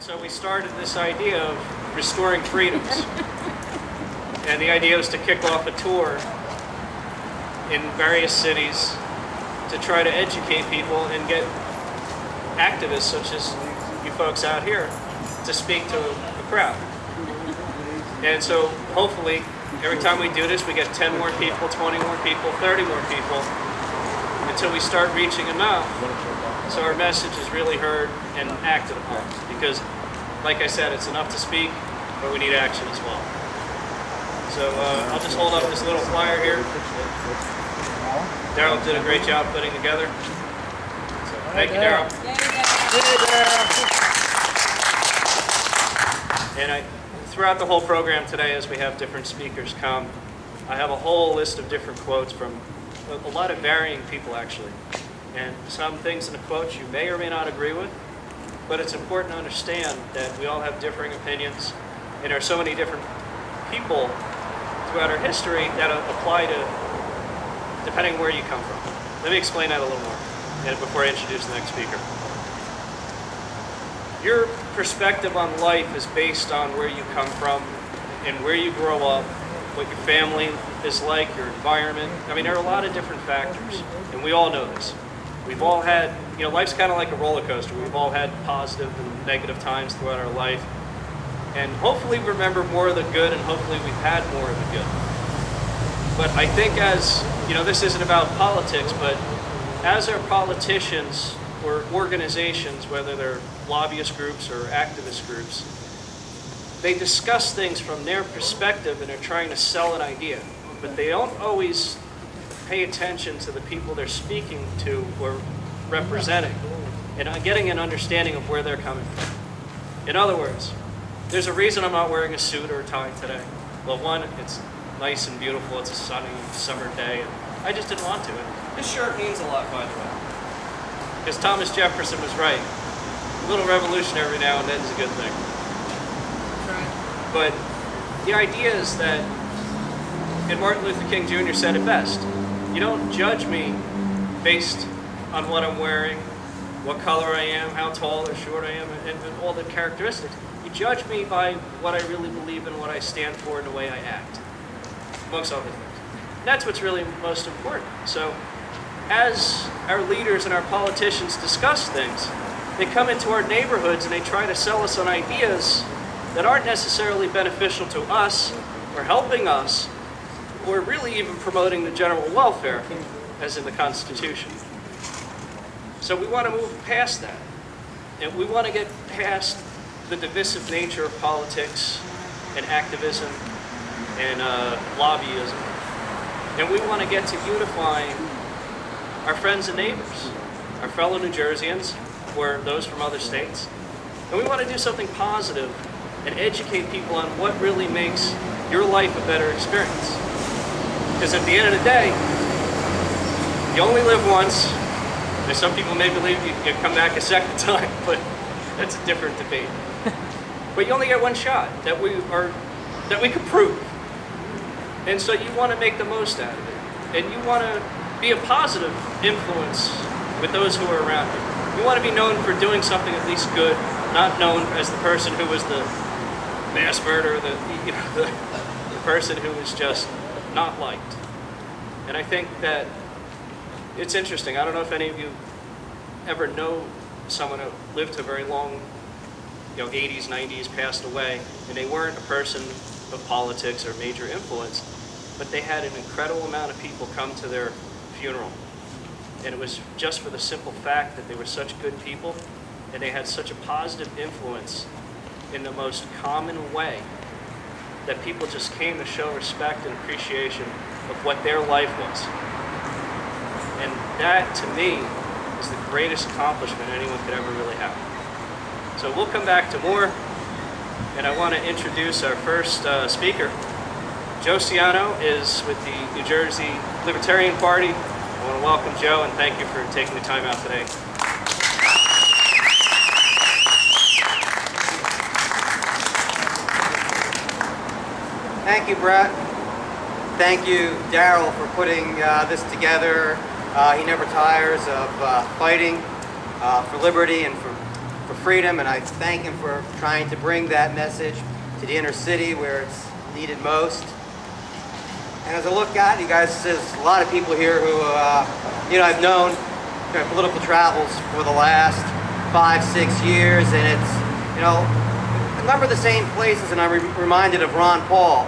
And so we started this idea of restoring freedoms. And the idea was to kick off a tour in various cities to try to educate people and get activists such as you folks out here to speak to a crowd. And so hopefully every time we do this we get 10 more people, 20 more people, 30 more people until we start reaching them out so our message is really heard and acted upon. Because like I said, it's enough to speak, but we need action as well. So I'll just hold up this little flyer here. Daryl did a great job putting together. So, thank you, Daryl. And throughout the whole program today, as we have different speakers come, I have a whole list of different quotes from a lot of varying people, actually. And some things in the quotes you may or may not agree with, but it's important to understand that we all have differing opinions, and there are so many different people throughout our history that apply to depending where you come from. Let me explain that a little more before I introduce the next speaker. Your perspective on life is based on where you come from and where you grow up, what your family is like, your environment. I mean, there are a lot of different factors, and we all know this. We've all had, life's kind of like a roller coaster. We've all had positive and negative times throughout our life. And hopefully we remember more of the good, and hopefully we've had more of the good. But I think as, this isn't about politics, but as our politicians or organizations, whether they're lobbyist groups or activist groups, they discuss things from their perspective and they're trying to sell an idea. But they don't always pay attention to the people they're speaking to or representing and getting an understanding of where they're coming from. In other words, there's a reason I'm not wearing a suit or a tie today. Well, one, it's nice and beautiful. It's a sunny summer day. And I just didn't want to. And this shirt means a lot, by the way. Because Thomas Jefferson was right. A little revolution every now and then is a good thing. But the idea is that, and Martin Luther King Jr. said it best, you don't judge me based on what I'm wearing, what color I am, how tall or short I am, and all the characteristics. You judge me by what I really believe in, what I stand for, and the way I act, amongst other things. That's what's really most important. So as our leaders and our politicians discuss things, they come into our neighborhoods and they try to sell us on ideas that aren't necessarily beneficial to us or helping us or really even promoting the general welfare as in the Constitution. So we want to move past that. And we want to get past the divisive nature of politics and activism and lobbyism. And we want to get to unifying our friends and neighbors, our fellow New Jerseyans, or those from other states. And we want to do something positive and educate people on what really makes your life a better experience. Because at the end of the day, you only live once. There's some people may believe you come back a second time, but that's a different debate. But you only get one shot that we can prove. And so you want to make the most out of it. And you want to be a positive influence with those who are around you. You want to be known for doing something at least good, not known as the person who was the mass murderer, the person who was just not liked. And I think that it's interesting. I don't know if any of you ever know someone who lived a very long, 80s, 90s, passed away, and they weren't a person of politics or major influence, but they had an incredible amount of people come to their funeral. And it was just for the simple fact that they were such good people and they had such a positive influence in the most common way that people just came to show respect and appreciation of what their life was. And that, to me, is the greatest accomplishment anyone could ever really have. So we'll come back to more, and I want to introduce our first speaker. Joe Siano is with the New Jersey Libertarian Party. I want to welcome Joe and thank you for taking the time out today. Thank you, Brett. Thank you, Daryl, for putting this together. He never tires of fighting for liberty and for for freedom, and I thank him for trying to bring that message to the inner city where it's needed most. And as I look at you guys, there's a lot of people here who, I've known their political travels for the last 5-6 years, and it's, a number of the same places, and I'm reminded of Ron Paul,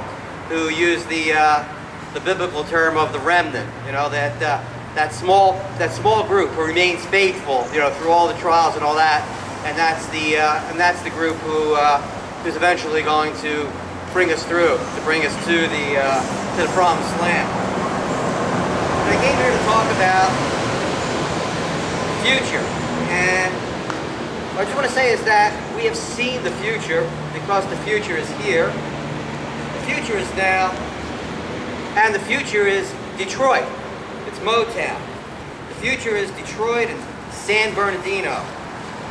who used the biblical term of the remnant, that small group who remains faithful, through all the trials and all that, and that's the group who's eventually going to bring us through, to bring us to the promised land. And I came here to talk about the future, and what I just want to say is that we have seen the future because the future is here. The future is now, and the future is Detroit. It's Motown. The future is Detroit and San Bernardino,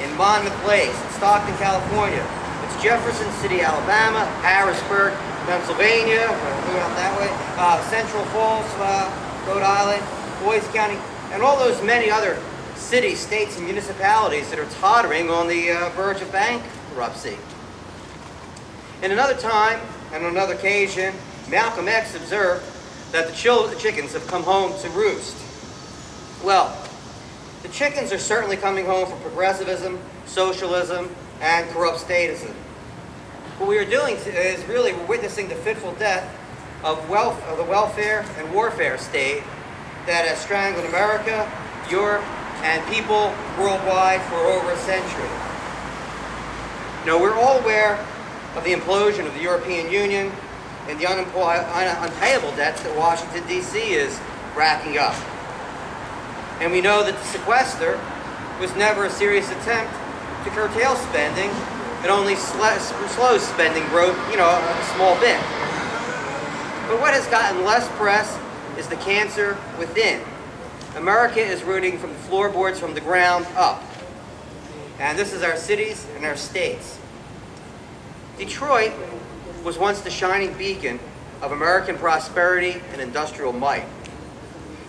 in Monmouth Place, in Stockton, California. It's Jefferson City, Alabama, Harrisburg, Pennsylvania, moving out that way, Central Falls, Rhode Island, Boys County, and all those many other cities, states, and municipalities that are tottering on the verge of bankruptcy. In another time, and on another occasion, Malcolm X observed that the chickens have come home to roost. Well, the chickens are certainly coming home for progressivism, socialism, and corrupt statism. What we are doing is really we're witnessing the fitful death of the welfare and warfare state that has strangled America, Europe, and people worldwide for over a century. We're all aware of the implosion of the European Union and the unpayable debts that Washington, D.C. is racking up. And we know that the sequester was never a serious attempt to curtail spending. It only slows spending growth, a small bit. But what has gotten less press is the cancer within. America is rooting from the floorboards from the ground up. And this is our cities and our states. Detroit was once the shining beacon of American prosperity and industrial might.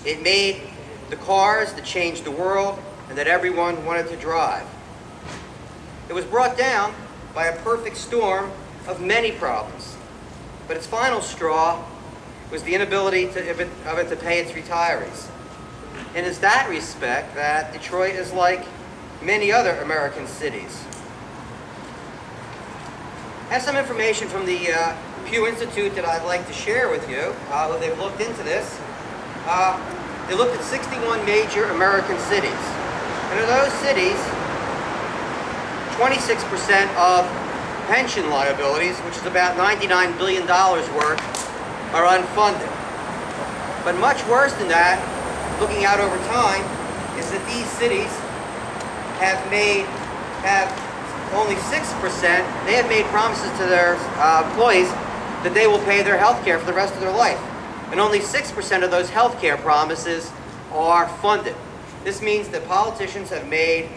It made the cars that changed the world and that everyone wanted to drive. It was brought down by a perfect storm of many problems, but its final straw was the inability of it to pay its retirees. And it's that respect that Detroit is like many other American cities. I have some information from the Pew Institute that I'd like to share with you. They've looked into this. They looked at 61 major American cities. And in those cities, 26% of pension liabilities, which is about $99 billion worth, are unfunded. But much worse than that, looking out over time, is that these cities have only 6%, they have made promises to their employees that they will pay their health care for the rest of their life. And only 6% of those health care promises are funded. This means that politicians have made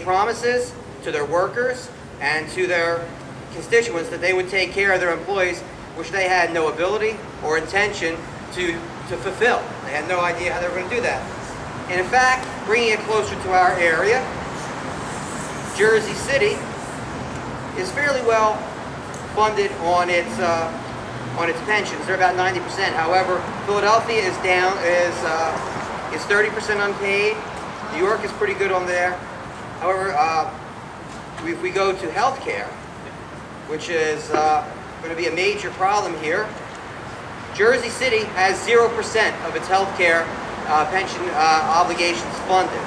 promises to their workers and to their constituents that they would take care of their employees, which they had no ability or intention to fulfill. They had no idea how they were going to do that. And in fact, bringing it closer to our area, Jersey City is fairly well funded on its pensions. They're about 90%. However, Philadelphia is 30% unpaid. New York is pretty good on there. However, if we go to health care, which is going to be a major problem here, Jersey City has 0% of its health care pension obligations funded.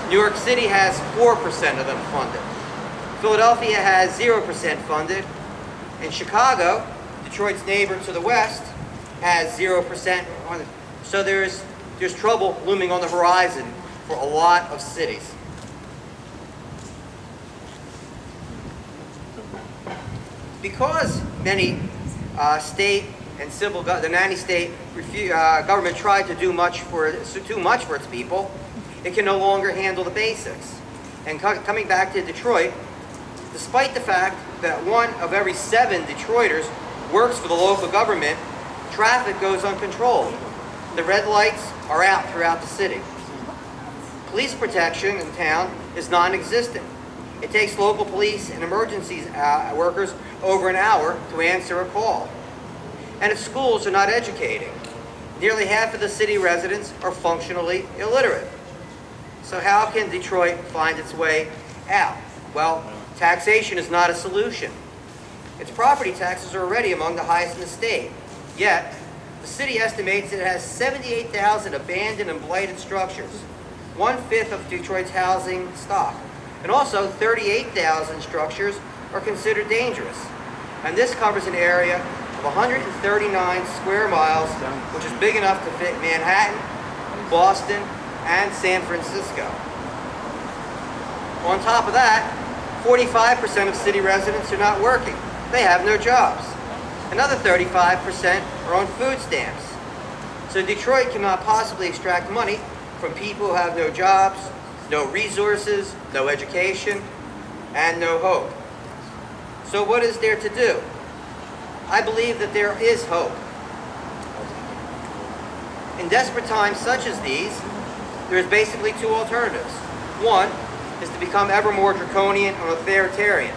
New York City has 4% of them funded. Philadelphia has 0% funded. And Chicago, Detroit's neighbor to the west, has 0% funded. So there's trouble looming on the horizon for a lot of cities. Because many state and the nanny-state government tried to do too much for its people, it can no longer handle the basics. And coming back to Detroit, despite the fact that 1 of every 7 Detroiters works for the local government, traffic goes uncontrolled. The red lights are out throughout the city. Police protection in town is non-existent. It takes local police and emergencies workers over an hour to answer a call. And if schools are not educating, nearly half of the city residents are functionally illiterate. So how can Detroit find its way out? Well, taxation is not a solution. Its property taxes are already among the highest in the state. Yet, the city estimates it has 78,000 abandoned and blighted structures, 1/5 of Detroit's housing stock. And also, 38,000 structures are considered dangerous. And this covers an area of 139 square miles, which is big enough to fit Manhattan, Boston, and San Francisco. On top of that, 45% of city residents are not working. They have no jobs. Another 35% are on food stamps. So Detroit cannot possibly extract money from people who have no jobs, no resources, no education, and no hope. So what is there to do? I believe that there is hope. In desperate times such as these, there's basically two alternatives. One is to become ever more draconian and authoritarian.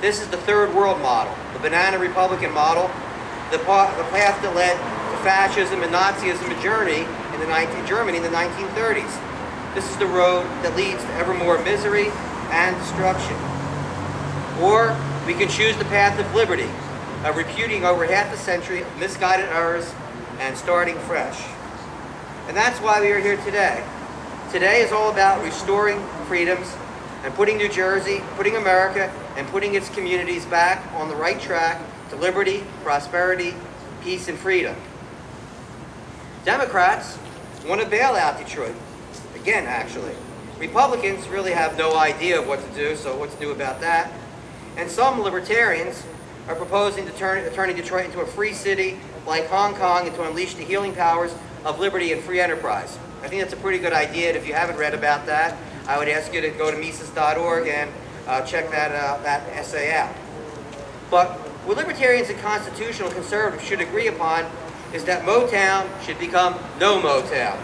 This is the third world model, the banana Republican model, the path that led to fascism and Nazism in Germany in the 1930s. This is the road that leads to ever more misery and destruction. Or we can choose the path of liberty, of repudiating over half a century of misguided errors and starting fresh. And that's why we are here today. Today is all about restoring freedoms and putting New Jersey, putting America, and putting its communities back on the right track to liberty, prosperity, peace, and freedom. Democrats want to bail out Detroit. Again, actually. Republicans really have no idea of what to do, so what's new about that? And some libertarians are proposing to turning Detroit into a free city like Hong Kong and to unleash the healing powers of liberty and free enterprise. I think that's a pretty good idea, and if you haven't read about that, I would ask you to go to Mises.org and check that essay out. But what libertarians and constitutional conservatives should agree upon is that Motown should become no Motown.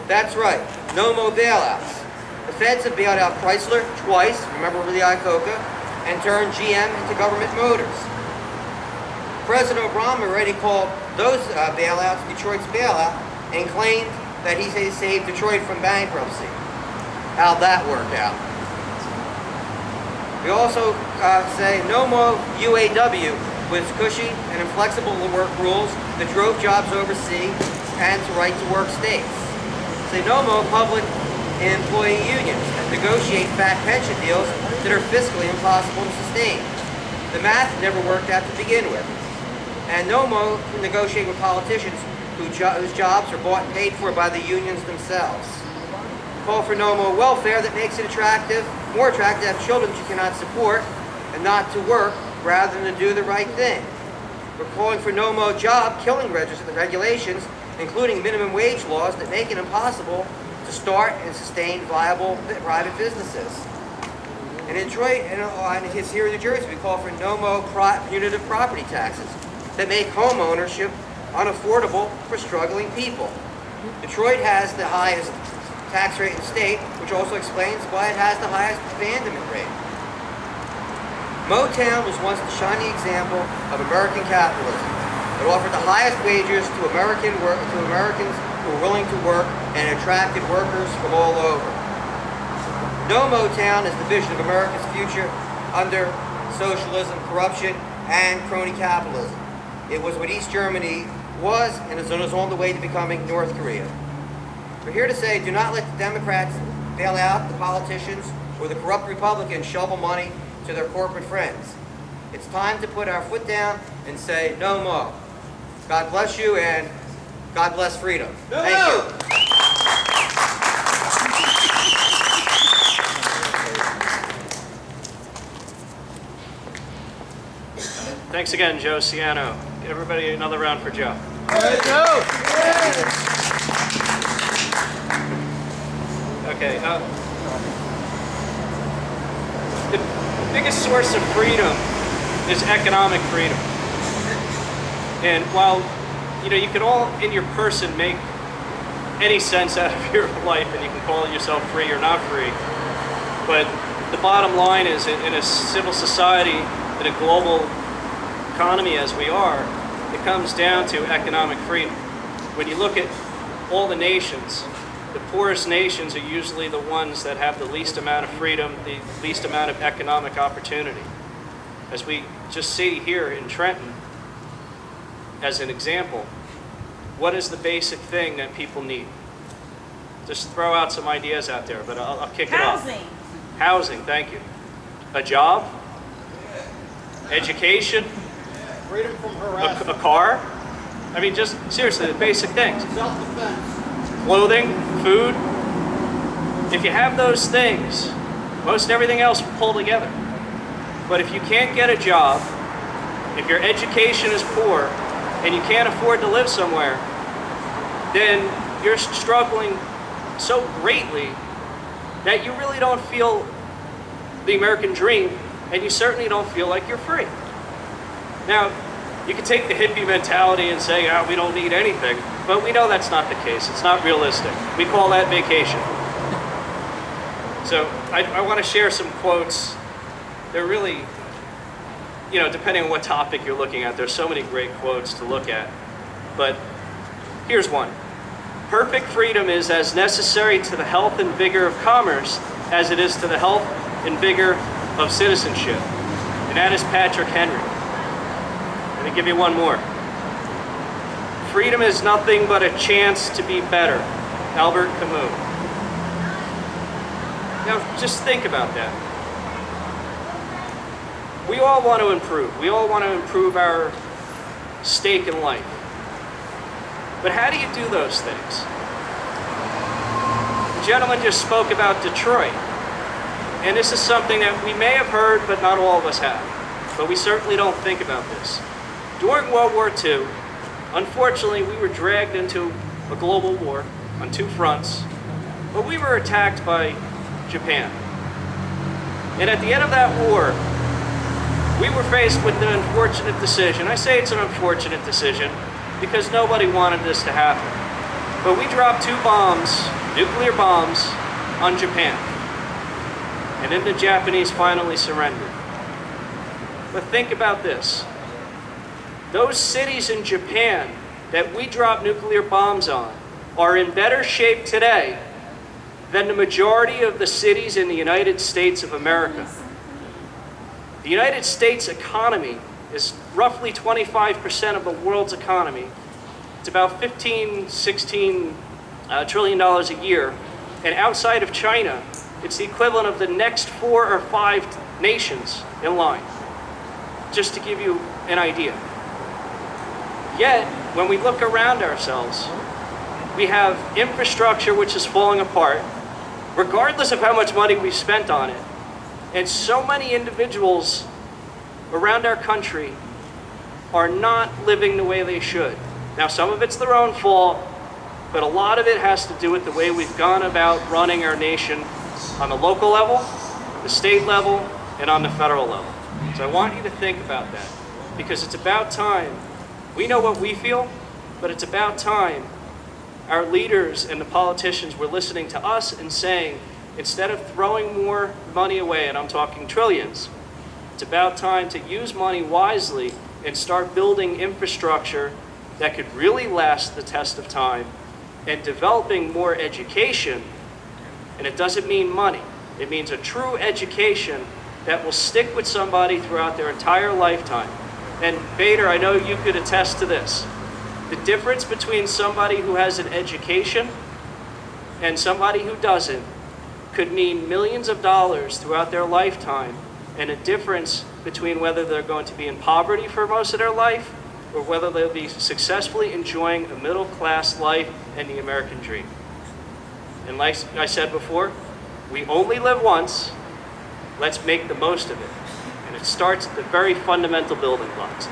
That's right, no more bailouts. The feds have bailed out Chrysler twice, remember Lee Iacocca, and turned GM into government motors. President Obama already called those bailouts Detroit's bailout and claimed that he saved Detroit from bankruptcy. How'd that work out? We also say no more UAW with cushy and inflexible work rules that drove jobs overseas and to right-to-work states. Say no more public employee unions that negotiate fat pension deals that are fiscally impossible to sustain. The math never worked out to begin with. And no more negotiate with politicians whose jobs are bought and paid for by the unions themselves. Call for no more welfare that makes it more attractive to have children that you cannot support and not to work rather than to do the right thing. We're calling for no more job-killing regulations, including minimum wage laws that make it impossible to start and sustain viable private businesses. In Detroit and here in New Jersey, we call for no more punitive property taxes that make home ownership unaffordable for struggling people. Detroit has the highest tax rate in the state, which also explains why it has the highest abandonment rate. Motown was once the shining example of American capitalism. It offered the highest wages to Americans who were willing to work and attracted workers from all over. No Motown is the vision of America's future under socialism, corruption, and crony capitalism. It was what East Germany was and is on the way to becoming North Korea. We're here to say, do not let the Democrats bail out the politicians or the corrupt Republicans shovel money to their corporate friends. It's time to put our foot down and say no more. God bless you and God bless freedom. Thank you. Thanks again, Joe Siano. Everybody, another round for Joe. Hey, Joe! Okay. The biggest source of freedom is economic freedom. And while you can all in your person make any sense out of your life, and you can call yourself free or not free, but the bottom line is, in a civil society, in a global economy as we are, it comes down to economic freedom. When you look at all the nations, the poorest nations are usually the ones that have the least amount of freedom, the least amount of economic opportunity. As we just see here in Trenton, as an example, what is the basic thing that people need? Just throw out some ideas out there, but I'll kick it off. Housing. Housing, thank you. A job? Education? Freedom from harassment. A car? I mean, just seriously, the basic things. Self-defense. Clothing, food. If you have those things, most everything else will pull together. But if you can't get a job, if your education is poor, and you can't afford to live somewhere, then you're struggling so greatly that you really don't feel the American dream, and you certainly don't feel like you're free. Now, you can take the hippie mentality and say, oh, we don't need anything, but we know that's not the case. It's not realistic. We call that vacation. So I want to share some quotes. They're really, you know, depending on what topic you're looking at, there's so many great quotes to look at. But here's one. Perfect freedom is as necessary to the health and vigor of commerce as it is to the health and vigor of citizenship. And that is Patrick Henry. Let me give you one more. Freedom is nothing but a chance to be better. Albert Camus. Now, just think about that. We all want to improve. We all want to improve our stake in life. But how do you do those things? The gentleman just spoke about Detroit. And this is something that we may have heard, but not all of us have. But we certainly don't think about this. During World War II, unfortunately, we were dragged into a global war on two fronts, but we were attacked by Japan. And at the end of that war, we were faced with an unfortunate decision. I say it's an unfortunate decision because nobody wanted this to happen. But we dropped two bombs, nuclear bombs, on Japan. And then the Japanese finally surrendered. But think about this. Those cities in Japan that we dropped nuclear bombs on are in better shape today than the majority of the cities in the United States of America. The United States economy is roughly 25% of the world's economy. It's about 15, 16 trillion dollars a year. And outside of China, it's the equivalent of the next 4 or 5 nations in line, just to give you an idea. Yet, when we look around ourselves, we have infrastructure which is falling apart, regardless of how much money we've spent on it. And so many individuals around our country are not living the way they should. Now, some of it's their own fault, but a lot of it has to do with the way we've gone about running our nation on the local level, the state level, and on the federal level. So I want you to think about that, because it's about time. We know what we feel, but it's about time our leaders and the politicians were listening to us and saying, instead of throwing more money away, and I'm talking trillions, it's about time to use money wisely and start building infrastructure that could really last the test of time, and developing more education. And it doesn't mean money. It means a true education that will stick with somebody throughout their entire lifetime. And Bader, I know you could attest to this. The difference between somebody who has an education and somebody who doesn't could mean millions of dollars throughout their lifetime, and a difference between whether they're going to be in poverty for most of their life or whether they'll be successfully enjoying a middle-class life and the American dream. And like I said before, we only live once. Let's make the most of it. And it starts at the very fundamental building blocks.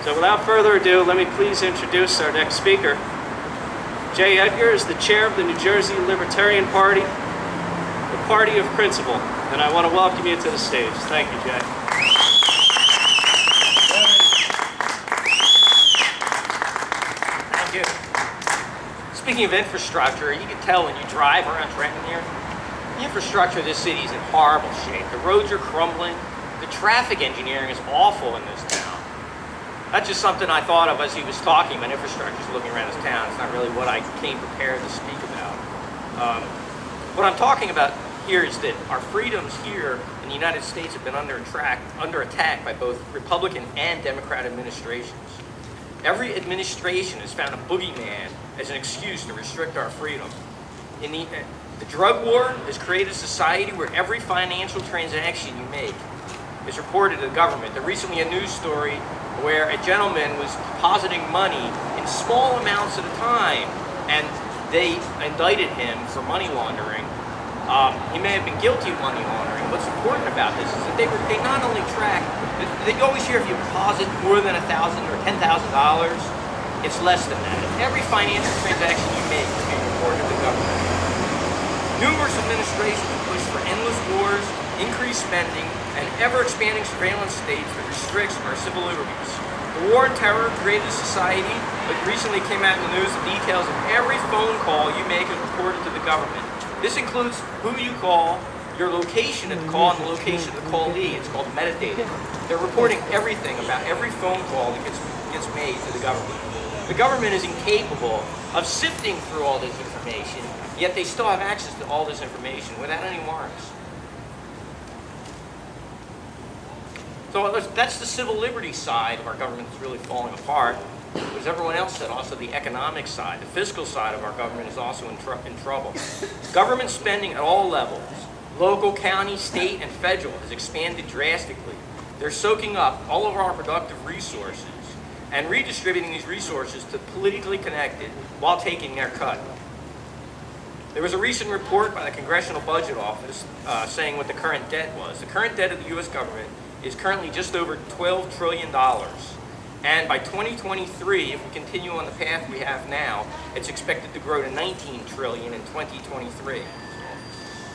So without further ado, let me please introduce our next speaker. Jay Edgar is the chair of the New Jersey Libertarian Party, the party of principle. And I want to welcome you to the stage. Thank you, Jay. Thank you. Speaking of infrastructure, you can tell when you drive around Trenton here, The infrastructure of this city is in horrible shape. The roads are crumbling. The traffic engineering is awful in this town. That's just something I thought of as he was talking about infrastructure, looking around this town. It's not really what I came prepared to speak about. What I'm talking about here is that our freedoms here in the United States have been under attack by both Republican and Democrat administrations. Every administration has found a boogeyman as an excuse to restrict our freedom. The drug war has created a society where every financial transaction you make is reported to the government. There recently a news story where a gentleman was depositing money in small amounts at a time, and they indicted him for money laundering. He may have been guilty of money laundering. What's important about this is that they not only track, they always hear if you deposit more than $1,000 or $10,000, it's less than that. Every financial transaction you make is being reported to the government. Numerous administrations have pushed for endless wars, increased spending, and ever-expanding surveillance states that restricts our civil liberties. The war on terror created a society, but recently came out in the news the details of every phone call you make is reported to the government. This includes who you call, your location at the call, and the location of the callee. It's called metadata. They're reporting everything about every phone call that gets made to the government. The government is incapable of sifting through all this information, yet they still have access to all this information without any warrants. So that's the civil liberties side of our government that's really falling apart. As everyone else said, also the economic side, the fiscal side of our government is also in trouble. Government spending at all levels, local, county, state, and federal, has expanded drastically. They're soaking up all of our productive resources and redistributing these resources to politically connected while taking their cut. There was a recent report by the Congressional Budget Office saying what the current debt was. The current debt of the U.S. government is currently just over $12 trillion. And by 2023, if we continue on the path we have now, it's expected to grow to $19 trillion in 2023.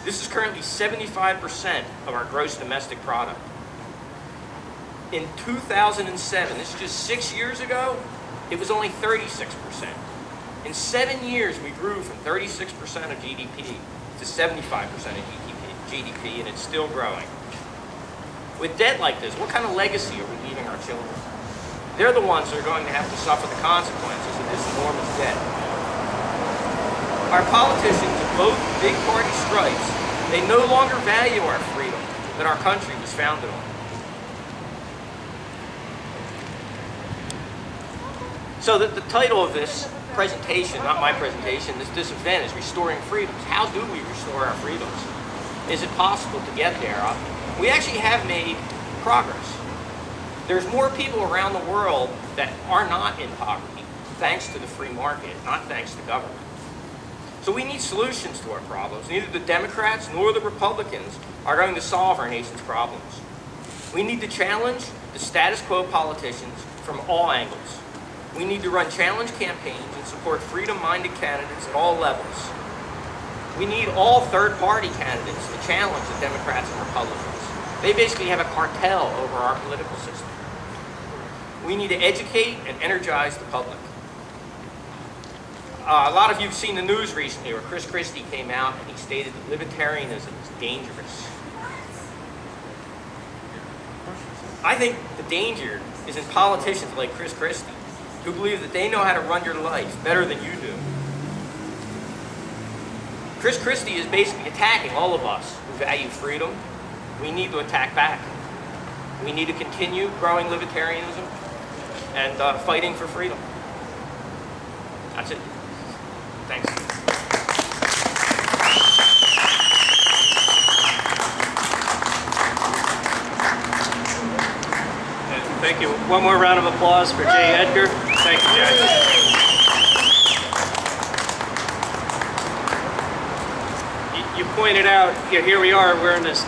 This is currently 75% of our gross domestic product. In 2007, this is just 6 years ago, it was only 36%. In 7 years, we grew from 36% of GDP to 75% of GDP, and it's still growing. With debt like this, what kind of legacy are we leaving our children? They're the ones that are going to have to suffer the consequences of this enormous debt. Our politicians of both big party stripes, they no longer value our freedom that our country was founded on. So that the title of this presentation, not my presentation, this event is Restoring Freedoms. How do we restore our freedoms? Is it possible to get there? We actually have made progress. There's more people around the world that are not in poverty, thanks to the free market, not thanks to government. So we need solutions to our problems. Neither the Democrats nor the Republicans are going to solve our nation's problems. We need to challenge the status quo politicians from all angles. We need to run challenge campaigns and support freedom-minded candidates at all levels. We need all third-party candidates to challenge the Democrats and Republicans. They basically have a cartel over our political system. We need to educate and energize the public. A lot of you have seen the news recently where Chris Christie came out and he stated that libertarianism is dangerous. I think the danger is in politicians like Chris Christie, who believe that they know how to run your life better than you do. Chris Christie is basically attacking all of us who value freedom. We need to attack back. We need to continue growing libertarianism and fighting for freedom. That's it. Thanks. And thank you. One more round of applause for Jay Edgar. Thank you, Jay. You pointed out, here we are, we're in this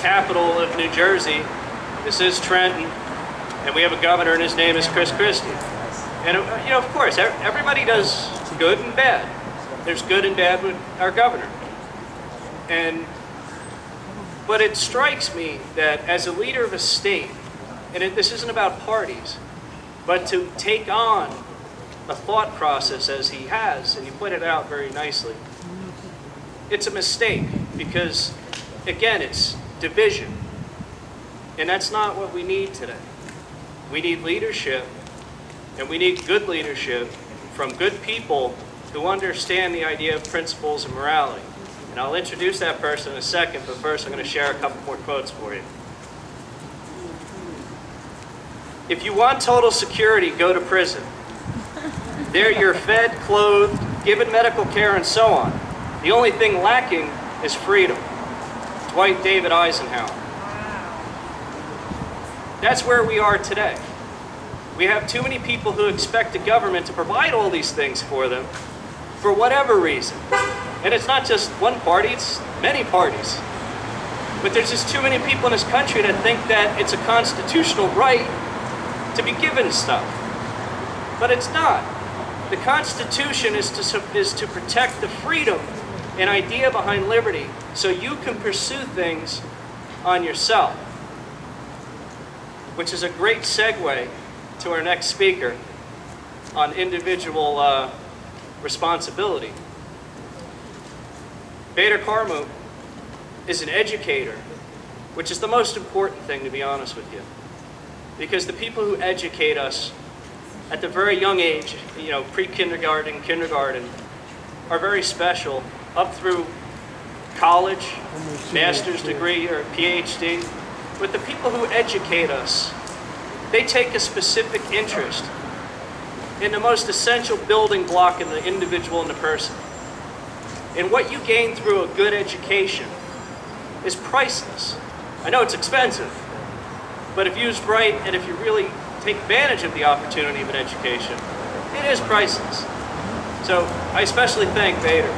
capital of New Jersey. This is Trenton, and we have a governor, and his name is Chris Christie. And, of course, everybody does good and bad. There's good and bad with our governor. But it strikes me that as a leader of a state, and this isn't about parties, but to take on a thought process as he has, and you pointed it out very nicely, it's a mistake. because, again, it's division. And that's not what we need today. We need leadership, and we need good leadership from good people who understand the idea of principles and morality. And I'll introduce that person in a second, but first I'm going to share a couple more quotes for you. If you want total security, go to prison. There you're fed, clothed, given medical care, and so on. The only thing lacking is freedom. Dwight David Eisenhower. That's where we are today. We have too many people who expect the government to provide all these things for them for whatever reason. And it's not just one party, it's many parties. But there's just too many people in this country that think that it's a constitutional right to be given stuff. But it's not. The Constitution is to protect the freedom and idea behind liberty so you can pursue things on yourself. Which is a great segue to our next speaker on individual responsibility. Bader Qarmout is an educator, which is the most important thing, to be honest with you. Because the people who educate us at the very young age, pre-kindergarten, kindergarten, are very special, up through college, master's degree, or PhD. But the people who educate us, they take a specific interest in the most essential building block in the individual and the person. And what you gain through a good education is priceless. I know it's expensive, but if used right and if you really take advantage of the opportunity of an education, it is priceless. So I especially thank Bader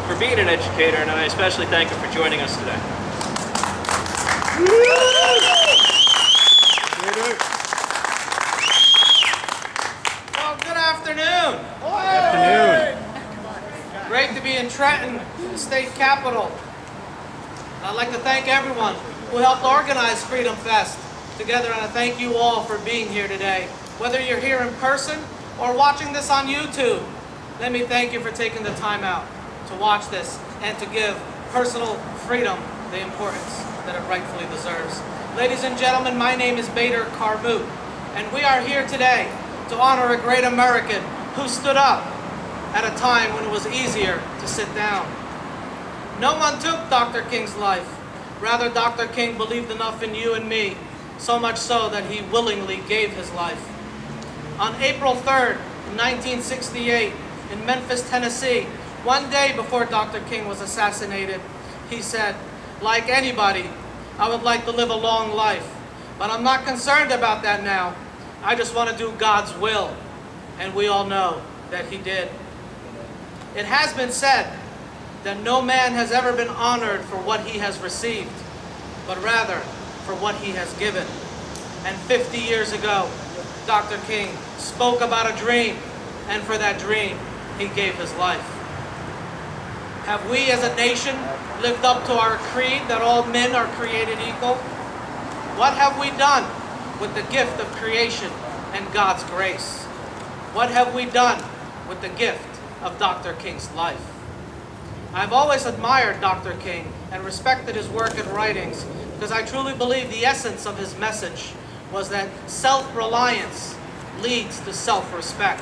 for being an educator, and I especially thank him for joining us today. Well, good afternoon. Great to be in Trenton, the state capital. I'd like to thank everyone who helped organize FreedomFest together, and I thank you all for being here today. Whether you're here in person or watching this on YouTube, let me thank you for taking the time out to watch this and to give personal freedom the importance that it rightfully deserves. Ladies and gentlemen, my name is Bader Qarmout, and we are here today to honor a great American who stood up at a time when it was easier to sit down. No one took Dr. King's life. Rather, Dr. King believed enough in you and me, so much so that he willingly gave his life. On April 3rd, 1968, in Memphis, Tennessee, one day before Dr. King was assassinated, he said, "Like anybody, I would like to live a long life, but I'm not concerned about that now. I just want to do God's will." And we all know that he did. It has been said that no man has ever been honored for what he has received, but rather for what he has given. And 50 years ago, Dr. King spoke about a dream, and for that dream, he gave his life. Have we as a nation lived up to our creed that all men are created equal? What have we done with the gift of creation and God's grace? What have we done with the gift of Dr. King's life? I've always admired Dr. King and respected his work and writings because I truly believe the essence of his message was that self-reliance leads to self-respect,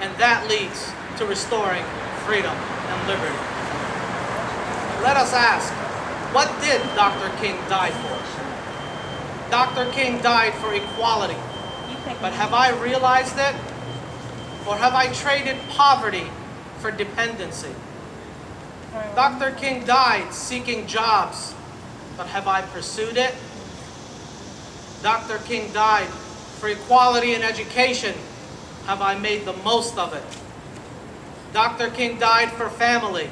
and that leads to restoring freedom and liberty. Let us ask, what did Dr. King die for? Dr. King died for equality, but have I realized it? Or have I traded poverty for dependency? Dr. King died seeking jobs, but have I pursued it? Dr. King died for equality in education. Have I made the most of it? Dr. King died for family.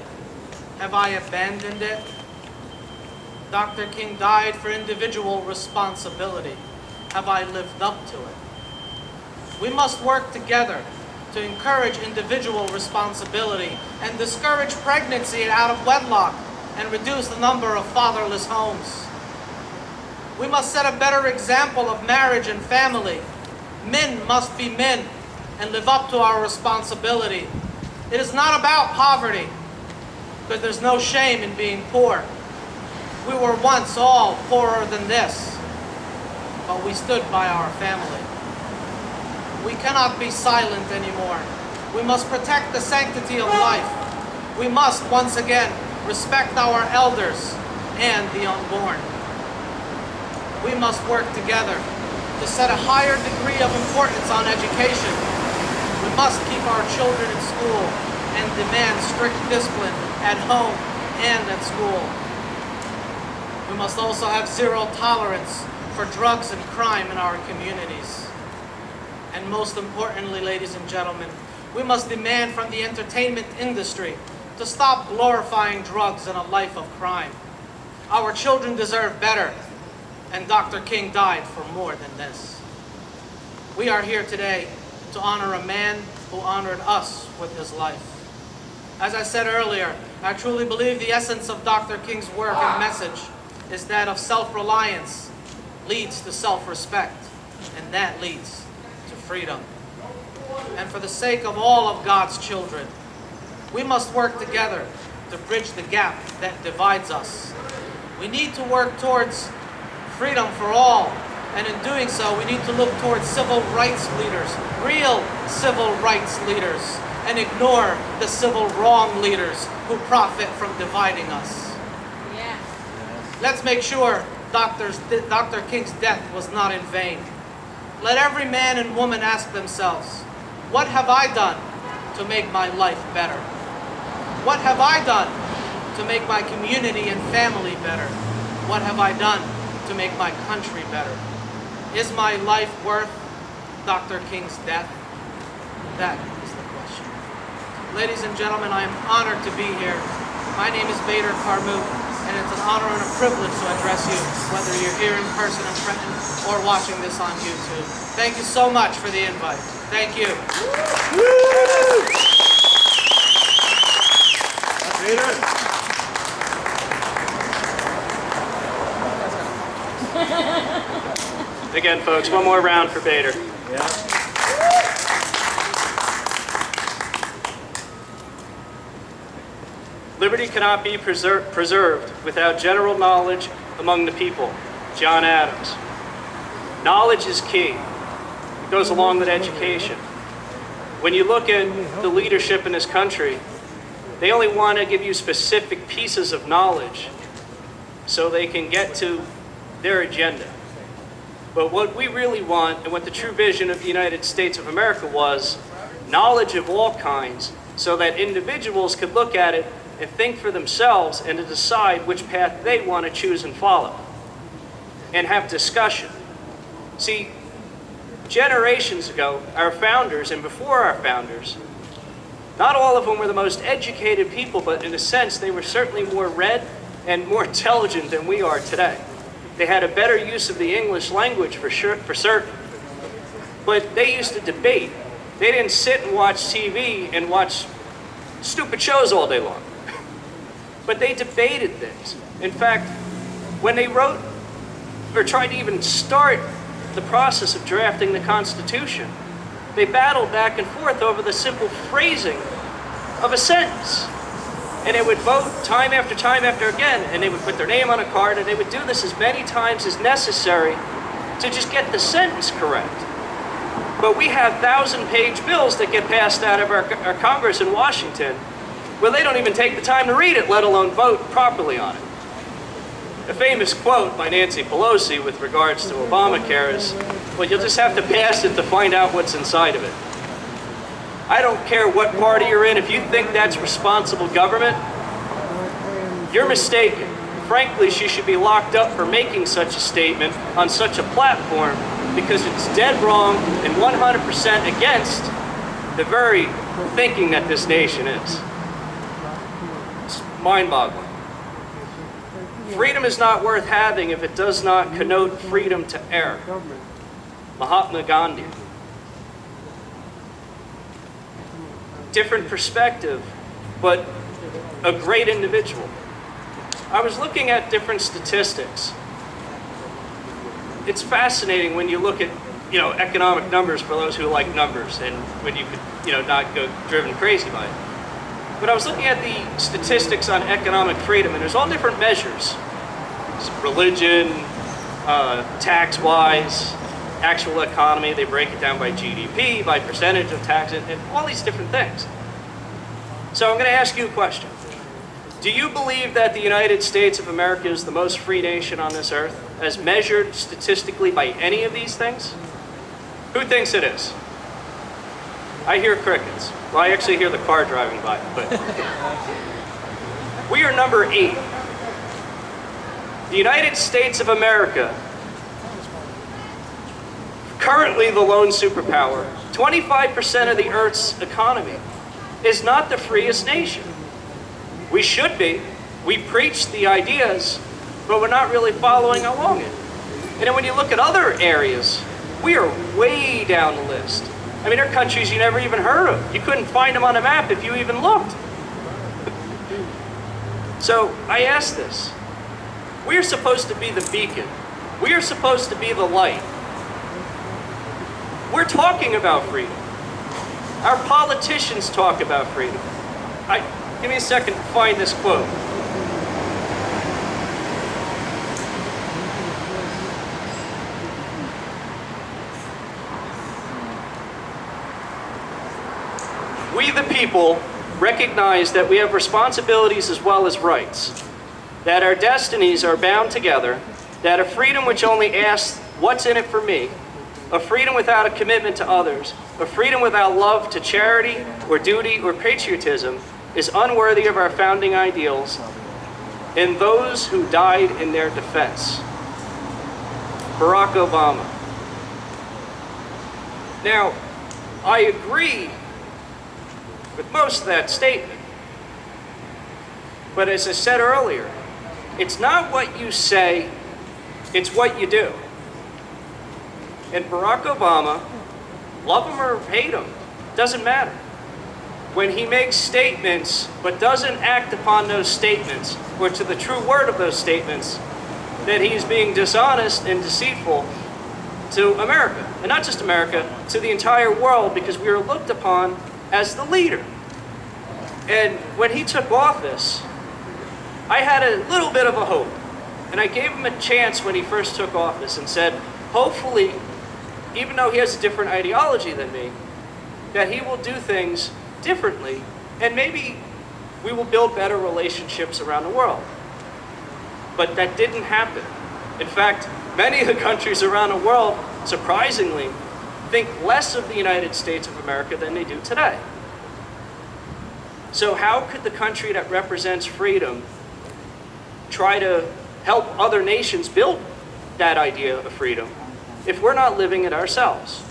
Have I abandoned it? Dr. King died for individual responsibility. Have I lived up to it? We must work together to encourage individual responsibility and discourage pregnancy out of wedlock and reduce the number of fatherless homes. We must set a better example of marriage and family. Men must be men and live up to our responsibility. It is not about poverty. because there's no shame in being poor. We were once all poorer than this, but we stood by our family. We cannot be silent anymore. We must protect the sanctity of life. We must, once again, respect our elders and the unborn. We must work together to set a higher degree of importance on education. We must keep our children in school and demand strict discipline at home and at school. We must also have zero tolerance for drugs and crime in our communities. And most importantly, ladies and gentlemen, we must demand from the entertainment industry to stop glorifying drugs and a life of crime. Our children deserve better, and Dr. King died for more than this. We are here today to honor a man who honored us with his life. As I said earlier, I truly believe the essence of Dr. King's work and message is that of self-reliance leads to self-respect, and that leads to freedom. And for the sake of all of God's children, we must work together to bridge the gap that divides us. We need to work towards freedom for all, and in doing so, we need to look towards civil rights leaders, real civil rights leaders, and ignore the civil wrong leaders who profit from dividing us. Yeah. Let's make sure Dr. King's death was not in vain. Let every man and woman ask themselves, what have I done to make my life better? What have I done to make my community and family better? What have I done to make my country better? Is my life worth Dr. King's death? That is the question. Ladies and gentlemen, I am honored to be here. My name is Qarmout, and it's an honor and a privilege to address you, whether you're here in person in Trenton or watching this on YouTube. Thank you so much for the invite. Thank you. Again, folks, one more round for Bader. Yeah. Liberty cannot be preserved without general knowledge among the people. John Adams. Knowledge is key. It goes along with education. When you look at the leadership in this country, they only want to give you specific pieces of knowledge so they can get to their agenda. But what we really want, and what the true vision of the United States of America was, knowledge of all kinds, so that individuals could look at it and think for themselves and to decide which path they want to choose and follow, and have discussion. See, generations ago, our founders, and before our founders, not all of them were the most educated people, but in a sense, they were certainly more read and more intelligent than we are today. They had a better use of the English language for certain. But they used to debate. They didn't sit and watch TV and watch stupid shows all day long. But they debated things. In fact, when they wrote or tried to even start the process of drafting the Constitution, they battled back and forth over the simple phrasing of a sentence. And they would vote time after again, and they would put their name on a card, and they would do this as many times as necessary to just get the sentence correct. But we have 1,000-page bills that get passed out of our Congress in Washington where they don't even take the time to read it, let alone vote properly on it. A famous quote by Nancy Pelosi with regards to Obamacare is, well, you'll just have to pass it to find out what's inside of it. I don't care what party you're in, if you think that's responsible government, you're mistaken. Frankly, she should be locked up for making such a statement on such a platform because it's dead wrong and 100% against the very thinking that this nation is. It's mind-boggling. Freedom is not worth having if it does not connote freedom to err. Mahatma Gandhi. Different perspective, but a great individual. I was looking at different statistics. It's fascinating when you look at, economic numbers for those who like numbers and when you could, not go driven crazy by it. But I was looking at the statistics on economic freedom, and there's all different measures. Religion, tax-wise, actual economy, they break it down by GDP, by percentage of tax, and all these different things. So I'm going to ask you a question. Do you believe that the United States of America is the most free nation on this earth, as measured statistically by any of these things? Who thinks it is? I hear crickets. Well, I actually hear the car driving by, but we are number 8. The United States of America, currently the lone superpower, 25% of the Earth's economy, is not the freest nation. We should be. We preach the ideas, but we're not really following along it. And then when you look at other areas, we are way down the list. I mean, there are countries you never even heard of. You couldn't find them on a map if you even looked. So I ask this. We are supposed to be the beacon. We are supposed to be the light. We're talking about freedom. Our politicians talk about freedom. Give me a second to find this quote. We the people recognize that we have responsibilities as well as rights, that our destinies are bound together, that a freedom which only asks, what's in it for me, a freedom without a commitment to others, a freedom without love to charity or duty or patriotism is unworthy of our founding ideals and those who died in their defense. Barack Obama. Now, I agree with most of that statement, but as I said earlier, it's not what you say, it's what you do. And Barack Obama, love him or hate him, doesn't matter. When he makes statements but doesn't act upon those statements, or to the true word of those statements, that he's being dishonest and deceitful to America. And not just America, to the entire world, because we are looked upon as the leader. And when he took office, I had a little bit of a hope. And I gave him a chance when he first took office and said, hopefully, even though he has a different ideology than me, that he will do things differently, and maybe we will build better relationships around the world. But that didn't happen. In fact, many of the countries around the world, surprisingly, think less of the United States of America than they do today. So how could the country that represents freedom try to help other nations build that idea of freedom if we're not living it ourselves?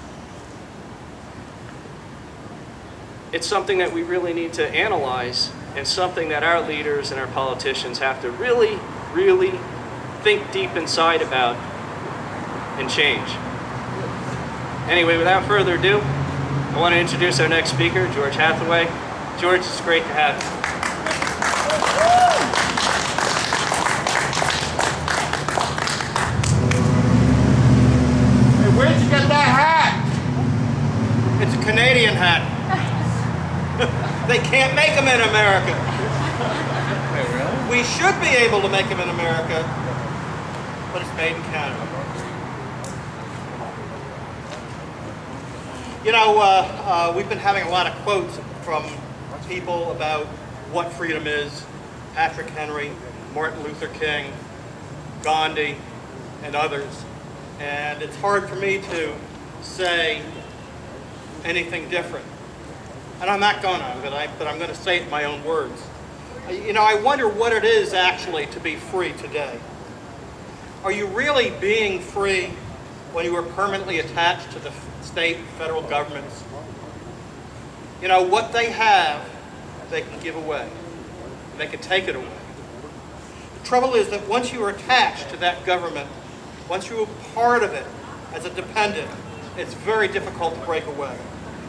It's something that we really need to analyze, and something that our leaders and our politicians have to really, really think deep inside about and change. Anyway, without further ado, I want to introduce our next speaker, George Hathaway. George, it's great to have you. Hey, where'd you get that hat? It's a Canadian hat. They can't make them in America. Hey, really? We should be able to make them in America, but it's made in Canada. You know, we've been having a lot of quotes from people about what freedom is. Patrick Henry, Martin Luther King, Gandhi, and others. And it's hard for me to say anything different. And I'm not gonna, but I'm gonna say it in my own words. You know, I wonder what it is actually to be free today. Are you really being free when you are permanently attached to the state and federal governments? You know, what they have, they can give away. They can take it away. The trouble is that once you are attached to that government, once you are part of it as a dependent, it's very difficult to break away.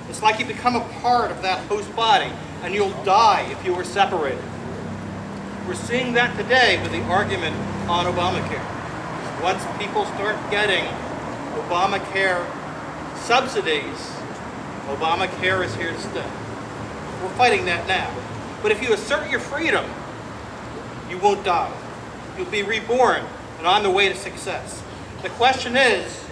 It's like you become a part of that host body, and you'll die if you are separated. We're seeing that today with the argument on Obamacare. Once people start getting Obamacare subsidies, Obamacare is here to stay. We're fighting that now. But if you assert your freedom, you won't die. You'll be reborn and on the way to success. The question is,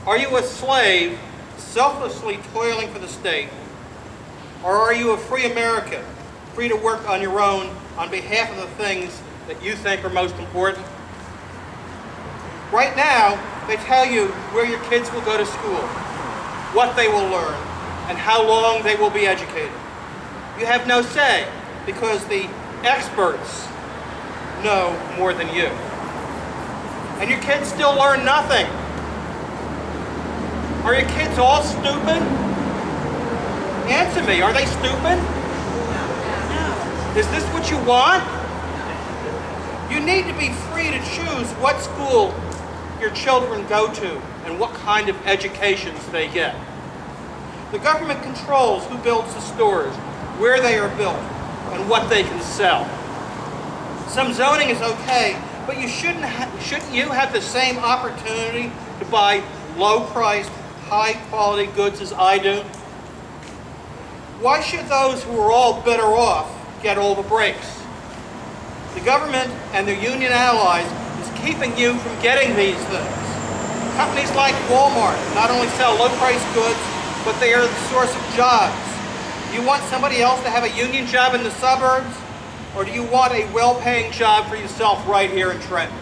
are you a slave selflessly toiling for the state, or are you a free American, free to work on your own on behalf of the things that you think are most important? Right now, they tell you where your kids will go to school, what they will learn, and how long they will be educated. You have no say because the experts know more than you. And your kids still learn nothing. Are your kids all stupid? Answer me, are they stupid? Is this what you want? You need to be free to choose what school your children go to and what kind of educations they get. The government controls who builds the stores, where they are built, and what they can sell. Some zoning is okay, but shouldn't you have the same opportunity to buy low-priced, high-quality goods as I do? Why should those who are all better off get all the breaks? The government and their union allies is keeping you from getting these things. Companies like Walmart not only sell low-priced goods, but they are the source of jobs. Do you want somebody else to have a union job in the suburbs? Or do you want a well-paying job for yourself right here in Trenton?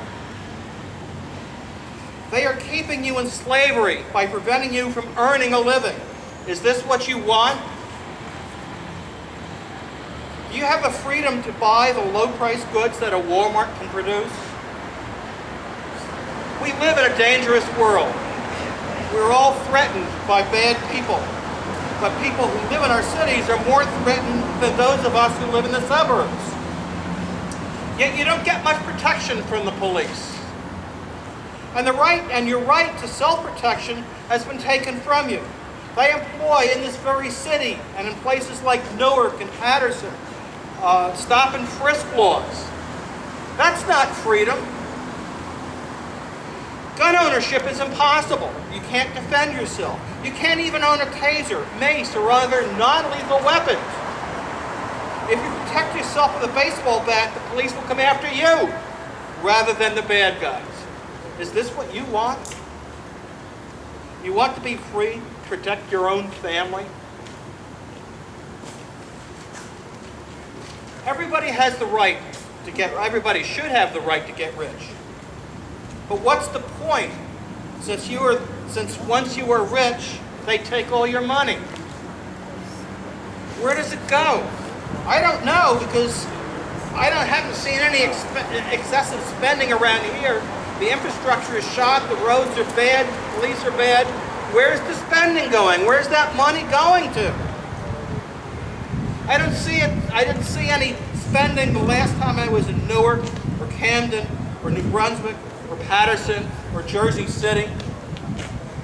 They are keeping you in slavery by preventing you from earning a living. Is this what you want? Do you have the freedom to buy the low-priced goods that a Walmart can produce? We live in a dangerous world. We're all threatened by bad people. But people who live in our cities are more threatened than those of us who live in the suburbs. Yet you don't get much protection from the police. And your right to self-protection has been taken from you. They employ in this very city and in places like Newark and Patterson stop and frisk laws. That's not freedom. Gun ownership is impossible. You can't defend yourself. You can't even own a taser, mace, or other non-lethal weapons. If you protect yourself with a baseball bat, the police will come after you rather than the bad guys. Is this what you want? You want to be free to protect your own family? Everybody has the right to everybody should have the right to get rich. But what's the point? Since once you are rich, they take all your money. Where does it go? I don't know, because haven't seen any excessive spending around here. The infrastructure is shot, the roads are bad, the police are bad. Where's the spending going? Where's that money going to? I don't see it. I didn't see any spending the last time I was in Newark or Camden or New Brunswick or Patterson or Jersey City.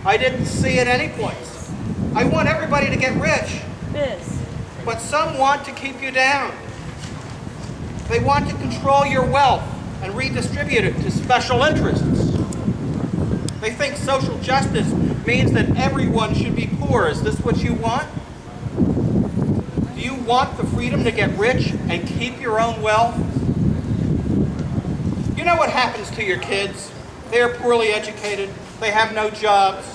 I didn't see it any place. I want everybody to get rich. But some want to keep you down. They want to control your wealth and redistribute it to special interests. They think social justice means that everyone should be poor. Is this what you want? Do you want the freedom to get rich and keep your own wealth? You know what happens to your kids? They are poorly educated. They have no jobs.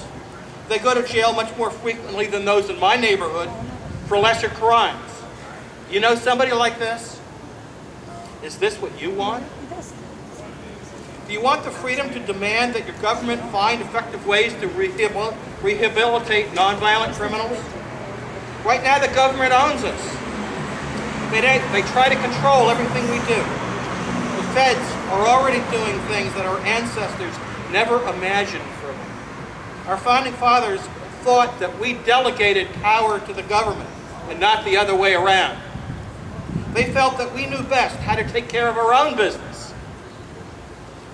They go to jail much more frequently than those in my neighborhood for lesser crimes. You know somebody like this? Is this what you want? Do you want the freedom to demand that your government find effective ways to rehabilitate nonviolent criminals? Right now the government owns us. They try to control everything we do. The feds are already doing things that our ancestors never imagined for them. Our founding fathers thought that we delegated power to the government and not the other way around. They felt that we knew best how to take care of our own business.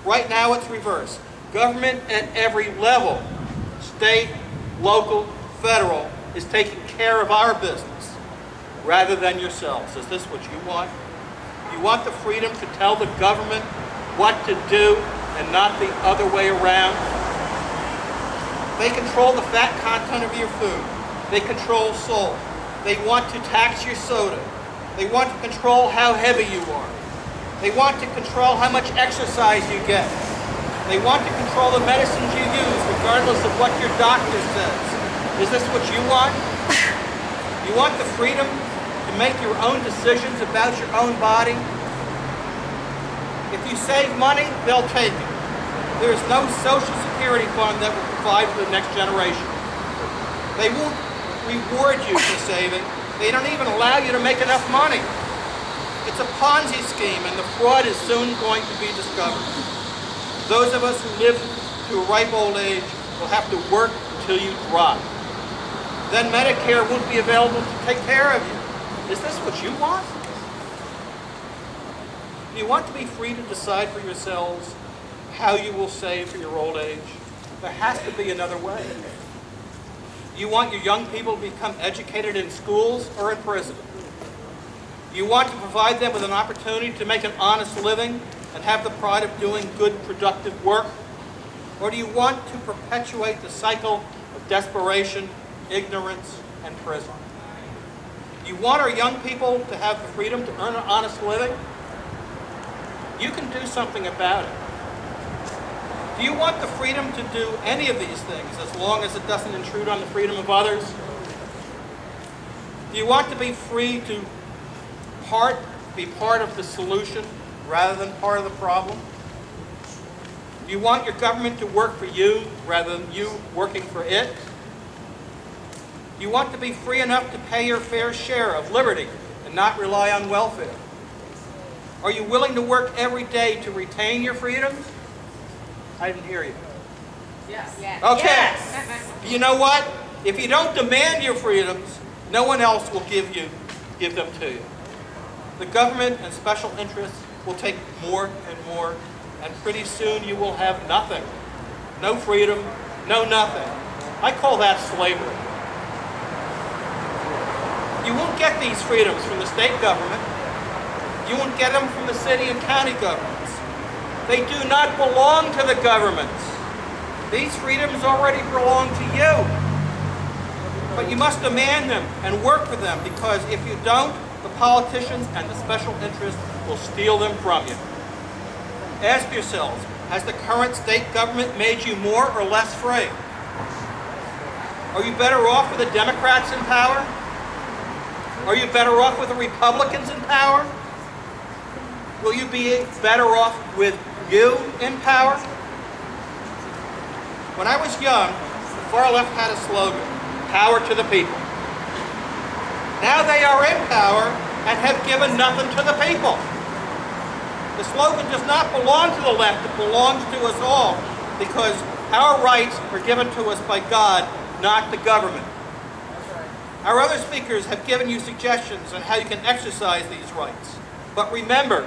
Right now it's reversed. Government at every level, state, local, federal, is taking care of our business rather than yourselves. Is this what you want? You want the freedom to tell the government what to do and not the other way around? They control the fat content of your food. They control salt. They want to tax your soda. They want to control how heavy you are. They want to control how much exercise you get. They want to control the medicines you use, regardless of what your doctor says. Is this what you want? You want the freedom to make your own decisions about your own body? If you save money, they'll take it. There is no Social Security fund that will provide for the next generation. They won't reward you for saving. They don't even allow you to make enough money. It's a Ponzi scheme, and the fraud is soon going to be discovered. Those of us who live to a ripe old age will have to work until you drop. Then Medicare won't be available to take care of you. Is this what you want? Do you want to be free to decide for yourselves how you will save for your old age? There has to be another way. Do you want your young people to become educated in schools or in prison? Do you want to provide them with an opportunity to make an honest living and have the pride of doing good, productive work? Or do you want to perpetuate the cycle of desperation, ignorance, and prison? Do you want our young people to have the freedom to earn an honest living? You can do something about it. Do you want the freedom to do any of these things as long as it doesn't intrude on the freedom of others? Do you want to be free to be part of the solution rather than part of the problem? Do you want your government to work for you rather than you working for it? Do you want to be free enough to pay your fair share of liberty and not rely on welfare? Are you willing to work every day to retain your freedoms? I didn't hear you. Yes. Okay. Yes. You know what? If you don't demand your freedoms, no one else will give them to you. The government and special interests will take more and more, and pretty soon you will have nothing. No freedom, no nothing. I call that slavery. You won't get these freedoms from the state government. You won't get them from the city and county governments. They do not belong to the governments. These freedoms already belong to you. But you must demand them and work for them, because if you don't, the politicians and the special interests will steal them from you. Ask yourselves, has the current state government made you more or less free? Are you better off with the Democrats in power? Are you better off with the Republicans in power? Will you be better off with you in power? When I was young, the far left had a slogan, power to the people. Now they are in power and have given nothing to the people. The slogan does not belong to the left, it belongs to us all, because our rights are given to us by God, not the government. Our other speakers have given you suggestions on how you can exercise these rights. But remember,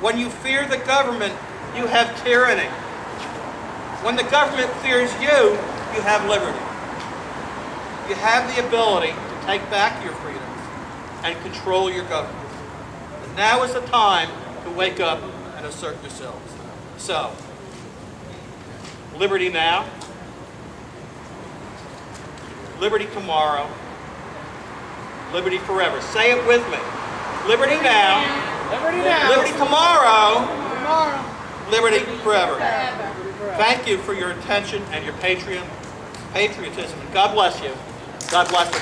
when you fear the government, you have tyranny. When the government fears you, you have liberty. You have the ability to take back your freedoms and control your government. And now is the time to wake up and assert yourselves. So, liberty now, liberty tomorrow, liberty forever. Say it with me. Liberty now, Liberty now. liberty tomorrow, Tomorrow. liberty forever. Thank you for your attention and your patriotism. And God bless you. God bless you.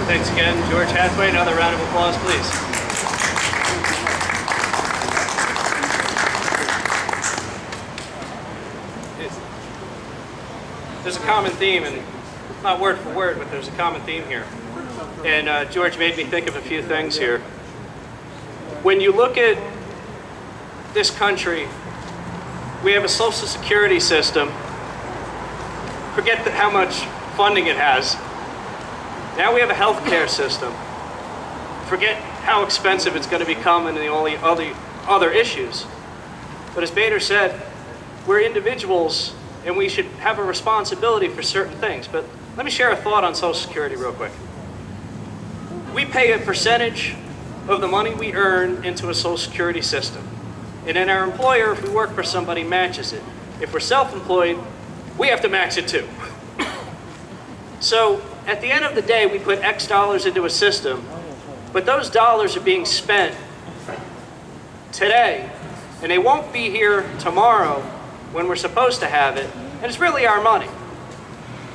Thanks again, George Hathaway. Another round of applause, please. There's a common theme, and not word for word, but there's a common theme here. And George made me think of a few things here. When you look at this country, we have a Social Security system. Forget how much funding it has. Now we have a health care system. Forget how expensive it's going to become and all the other issues. But as Bader said, we're individuals and we should have a responsibility for certain things. But let me share a thought on Social Security real quick. We pay a percentage of the money we earn into a Social Security system. And then our employer, if we work for somebody, matches it. If we're self-employed, we have to match it too. So at the end of the day, we put X dollars into a system, but those dollars are being spent today, and they won't be here tomorrow when we're supposed to have it, and it's really our money.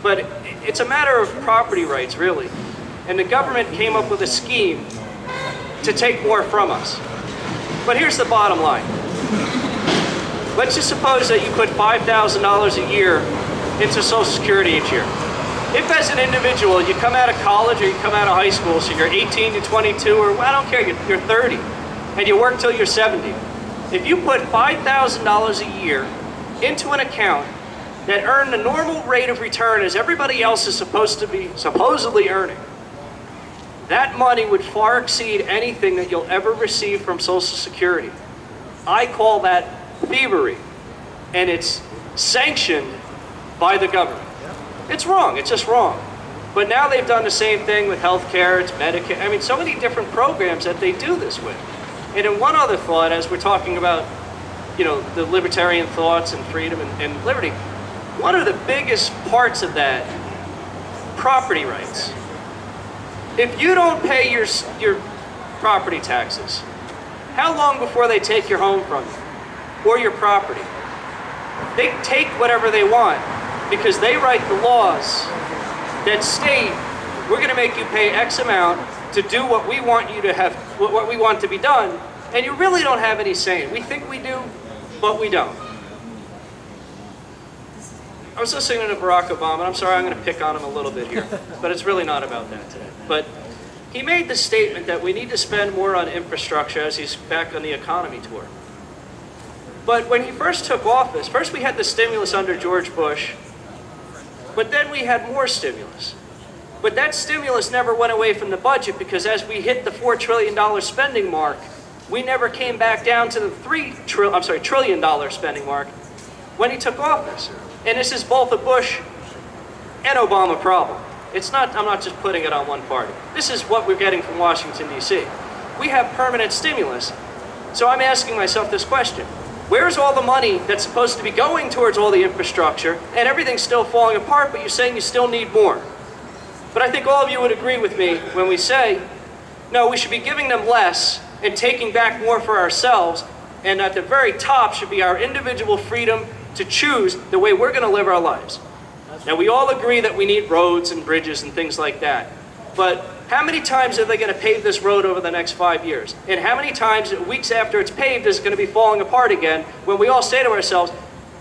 But it's a matter of property rights, really. And the government came up with a scheme to take more from us. But here's the bottom line. Let's just suppose that you put $5,000 a year into Social Security each year. If as an individual, you come out of college or you come out of high school, so you're 18 to 22, or I don't care, you're 30, and you work till you're 70. If you put $5,000 a year into an account that earned the normal rate of return as everybody else is supposed to be supposedly earning, that money would far exceed anything that you'll ever receive from Social Security. I call that thievery, and it's sanctioned by the government. It's wrong, it's just wrong. But now they've done the same thing with healthcare, it's Medicare, I mean, so many different programs that they do this with. And in one other thought, as we're talking about, you know, the libertarian thoughts and freedom and liberty, one of the biggest parts of that, property rights. If you don't pay your property taxes, how long before they take your home from you or your property? They take whatever they want because they write the laws that state we're going to make you pay X amount to do what we want you to have, what we want to be done, and you really don't have any say. We think we do, but we don't. I was listening to Barack Obama, and I'm sorry, I'm going to pick on him a little bit here, but it's really not about that today. But he made the statement that we need to spend more on infrastructure as he's back on the economy tour. But when he first took office, first we had the stimulus under George Bush, but then we had more stimulus. But that stimulus never went away from the budget because as we hit the $4 trillion spending mark, we never came back down to the $3 trillion spending mark when he took office. And this is both a Bush and Obama problem. It's not, I'm not just putting it on one party. This is what we're getting from Washington, D.C. We have permanent stimulus. So I'm asking myself this question. Where's all the money that's supposed to be going towards all the infrastructure and everything's still falling apart, but you're saying you still need more? But I think all of you would agree with me when we say, no, we should be giving them less and taking back more for ourselves, and at the very top should be our individual freedom to choose the way we're going to live our lives. Now, we all agree that we need roads and bridges and things like that, but how many times are they going to pave this road over the next 5 years? And how many times, weeks after it's paved, is it going to be falling apart again when we all say to ourselves,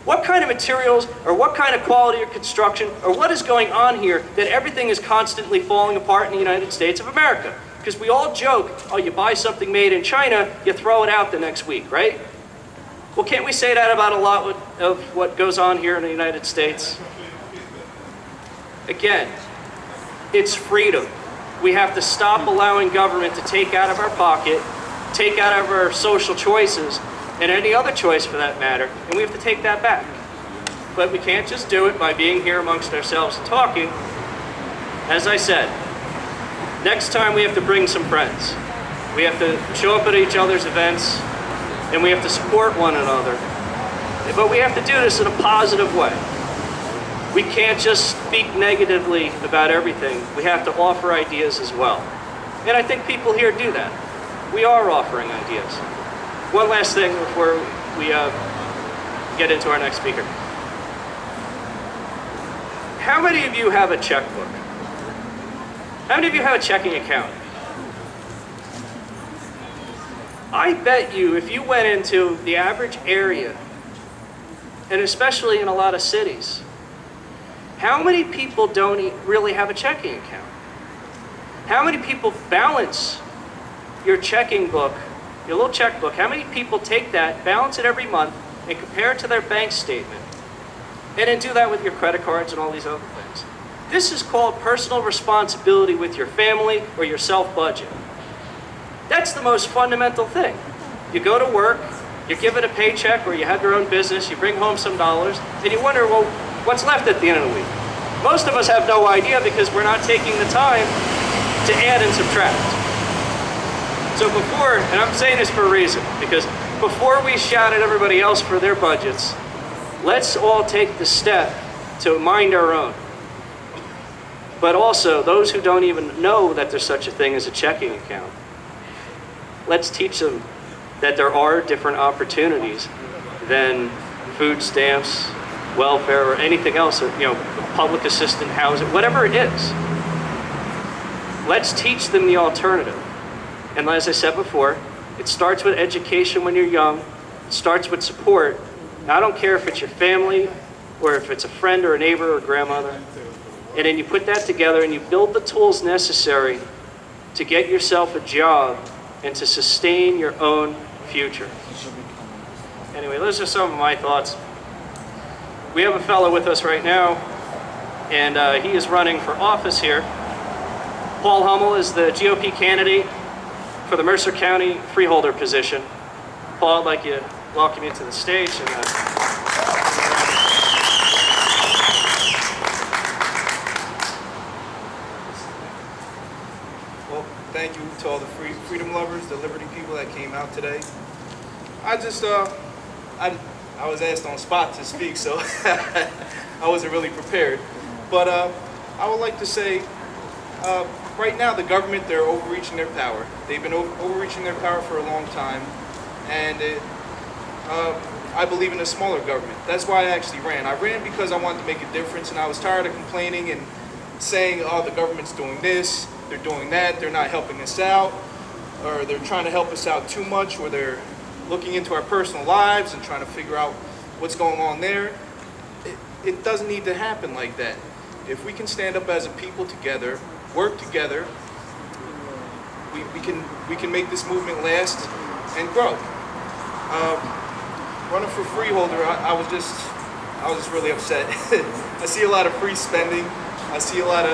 what kind of materials or what kind of quality of construction or what is going on here that everything is constantly falling apart in the United States of America? Because we all joke, oh, you buy something made in China, you throw it out the next week, right? Well, can't we say that about a lot of what goes on here in the United States? Again, it's freedom. We have to stop allowing government to take out of our pocket, take out of our social choices, and any other choice for that matter, and we have to take that back. But we can't just do it by being here amongst ourselves and talking. As I said, next time we have to bring some friends. We have to show up at each other's events, and we have to support one another. But we have to do this in a positive way. We can't just speak negatively about everything. We have to offer ideas as well. And I think people here do that. We are offering ideas. One last thing before we get into our next speaker. How many of you have a checkbook? How many of you have a checking account? I bet you if you went into the average area, and especially in a lot of cities, how many people don't really have a checking account? How many people balance your checking book, your little checkbook? How many people take that, balance it every month, and compare it to their bank statement? And then do that with your credit cards and all these other things. This is called personal responsibility with your family or your self-budget. That's the most fundamental thing. You go to work, you're given a paycheck, or you have your own business, you bring home some dollars, and you wonder, well, what's left at the end of the week? Most of us have no idea because we're not taking the time to add and subtract. So before, and I'm saying this for a reason, because before we shout at everybody else for their budgets, let's all take the step to mind our own. But also, those who don't even know that there's such a thing as a checking account, let's teach them that there are different opportunities than food stamps, welfare, or anything else, or, public assistance housing, whatever it is. Let's teach them the alternative. And as I said before, it starts with education when you're young. It starts with support. Now, I don't care if it's your family or if it's a friend or a neighbor or grandmother. And then you put that together and you build the tools necessary to get yourself a job and to sustain your own future. Anyway, those are some of my thoughts. We have a fellow with us right now, and he is running for office here. Paul Mummel is the GOP candidate for the Mercer County freeholder position. Paul, I'd like to welcome you to the stage. Well, thank you to all the freedom lovers, the liberty people that came out today. I just, I was asked on spot to speak, so I wasn't really prepared. But I would like to say, right now the government, they're overreaching their power. They've been overreaching their power for a long time, and I believe in a smaller government. That's why I actually ran. I ran because I wanted to make a difference, and I was tired of complaining and saying, oh, the government's doing this, they're doing that, they're not helping us out, or they're trying to help us out too much, or they're looking into our personal lives and trying to figure out what's going on there. It doesn't need to happen like that. If we can stand up as a people together, work together, we can make this movement last and grow. Running for freeholder, I was just really upset. I see a lot of free spending. I see a lot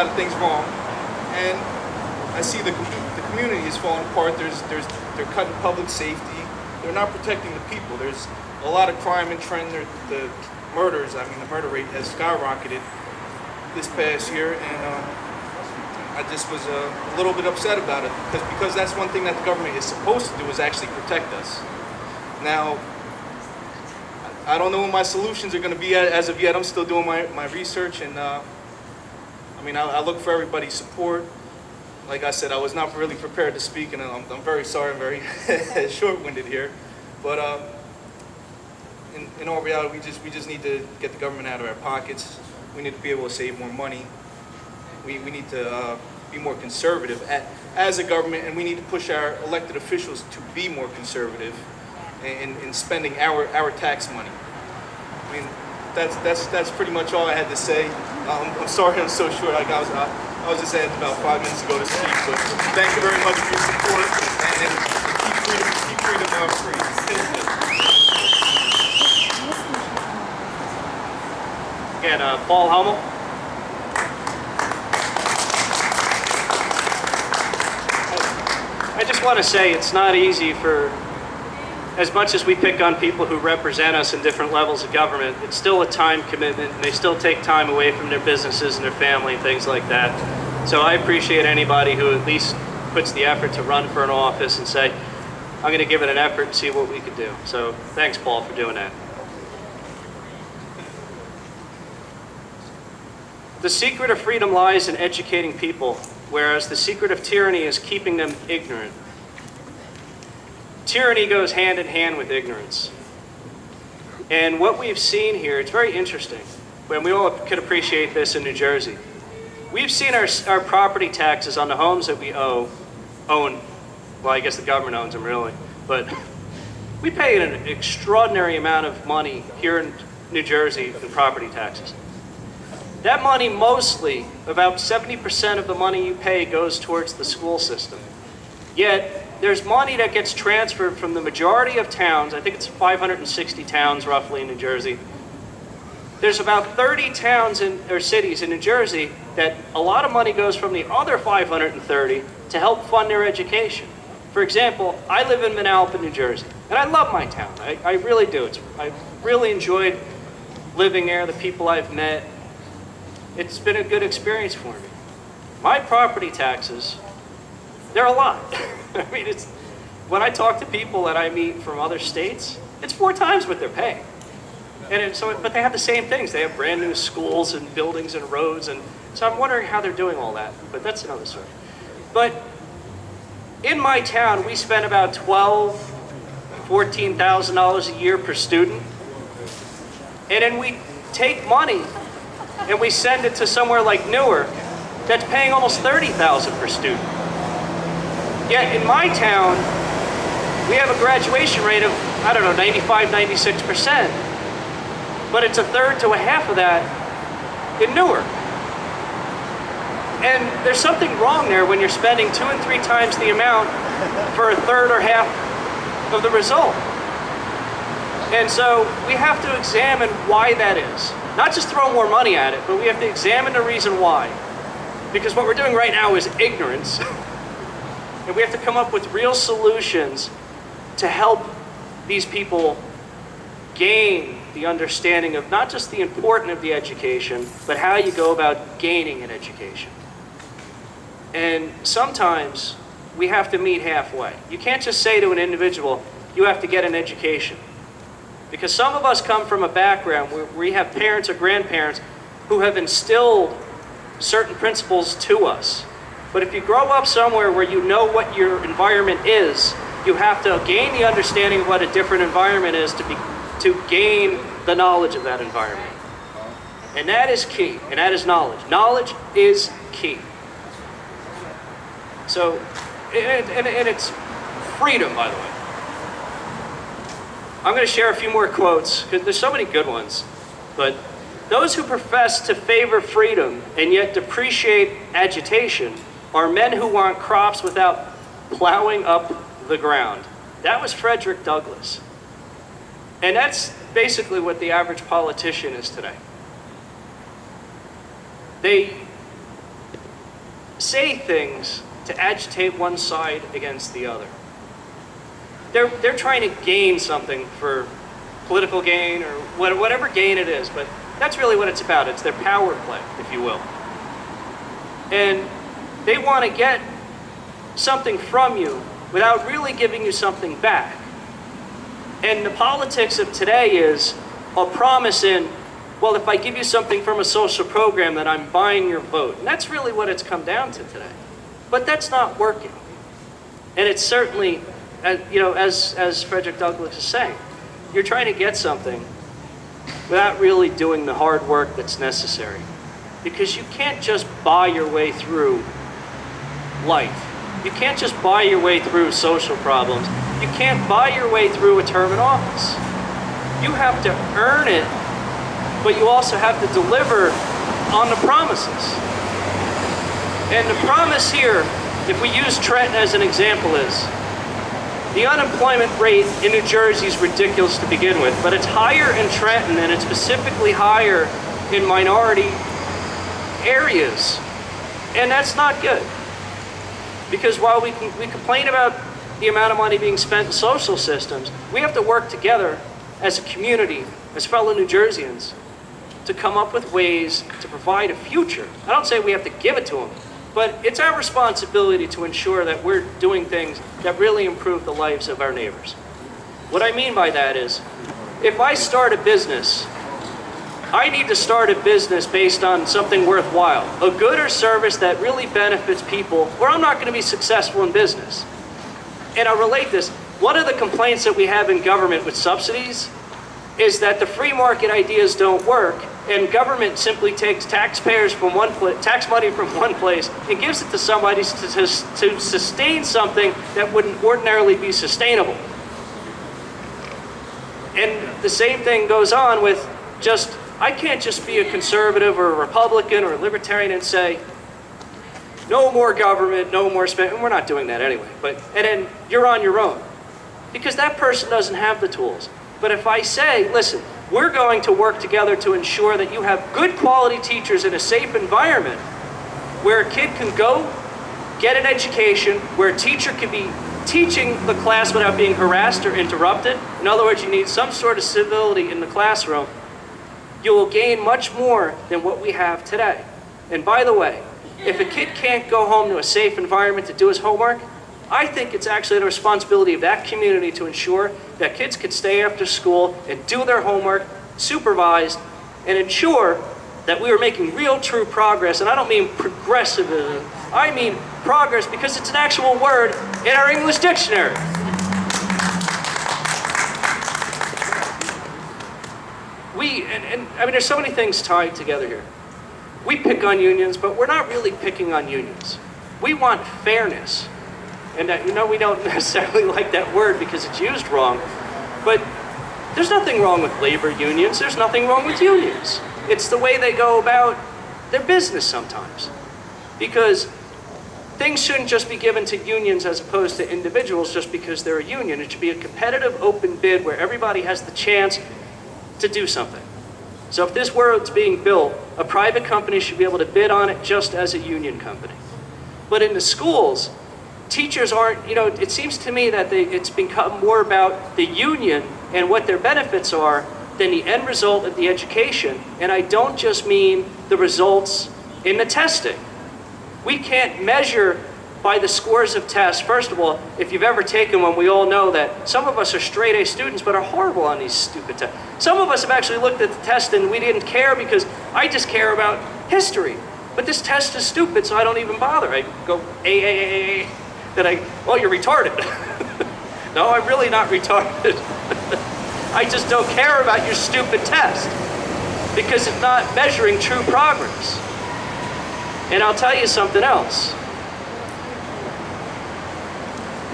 of things wrong, and I see the community is falling apart. They're cutting public safety. They're not protecting the people. There's a lot of crime in Trenton. The murders, I mean, the murder rate has skyrocketed this past year, and I just was a little bit upset about it because that's one thing that the government is supposed to do, is actually protect us. Now, I don't know what my solutions are going to be as of yet. I'm still doing my research, and I look for everybody's support. Like I said, I was not really prepared to speak, and I'm very sorry, I'm very short-winded here. But in all reality, we just need to get the government out of our pockets. We need to be able to save more money. We need to be more conservative as a government, and we need to push our elected officials to be more conservative in spending our tax money. I mean, that's pretty much all I had to say. I'm sorry I'm so short. I was just asked about 5 minutes ago to speak, but thank you very much for your support, and keep freedom free. Again, Paul Mummel. I just want to say it's not easy for, as much as we pick on people who represent us in different levels of government, it's still a time commitment, and they still take time away from their businesses and their family and things like that. So I appreciate anybody who at least puts the effort to run for an office and say, I'm going to give it an effort and see what we can do. So thanks, Paul, for doing that. The secret of freedom lies in educating people, whereas the secret of tyranny is keeping them ignorant. Tyranny goes hand in hand with ignorance. And what we've seen here, it's very interesting, and we all could appreciate this in New Jersey. We've seen our property taxes on the homes that we own, well, I guess the government owns them really, but we pay an extraordinary amount of money here in New Jersey in property taxes. That money mostly, about 70% of the money you pay goes towards the school system. Yet, there's money that gets transferred from the majority of towns, I think it's 560 towns roughly in New Jersey. There's about 30 towns or cities in New Jersey that a lot of money goes from the other 530 to help fund their education. For example, I live in Manalapan, New Jersey, and I love my town. I really do. I've really enjoyed living there, the people I've met. It's been a good experience for me. My property taxes, they're a lot. I mean, when I talk to people that I meet from other states, it's 4 times what they're paying. But they have the same things. They have brand new schools and buildings and roads, and so I'm wondering how they're doing all that. But that's another story. But in my town, we spend about $14,000 a year per student, and then we take money and we send it to somewhere like Newark that's paying almost $30,000 per student. Yet in my town, we have a graduation rate of, I don't know, 95, 96%. But it's a third to a half of that in Newark. And there's something wrong there when you're spending 2 and 3 times the amount for a third or half of the result. And so we have to examine why that is. Not just throw more money at it, but we have to examine the reason why. Because what we're doing right now is ignorance. And we have to come up with real solutions to help these people gain the understanding of not just the importance of the education, but how you go about gaining an education. And sometimes we have to meet halfway. You can't just say to an individual, you have to get an education. Because some of us come from a background where we have parents or grandparents who have instilled certain principles to us. But if you grow up somewhere where you know what your environment is, you have to gain the understanding of what a different environment is to gain the knowledge of that environment. And that is key, and that is knowledge. Knowledge is key. So, and it's freedom, by the way. I'm going to share a few more quotes, because there's so many good ones. But those who profess to favor freedom and yet depreciate agitation are men who want crops without plowing up the ground. That was Frederick Douglass. And that's basically what the average politician is today. They say things to agitate one side against the other. They're trying to gain something for political gain or whatever gain it is, but that's really what it's about. It's their power play, if you will. And they want to get something from you without really giving you something back. And the politics of today is a promise in, well, if I give you something from a social program, then I'm buying your vote. And that's really what it's come down to today. But that's not working. And it's certainly, as Frederick Douglass is saying, you're trying to get something without really doing the hard work that's necessary. Because you can't just buy your way through life. You can't just buy your way through social problems. You can't buy your way through a term in office. You have to earn it, but you also have to deliver on the promises. And the promise here, if we use Trenton as an example, is the unemployment rate in New Jersey is ridiculous to begin with, but it's higher in Trenton and it's specifically higher in minority areas. And that's not good. Because while we complain about the amount of money being spent in social systems, we have to work together as a community, as fellow New Jerseyans, to come up with ways to provide a future. I don't say we have to give it to them, but it's our responsibility to ensure that we're doing things that really improve the lives of our neighbors. What I mean by that is, if I start a business, I need to start a business based on something worthwhile, a good or service that really benefits people, or I'm not going to be successful in business. And I'll relate this. One of the complaints that we have in government with subsidies is that the free market ideas don't work, and government simply takes taxpayers from tax money from one place and gives it to somebody to sustain something that wouldn't ordinarily be sustainable. And the same thing goes on with just, I can't just be a conservative or a Republican or a Libertarian and say, no more government, no more spending. We're not doing that anyway. And then you're on your own. Because that person doesn't have the tools. But if I say, listen, we're going to work together to ensure that you have good quality teachers in a safe environment where a kid can go get an education, where a teacher can be teaching the class without being harassed or interrupted. In other words, you need some sort of civility in the classroom. You will gain much more than what we have today. And by the way, if a kid can't go home to a safe environment to do his homework, I think it's actually the responsibility of that community to ensure that kids can stay after school and do their homework, supervised, and ensure that we are making real, true progress. And I don't mean progressivism, I mean progress because it's an actual word in our English dictionary. I mean, there's so many things tied together here. We pick on unions, but we're not really picking on unions. We want fairness. And we don't necessarily like that word because it's used wrong, but there's nothing wrong with labor unions. There's nothing wrong with unions. It's the way they go about their business sometimes. Because things shouldn't just be given to unions as opposed to individuals just because they're a union. It should be a competitive open bid where everybody has the chance to do something. So if this world's being built, a private company should be able to bid on it just as a union company. But in the schools, teachers aren't, it seems to me that it's become more about the union and what their benefits are than the end result of the education. And I don't just mean the results in the testing. We can't measure by the scores of tests. First of all, if you've ever taken one, we all know that some of us are straight A students but are horrible on these stupid tests. Some of us have actually looked at the test and we didn't care because I just care about history. But this test is stupid, so I don't even bother. I go A. Well, you're retarded. No, I'm really not retarded. I just don't care about your stupid test because it's not measuring true progress. And I'll tell you something else.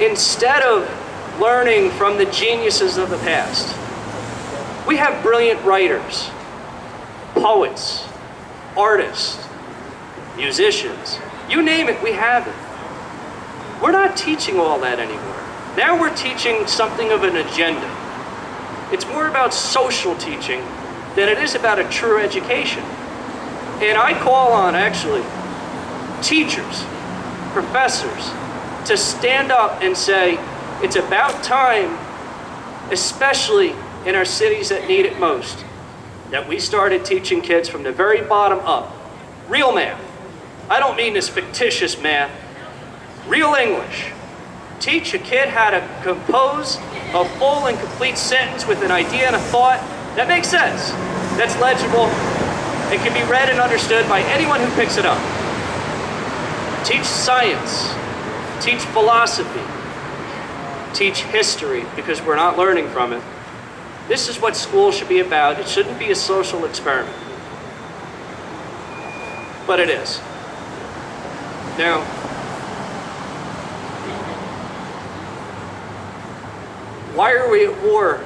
Instead of learning from the geniuses of the past, we have brilliant writers, poets, artists, musicians, you name it, we have it. We're not teaching all that anymore. Now we're teaching something of an agenda. It's more about social teaching than it is about a true education. And I call on, actually, teachers, professors, to stand up and say, it's about time, especially in our cities that need it most, that we started teaching kids from the very bottom up, real math. I don't mean this fictitious math, real English. Teach a kid how to compose a full and complete sentence with an idea and a thought that makes sense, that's legible, and can be read and understood by anyone who picks it up. Teach science, teach philosophy, teach history, because we're not learning from it. This is what school should be about. It shouldn't be a social experiment. But it is. Now, why are we at war?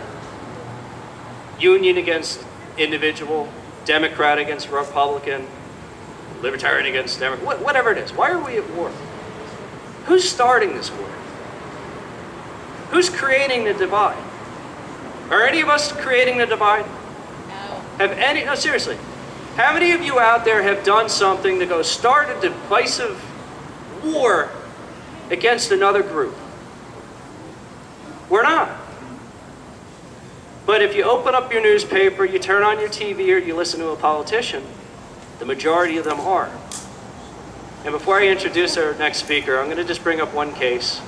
Union against individual, Democrat against Republican, Libertarian against Democrat, whatever it is. Why are we at war? Who's starting this war? Who's creating the divide? Are any of us creating the divide? No. No, seriously. How many of you out there have done something to go start a divisive war against another group? We're not. But if you open up your newspaper, you turn on your TV, or you listen to a politician, the majority of them are. And before I introduce our next speaker, I'm going to just bring up one case.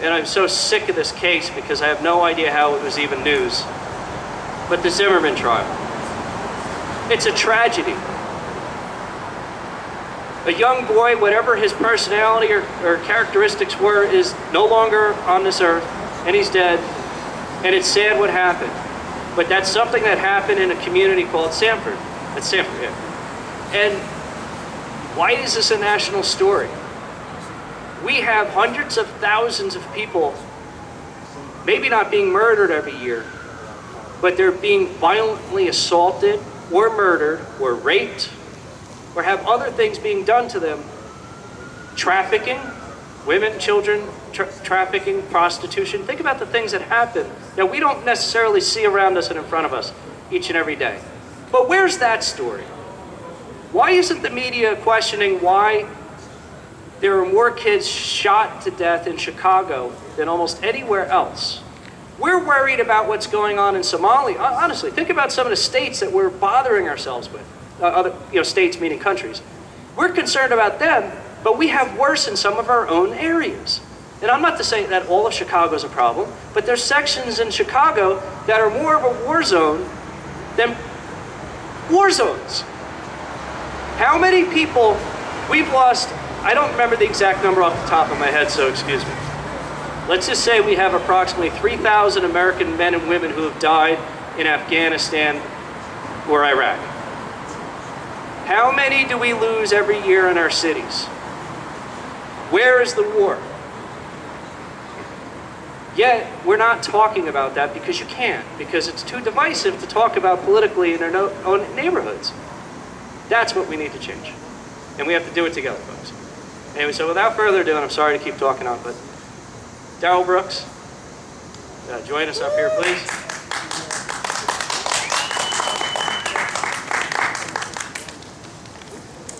And I'm so sick of this case because I have no idea how it was even news. But the Zimmerman trial. It's a tragedy. A young boy, whatever his personality or characteristics were, is no longer on this earth, and he's dead. And it's sad what happened. But that's something that happened in a community called Sanford. That's Sanford, yeah. And why is this a national story? We have hundreds of thousands of people, maybe not being murdered every year, but they're being violently assaulted or murdered or raped or have other things being done to them. Trafficking, women, children, trafficking, prostitution. Think about the things that happen that we don't necessarily see around us and in front of us each and every day. But where's that story? Why isn't the media questioning why there are more kids shot to death in Chicago than almost anywhere else? We're worried about what's going on in Somalia. Honestly, think about some of the states that we're bothering ourselves with. Other, states meaning countries. We're concerned about them, but we have worse in some of our own areas. And I'm not to say that all of Chicago is a problem, but there's sections in Chicago that are more of a war zone than war zones. How many people we've lost, I don't remember the exact number off the top of my head, so excuse me. Let's just say we have approximately 3,000 American men and women who have died in Afghanistan or Iraq. How many do we lose every year in our cities? Where is the war? Yet, we're not talking about that because you can't, because it's too divisive to talk about politically in their own neighborhoods. That's what we need to change. And we have to do it together, folks. Anyway, so without further ado, and I'm sorry to keep talking on, but Darrell Brooks, join us up here, please.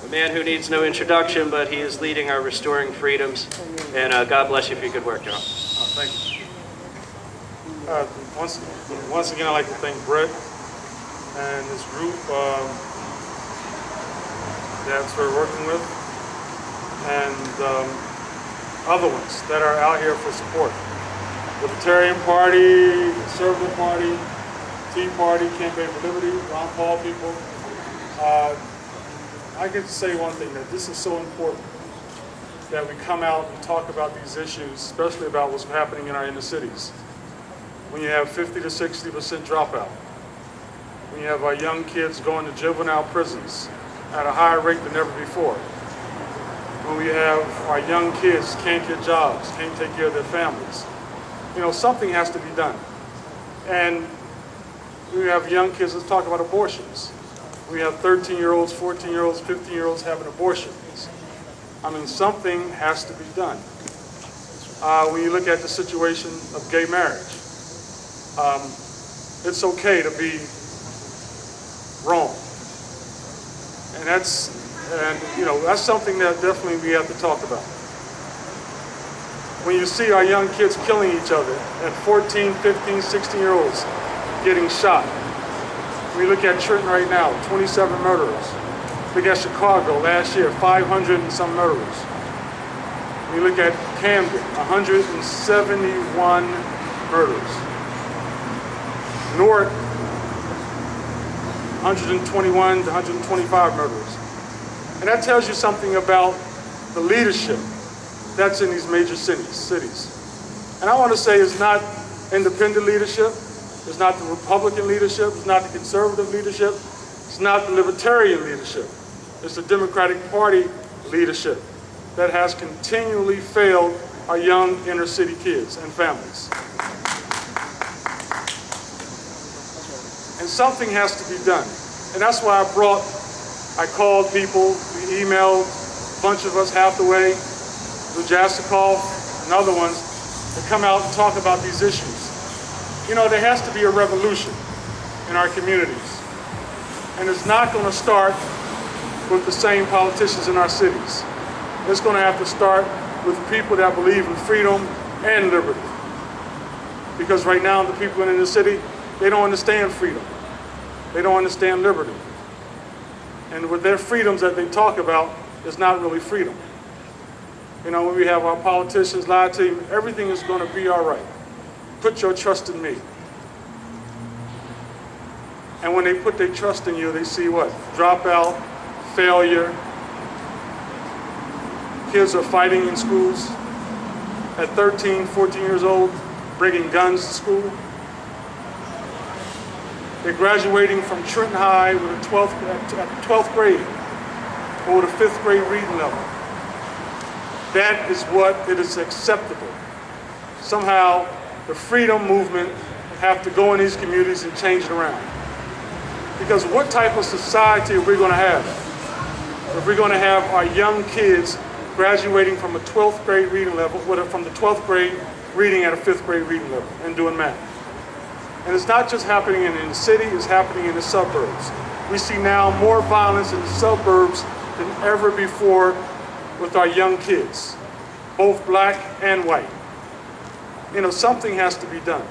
A man who needs no introduction, but he is leading our Restoring Freedoms. And God bless you for your good work, Darrell. Oh, thank you. Once again, I'd like to thank Brett and his group that we're working with, and other ones that are out here for support. Libertarian Party, Conservative Party, Tea Party, Campaign for Liberty, Ron Paul people. I get to say one thing, that this is so important that we come out and talk about these issues, especially about what's happening in our inner cities. When you have 50 to 60% dropout, when you have our young kids going to juvenile prisons at a higher rate than ever before, when we have our young kids can't get jobs, can't take care of their families, you know, something has to be done. And we have young kids, let's talk about abortions. We have 13-year-olds, 14-year-olds, 15-year-olds having abortions. I mean, something has to be done. When you look at the situation of gay marriage, it's okay to be wrong. And that's something that definitely we have to talk about. When you see our young kids killing each other at 14, 15, 16-year-olds getting shot. We look at Trenton right now, 27 murderers. Look at Chicago last year, 500 and some murderers. We look at Camden, 171 murders. North, 121 to 125 murders. And that tells you something about the leadership that's in these major cities. And I want to say it's not independent leadership, it's not the Republican leadership, it's not the conservative leadership, it's not the Libertarian leadership. It's the Democratic Party leadership that has continually failed our young inner city kids and families. And something has to be done. And that's why I called people, we emailed a bunch of us, Hathaway, Lujasikov, and other ones, to come out and talk about these issues. You know, there has to be a revolution in our communities. And it's not going to start with the same politicians in our cities. It's going to have to start with people that believe in freedom and liberty. Because right now, the people in the city, they don't understand freedom. They don't understand liberty. And with their freedoms that they talk about, it's not really freedom. You know, when we have our politicians lie to you, everything is going to be all right. Put your trust in me. And when they put their trust in you, they see what? Dropout, failure. Kids are fighting in schools at 13, 14 years old, bringing guns to school. They're graduating from Trenton High with a 12th grade or with a 5th grade reading level. That is what it is acceptable. Somehow, the freedom movement have to go in these communities and change it around. Because what type of society are we going to have if we're going to have our young kids graduating from a 12th grade reading level, from the 12th grade reading at a 5th grade reading level and doing math? And it's not just happening in the city, it's happening in the suburbs. We see now more violence in the suburbs than ever before with our young kids, both black and white. You know, something has to be done.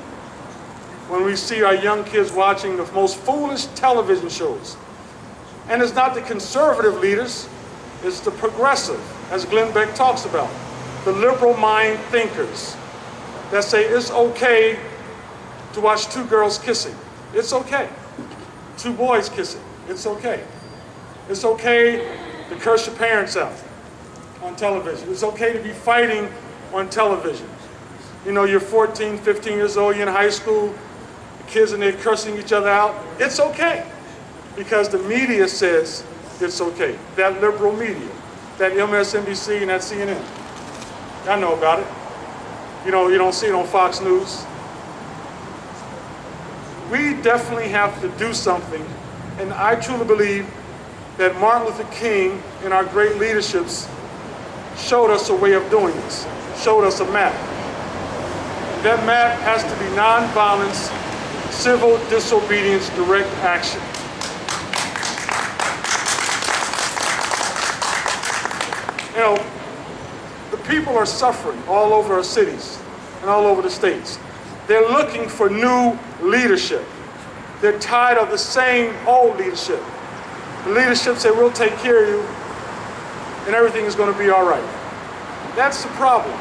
When we see our young kids watching the most foolish television shows, and it's not the conservative leaders, it's the progressive, as Glenn Beck talks about. the liberal mind thinkers that say it's okay to watch two girls kissing. It's okay. Two boys kissing. It's okay. It's okay to curse your parents out on television. It's okay to be fighting on television. You know, you're 14, 15 years old, you're in high school, the kids and they're cursing each other out. It's okay. Because the media says it's okay. That liberal media, that MSNBC and that CNN. I know about it. You know, you don't see it on Fox News. We definitely have to do something, and I truly believe that Martin Luther King and our great leaderships showed us a way of doing this, showed us a map. That map has to be nonviolence, civil disobedience, direct action. You know, the people are suffering all over our cities and all over the states. They're looking for new leadership. They're tired of the same old leadership. The leadership say, we'll take care of you and everything is going to be all right. That's the problem.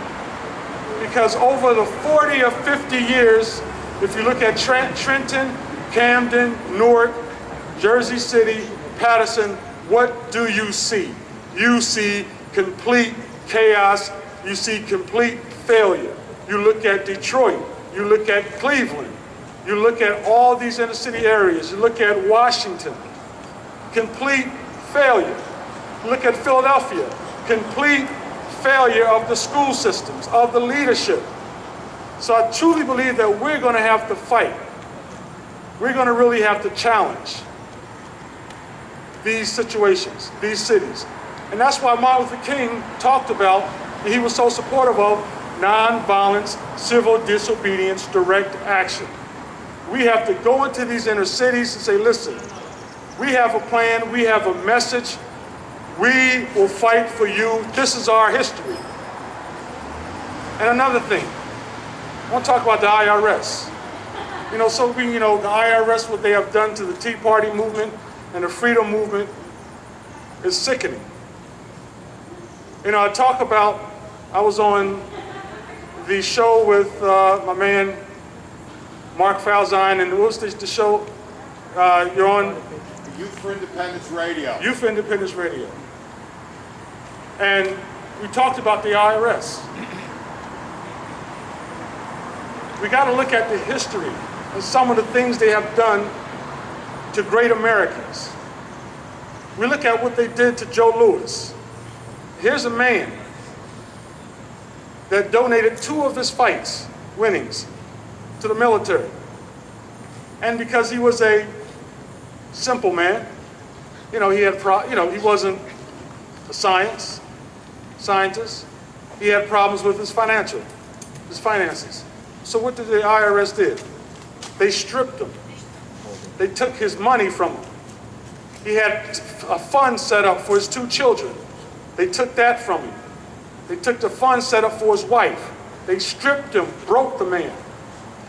Because over the 40 or 50 years, if you look at Trenton, Camden, Newark, Jersey City, Patterson, what do you see? You see complete chaos. You see complete failure. You look at Detroit. You look at Cleveland. You look at all these inner city areas. You look at Washington. Complete failure. You look at Philadelphia. Complete failure of the school systems, of the leadership. So I truly believe that we're going to have to fight. We're going to really have to challenge these situations, these cities. And that's why Martin Luther King talked about, and he was so supportive of, nonviolence, civil disobedience, direct action. We have to go into these inner cities and say, listen, we have a plan, we have a message, we will fight for you. This is our history. And another thing, I want to talk about the IRS. You know, the IRS, what they have done to the Tea Party movement and the freedom movement is sickening. You know, I was on the show with my man, Mark Falzon, and what was the show? You're on? Youth for Independence Radio. Youth for Independence Radio. And we talked about the IRS. We got to look at the history and some of the things they have done to great Americans. We look at what they did to Joe Louis. Here's a man that donated 2 of his fights, winnings, to the military. And because he was a simple man, he wasn't a scientist. He had problems with his finances. So what did the IRS did? They stripped him. They took his money from him. He had a fund set up for his 2 children. They took that from him. They took the fund set up for his wife. They stripped him, broke the man.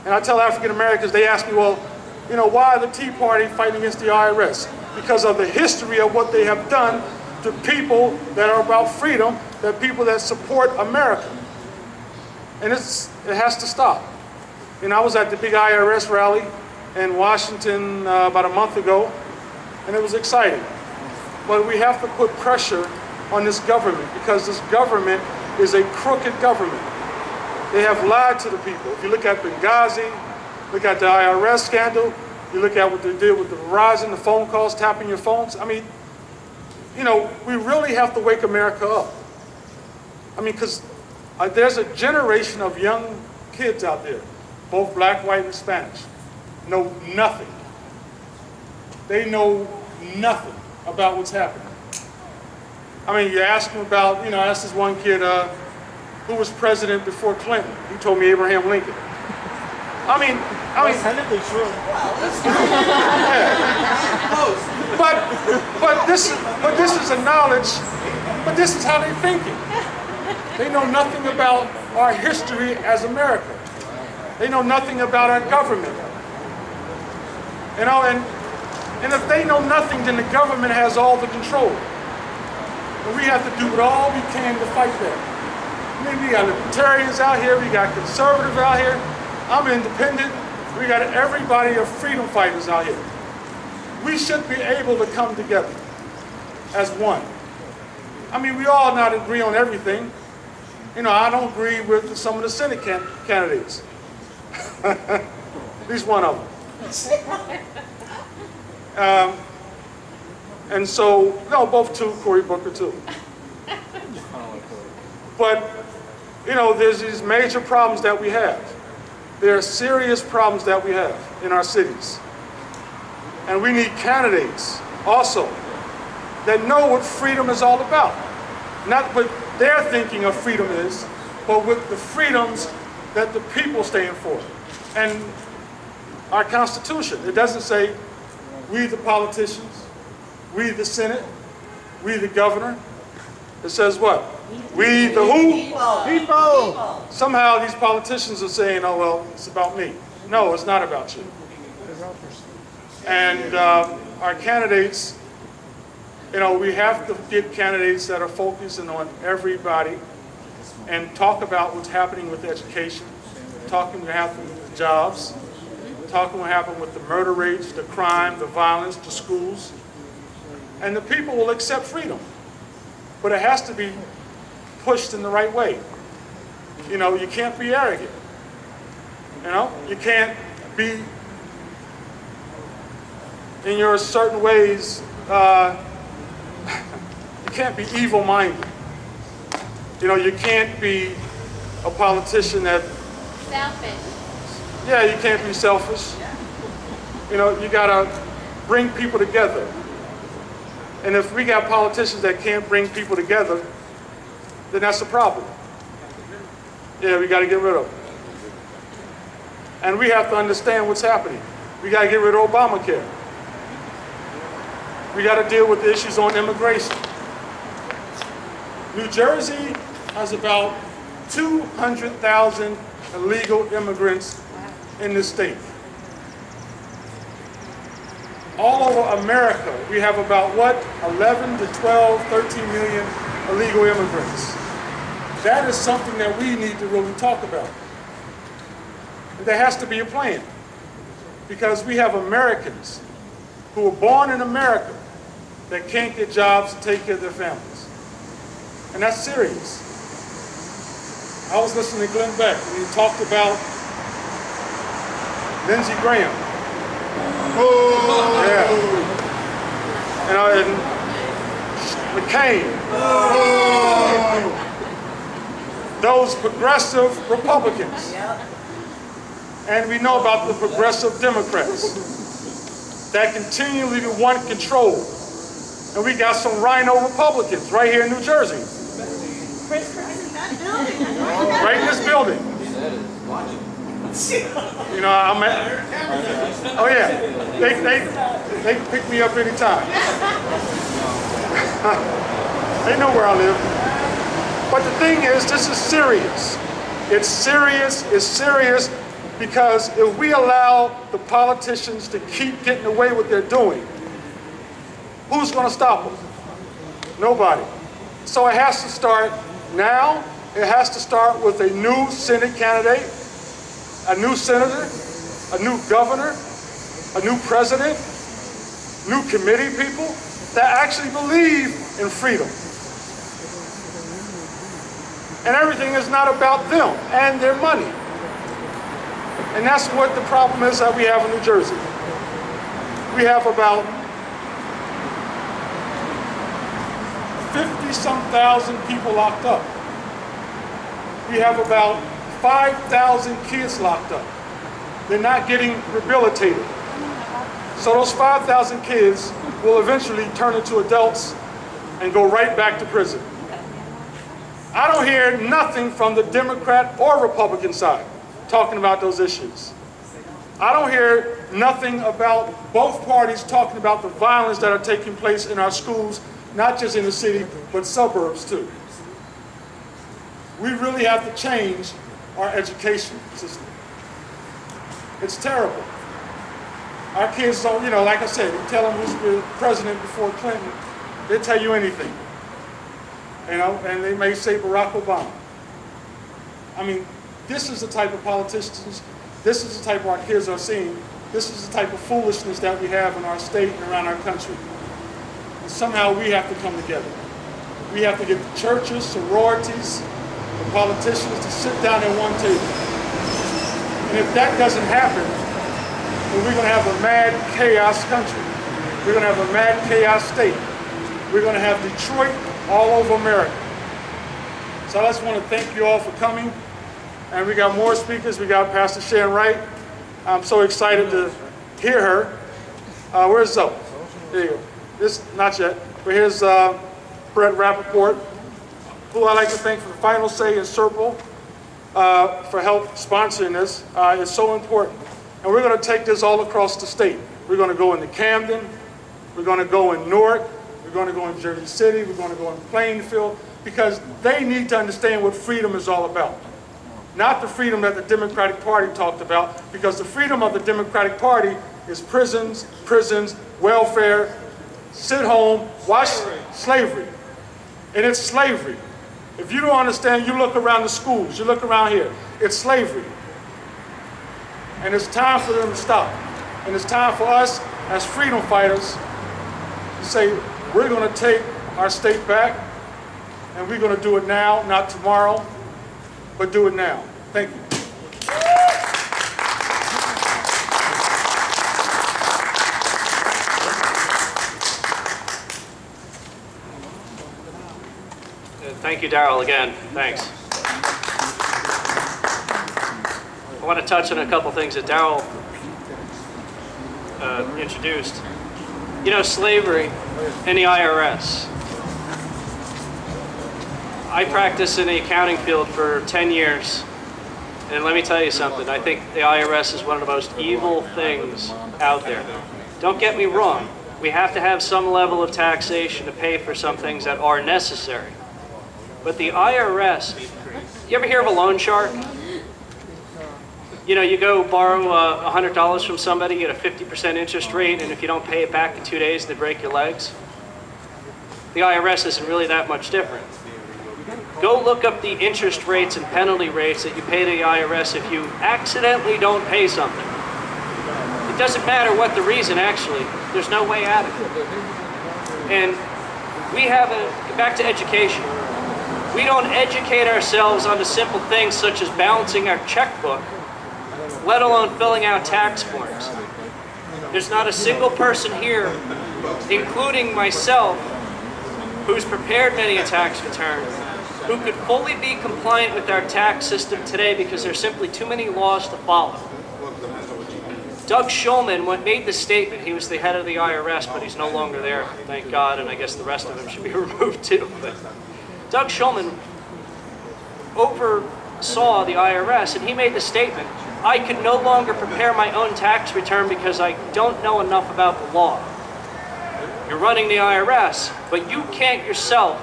And I tell African Americans, they ask me, well, why are the Tea Party fighting against the IRS? Because of the history of what they have done to people that are about freedom, that people that support America. And it has to stop. I was at the big IRS rally in Washington about a month ago, and it was exciting. But we have to put pressure on this government because this government is a crooked government. They have lied to the people. If you look at Benghazi, look at the IRS scandal, you look at what they did with the Verizon, the phone calls, tapping your phones. We really have to wake America up. Because there's a generation of young kids out there, both black, white, and Spanish, know nothing. They know nothing about what's happening. You ask them about, I asked this one kid, who was president before Clinton? He told me Abraham Lincoln. Technically true. Yeah. But this is a knowledge, but this is how they're thinking. They know nothing about our history as America. They know nothing about our government. And if they know nothing, then the government has all the control. And we have to do all we can to fight that. I mean, we got libertarians out here, we got conservatives out here. I'm independent. We got everybody of freedom fighters out here. We should be able to come together as one. I mean, we all not agree on everything. You know, I don't agree with some of the Senate candidates. At least one of them. And so, no, both two, Cory Booker too. But, you know, there's these major problems that we have. There are serious problems that we have in our cities. And we need candidates also that know what freedom is all about. Not what they're thinking of freedom is, but with the freedoms that the people stand for. And our Constitution, it doesn't say we the politicians, we the Senate, we the governor. It says what? We the who? People. Somehow these politicians are saying, oh, well, it's about me. No, it's not about you. And our candidates, you know, we have to get candidates that are focusing on everybody and talk about what's happening with education, talking what happened with the jobs, talking what happened with the murder rates, the crime, the violence, the schools. And the people will accept freedom. But it has to be pushed in the right way. You know, you can't be arrogant. You know, you can't be in your certain ways, you can't be evil-minded. You know, you can't be a politician that... Selfish. Yeah, you can't be selfish. You know, you gotta bring people together. And if we got politicians that can't bring people together, then that's a problem. Yeah, we gotta get rid of them. And we have to understand what's happening. We gotta get rid of Obamacare. We got to deal with the issues on immigration. New Jersey has about 200,000 illegal immigrants in this state. All over America, we have about, what, 11 to 12, 13 million illegal immigrants. That is something that we need to really talk about. And there has to be a plan. Because we have Americans who were born in America that can't get jobs to take care of their families. And that's serious. I was listening to Glenn Beck, and he talked about Lindsey Graham. Oh. Yeah. You know, and McCain. Oh. Those progressive Republicans. And we know about the progressive Democrats that continually want control. And we got some rhino Republicans right here in New Jersey. Right in this building. You know, I'm at, oh yeah, they can pick me up anytime. They know where I live. But the thing is, this is serious. It's serious because if we allow the politicians to keep getting away with what they're doing, who's going to stop them? Nobody. So it has to start now. It has to start with a new Senate candidate, a new senator, a new governor, a new president, new committee people that actually believe in freedom. And everything is not about them and their money. And that's what the problem is that we have in New Jersey. We have about 50-some thousand people locked up. We have about 5,000 kids locked up. They're not getting rehabilitated. So those 5,000 kids will eventually turn into adults and go right back to prison. I don't hear nothing from the Democrat or Republican side talking about those issues. I don't hear nothing about both parties talking about the violence that are taking place in our schools, not just in the city, but suburbs too. We really have to change our education system. It's terrible. Our kids don't, you know, like I said, you tell them who's the president before Clinton, they'll tell you anything. You know, and they may say Barack Obama. I mean, this is the type of politicians, this is the type our kids are seeing, this is the type of foolishness that we have in our state and around our country. And somehow we have to come together. We have to get the churches, sororities, the politicians to sit down at one table. And if that doesn't happen, then we're going to have a mad chaos country. We're going to have a mad chaos state. We're going to have Detroit all over America. So I just want to thank you all for coming. And we got more speakers. We got Pastor Shannon Wright. I'm so excited to hear her. Where's Zoe? There you go. This, not yet. But here's Brett Rapppaport, who I'd like to thank for the final say in Serpil for help sponsoring this. It's so important. And we're going to take this all across the state. We're going to go into Camden. We're going to go in Newark. We're going to go in Jersey City. We're going to go in Plainfield, because they need to understand what freedom is all about. Not the freedom that the Democratic Party talked about, because the freedom of the Democratic Party is prisons, welfare, sit home, watch slavery. And it's slavery. If you don't understand, you look around the schools, you look around here, it's slavery. And it's time for them to stop. And it's time for us as freedom fighters to say, we're going to take our state back, and we're going to do it now, not tomorrow, but do it now. Thank you. Thank you, Darrell, again. Thanks. I want to touch on a couple things that Darrell introduced. You know, slavery and the IRS. I practiced in the accounting field for 10 years, and let me tell you something. I think the IRS is one of the most evil things out there. Don't get me wrong. We have to have some level of taxation to pay for some things that are necessary. But the IRS, you ever hear of a loan shark? You know, you go borrow $100 from somebody, you get a 50% interest rate, and if you don't pay it back in 2 days, they break your legs. The IRS isn't really that much different. Go look up the interest rates and penalty rates that you pay to the IRS if you accidentally don't pay something. It doesn't matter what the reason, actually. There's no way out of it. And we have back to education. We don't educate ourselves on the simple things such as balancing our checkbook, let alone filling out tax forms. There's not a single person here, including myself, who's prepared many a tax return, who could fully be compliant with our tax system today because there's simply too many laws to follow. Doug Shulman made the statement. He was the head of the IRS, but he's no longer there, thank God, and I guess the rest of them should be removed too. But Doug Shulman oversaw the IRS, and he made the statement, I can no longer prepare my own tax return because I don't know enough about the law. You're running the IRS, but you can't yourself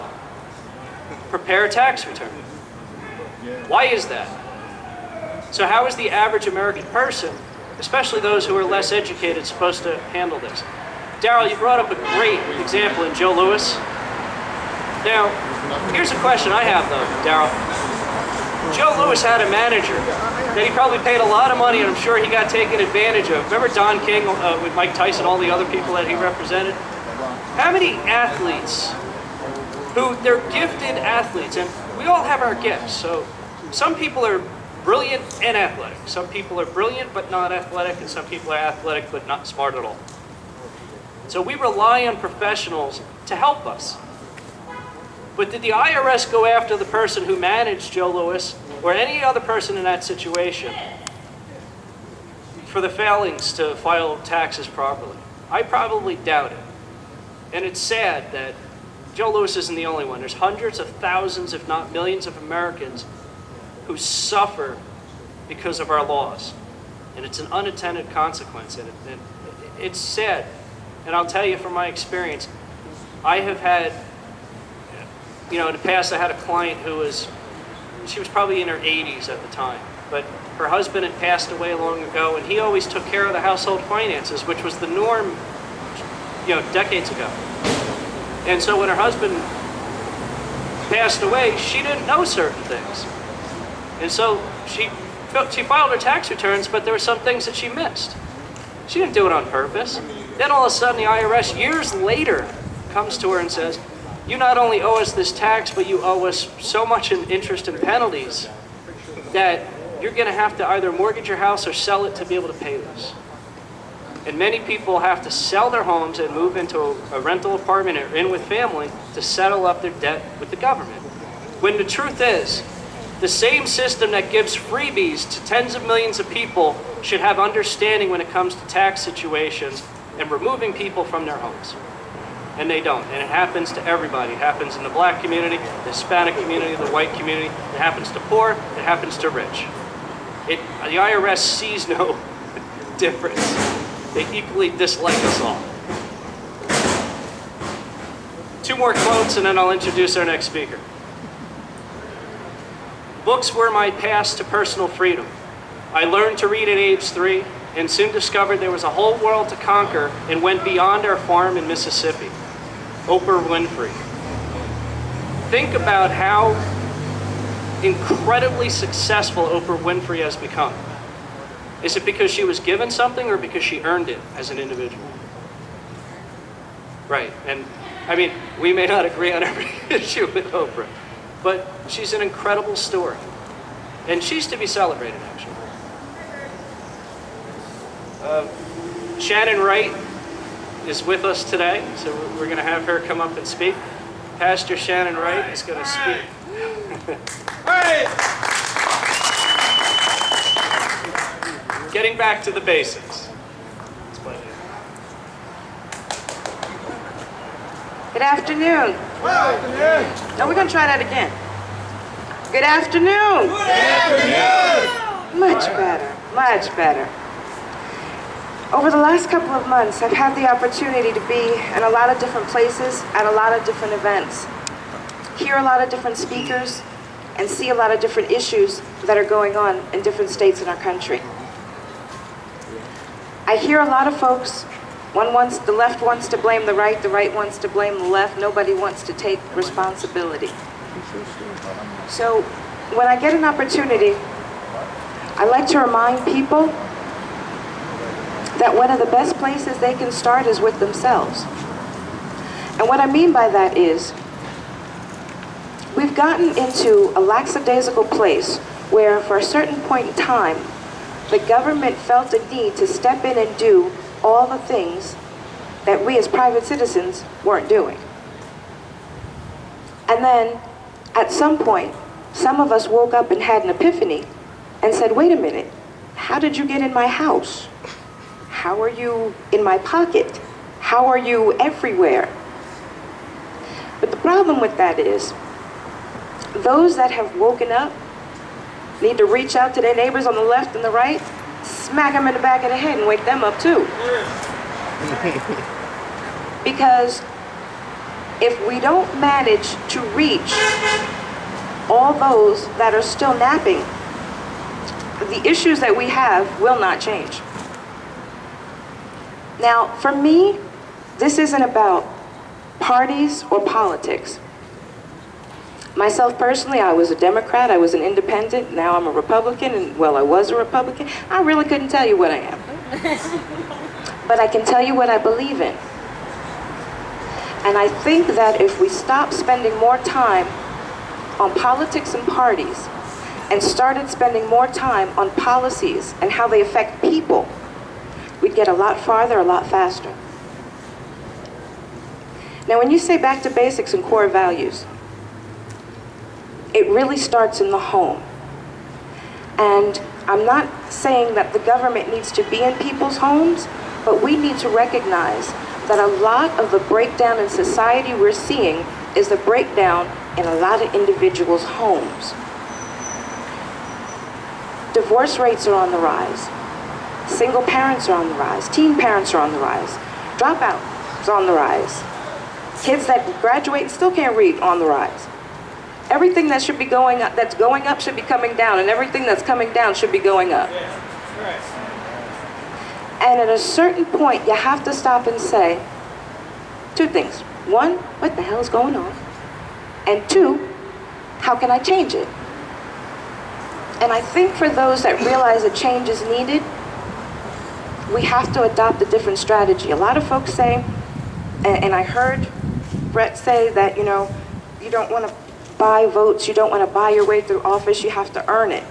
prepare a tax return. Why is that? So how is the average American person, especially those who are less educated, supposed to handle this? Darrell, you brought up a great example in Joe Louis. Now, here's a question I have though, Darrell. Joe Louis had a manager that he probably paid a lot of money, and I'm sure he got taken advantage of. Remember Don King with Mike Tyson, all the other people that he represented? How many athletes who they're gifted athletes, and we all have our gifts. So some people are brilliant and athletic. Some people are brilliant but not athletic, and some people are athletic but not smart at all. So we rely on professionals to help us. But did the IRS go after the person who managed Joe Louis or any other person in that situation for the failings to file taxes properly? I probably doubt it. And it's sad that Joe Louis isn't the only one. There's hundreds of thousands, if not millions of Americans who suffer because of our laws. And it's an unintended consequence. And it's sad. And I'll tell you from my experience, I have had, in the past I had a client who she was probably in her 80s at the time, but her husband had passed away long ago, and he always took care of the household finances, which was the norm, decades ago. And so when her husband passed away, she didn't know certain things. And so she filed her tax returns, but there were some things that she missed. She didn't do it on purpose. Then all of a sudden the IRS, years later, comes to her and says, you not only owe us this tax, but you owe us so much in interest and penalties that you're gonna have to either mortgage your house or sell it to be able to pay this. And many people have to sell their homes and move into a rental apartment or in with family to settle up their debt with the government. When the truth is, the same system that gives freebies to tens of millions of people should have understanding when it comes to tax situations and removing people from their homes. And they don't. And it happens to everybody. It happens in the black community, the Hispanic community, the white community. It happens to poor. It happens to rich. The IRS sees no difference. They equally dislike us all. 2 more quotes and then I'll introduce our next speaker. Books were my path to personal freedom. I learned to read at age 3 and soon discovered there was a whole world to conquer and went beyond our farm in Mississippi. Oprah Winfrey. Think about how incredibly successful Oprah Winfrey has become. Is it because she was given something or because she earned it as an individual? Right, and I mean, we may not agree on every issue with Oprah, but she's an incredible story. And she's to be celebrated, actually. Shannon Wright is with us today, so we're going to have her come up and speak. Pastor Shannon Wright is going to speak. Getting back to the basics. Good afternoon. Good afternoon. No, we're going to try that again. Good afternoon. Good afternoon. Much better, much better. Over the last couple of months, I've had the opportunity to be in a lot of different places at a lot of different events, hear a lot of different speakers, and see a lot of different issues that are going on in different states in our country. I hear a lot of folks, the left wants to blame the right wants to blame the left, nobody wants to take responsibility. So when I get an opportunity, I like to remind people that one of the best places they can start is with themselves. And what I mean by that is, we've gotten into a lackadaisical place where for a certain point in time, the government felt a need to step in and do all the things that we as private citizens weren't doing. And then, at some point, some of us woke up and had an epiphany and said, wait a minute, how did you get in my house? How are you in my pocket? How are you everywhere? But the problem with that is, those that have woken up need to reach out to their neighbors on the left and the right, smack them in the back of the head and wake them up too. Because if we don't manage to reach all those that are still napping, the issues that we have will not change. Now, for me, this isn't about parties or politics. Myself personally, I was a Democrat, I was an independent, now I'm a Republican, and well, I was a Republican. I really couldn't tell you what I am. But I can tell you what I believe in. And I think that if we stop spending more time on politics and parties, and started spending more time on policies and how they affect people, we'd get a lot farther, a lot faster. Now, when you say back to basics and core values, it really starts in the home. And I'm not saying that the government needs to be in people's homes, but we need to recognize that a lot of the breakdown in society we're seeing is the breakdown in a lot of individuals' homes. Divorce rates are on the rise. Single parents are on the rise. Teen parents are on the rise. Dropout is on the rise. Kids that graduate and still can't read on the rise. Everything that should be going up, that's going up should be coming down, and everything that's coming down should be going up. And at a certain point, you have to stop and say 2 things. 1, what the hell is going on? And 2, how can I change it? And I think for those that realize a change is needed, we have to adopt a different strategy. A lot of folks say, and I heard Brett say that, you know, you don't want to buy votes, you don't want to buy your way through office, you have to earn it.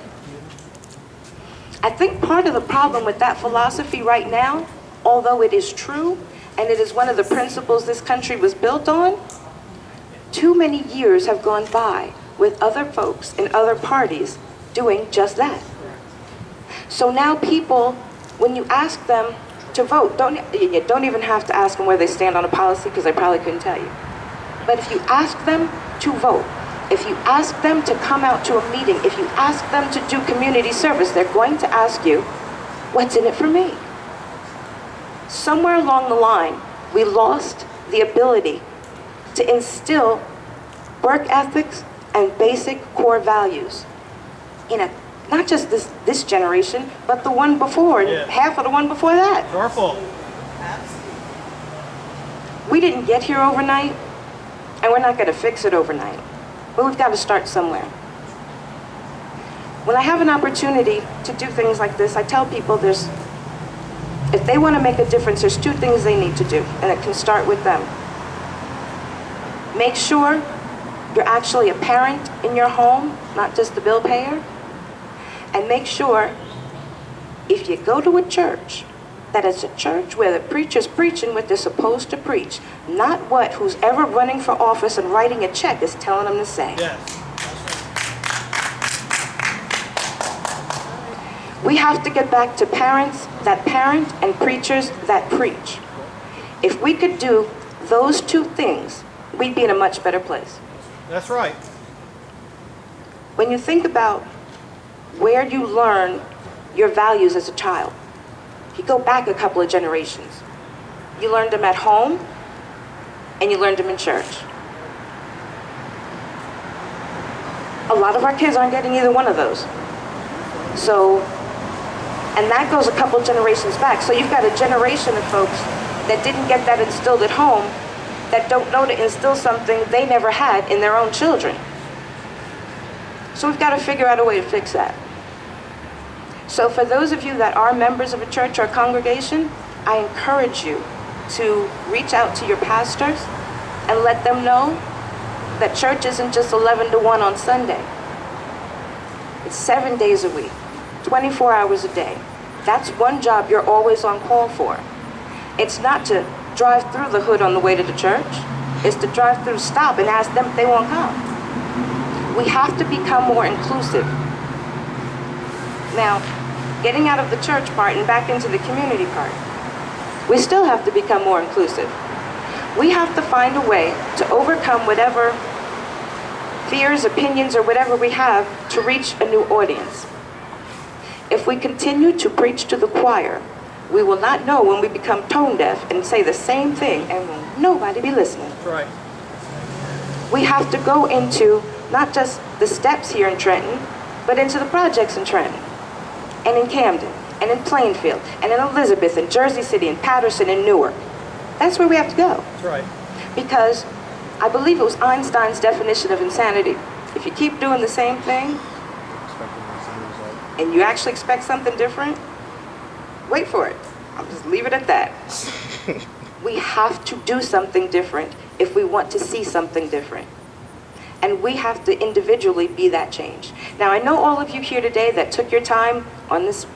I think part of the problem with that philosophy right now, although it is true, and it is one of the principles this country was built on, too many years have gone by with other folks in other parties doing just that. So now people, when you ask them to vote, you don't even have to ask them where they stand on a policy, because they probably couldn't tell you. But if you ask them to vote, if you ask them to come out to a meeting, if you ask them to do community service, they're going to ask you, what's in it for me? Somewhere along the line, we lost the ability to instill work ethics and basic core values in not just this generation, but the one before, and half of the one before that. Powerful. We didn't get here overnight, and we're not going to fix it overnight. But we've got to start somewhere. When I have an opportunity to do things like this, I tell people if they want to make a difference, there's two things they need to do, and it can start with them. Make sure you're actually a parent in your home, not just the bill payer. And make sure, if you go to a church, that it's a church where the preacher's preaching what they're supposed to preach, not what who's ever running for office and writing a check is telling them to say. Yes. We have to get back to parents that parent and preachers that preach. If we could do those two things, we'd be in a much better place. That's right. When you think about where you learn your values as a child, you go back a couple of generations. You learned them at home, and you learned them in church. A lot of our kids aren't getting either one of those. So, and that goes a couple generations back. So you've got a generation of folks that didn't get that instilled at home, that don't know to instill something they never had in their own children. So we've got to figure out a way to fix that. So for those of you that are members of a church or a congregation, I encourage you to reach out to your pastors and let them know that church isn't just 11 to 1 on Sunday. It's 7 days a week, 24 hours a day. That's one job you're always on call for. It's not to drive through the hood on the way to the church. It's to drive through, stop, and ask them if they won't come. We have to become more inclusive. Now, getting out of the church part and back into the community part, we still have to become more inclusive. We have to find a way to overcome whatever fears, opinions, or whatever we have to reach a new audience. If we continue to preach to the choir, we will not know when we become tone deaf and say the same thing and will nobody be listening. That's right. We have to go into not just the steps here in Trenton, but into the projects in Trenton, and in Camden, and in Plainfield, and in Elizabeth, and Jersey City, and Patterson, and Newark. That's where we have to go. That's right. Because I believe it was Einstein's definition of insanity. If you keep doing the same thing, and you actually expect something different, wait for it. I'll just leave it at that. We have to do something different if we want to see something different. And we have to individually be that change. Now, I know all of you here today that took your time on this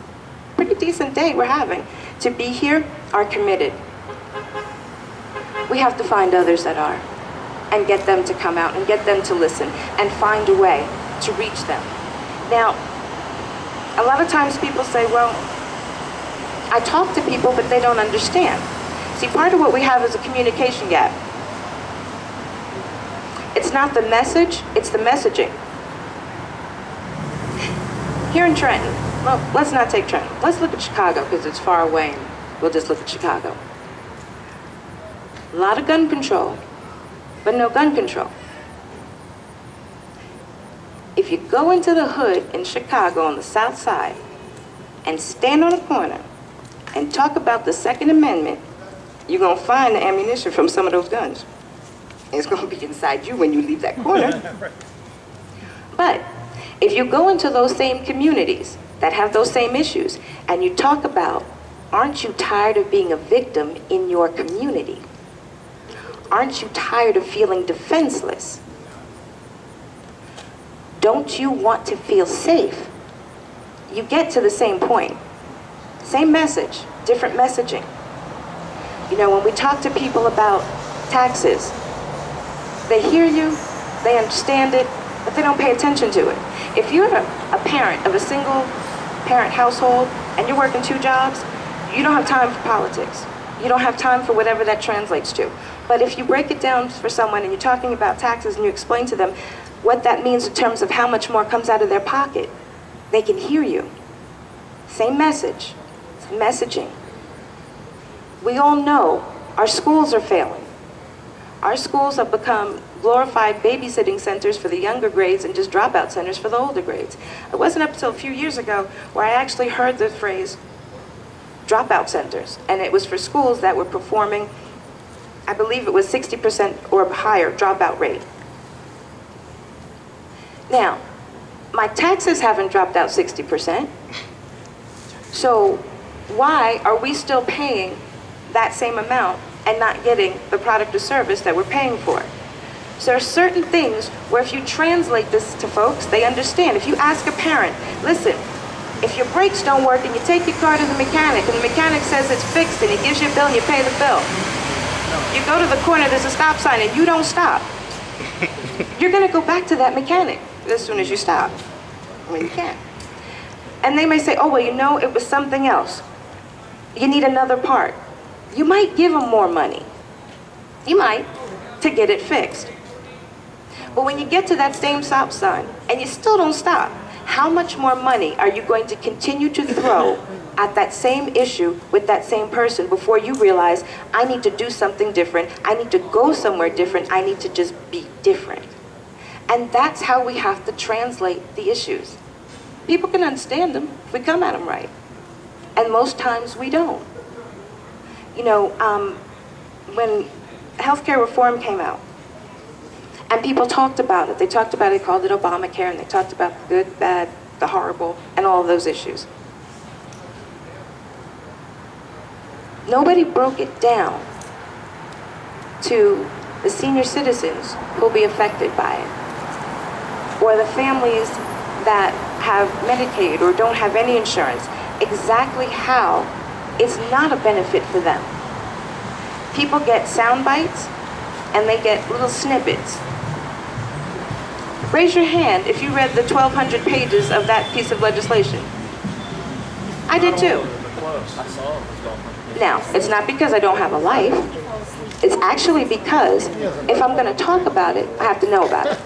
pretty decent day we're having to be here are committed. We have to find others that are and get them to come out and get them to listen and find a way to reach them. Now, a lot of times people say, well, I talk to people, but they don't understand. See, part of what we have is a communication gap. It's not the message, it's the messaging. Here in Trenton, well, let's not take Trenton. Let's look at Chicago, because it's far away, and we'll just look at Chicago. A lot of gun control, but no gun control. If you go into the hood in Chicago on the south side and stand on a corner and talk about the Second Amendment, you're going to find the ammunition from some of those guns. It's going to be inside you when you leave that corner. But If you go into those same communities that have those same issues and you talk about, aren't you tired of being a victim in your community? Aren't you tired of feeling defenseless? Don't you want to feel safe? You get to the same point. Same message, different messaging. You know, when we talk to people about taxes, they hear you, they understand it, but they don't pay attention to it. If you're a parent of a single parent household and you're working 2 jobs, you don't have time for politics. You don't have time for whatever that translates to. But if you break it down for someone and you're talking about taxes and you explain to them what that means in terms of how much more comes out of their pocket, they can hear you. Same message, messaging. We all know our schools are failing. Our schools have become glorified babysitting centers for the younger grades and just dropout centers for the older grades. It wasn't up until a few years ago where I actually heard the phrase dropout centers, and it was for schools that were performing, I believe it was 60% or higher dropout rate. Now, my taxes haven't dropped out 60%, so why are we still paying that same amount and not getting the product or service that we're paying for? So there are certain things where if you translate this to folks, they understand. If you ask a parent, listen, if your brakes don't work and you take your car to the mechanic and the mechanic says it's fixed and he gives you a bill and you pay the bill, you go to the corner, there's a stop sign and you don't stop, you're gonna go back to that mechanic as soon as you stop. I mean, you can't. And they may say, oh, well, you know, it was something else. You need another part. You might give them more money. You might, to get it fixed. But when you get to that same stop sign and you still don't stop, how much more money are you going to continue to throw at that same issue with that same person before you realize, I need to do something different, I need to go somewhere different, I need to just be different? And that's how we have to translate the issues. People can understand them if we come at them right. And most times we don't. You know, when healthcare reform came out, and people talked about it, they talked about it, called it Obamacare, and they talked about the good, bad, the horrible, and all of those issues. Nobody broke it down to the senior citizens who will be affected by it, or the families that have Medicaid or don't have any insurance, exactly how it's not a benefit for them. People get sound bites and they get little snippets. Raise your hand if you read the 1,200 pages of that piece of legislation. I did too. Now, it's not because I don't have a life. It's actually because if I'm going to talk about it, I have to know about it.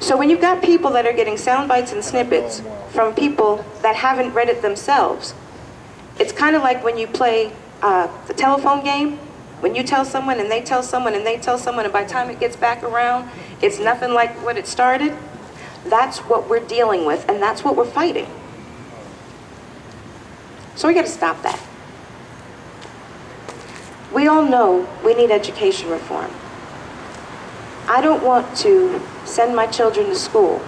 So when you've got people that are getting sound bites and snippets from people that haven't read it themselves, it's kind of like when you play the telephone game, when you tell someone and they tell someone and they tell someone, and by the time it gets back around, it's nothing like what it started. That's what we're dealing with, and that's what we're fighting. So we got to stop that. We all know we need education reform. I don't want to send my children to school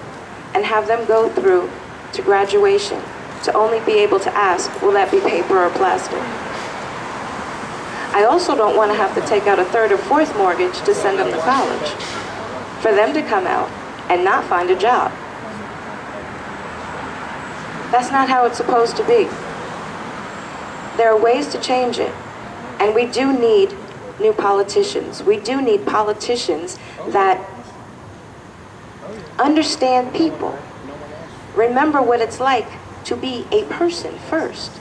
and have them go through to graduation to only be able to ask, will that be paper or plastic? I also don't want to have to take out a 3rd or 4th mortgage to send them to college, for them to come out and not find a job. That's not how it's supposed to be. There are ways to change it, and we do need new politicians. We do need politicians that understand people. Remember what it's like to be a person first,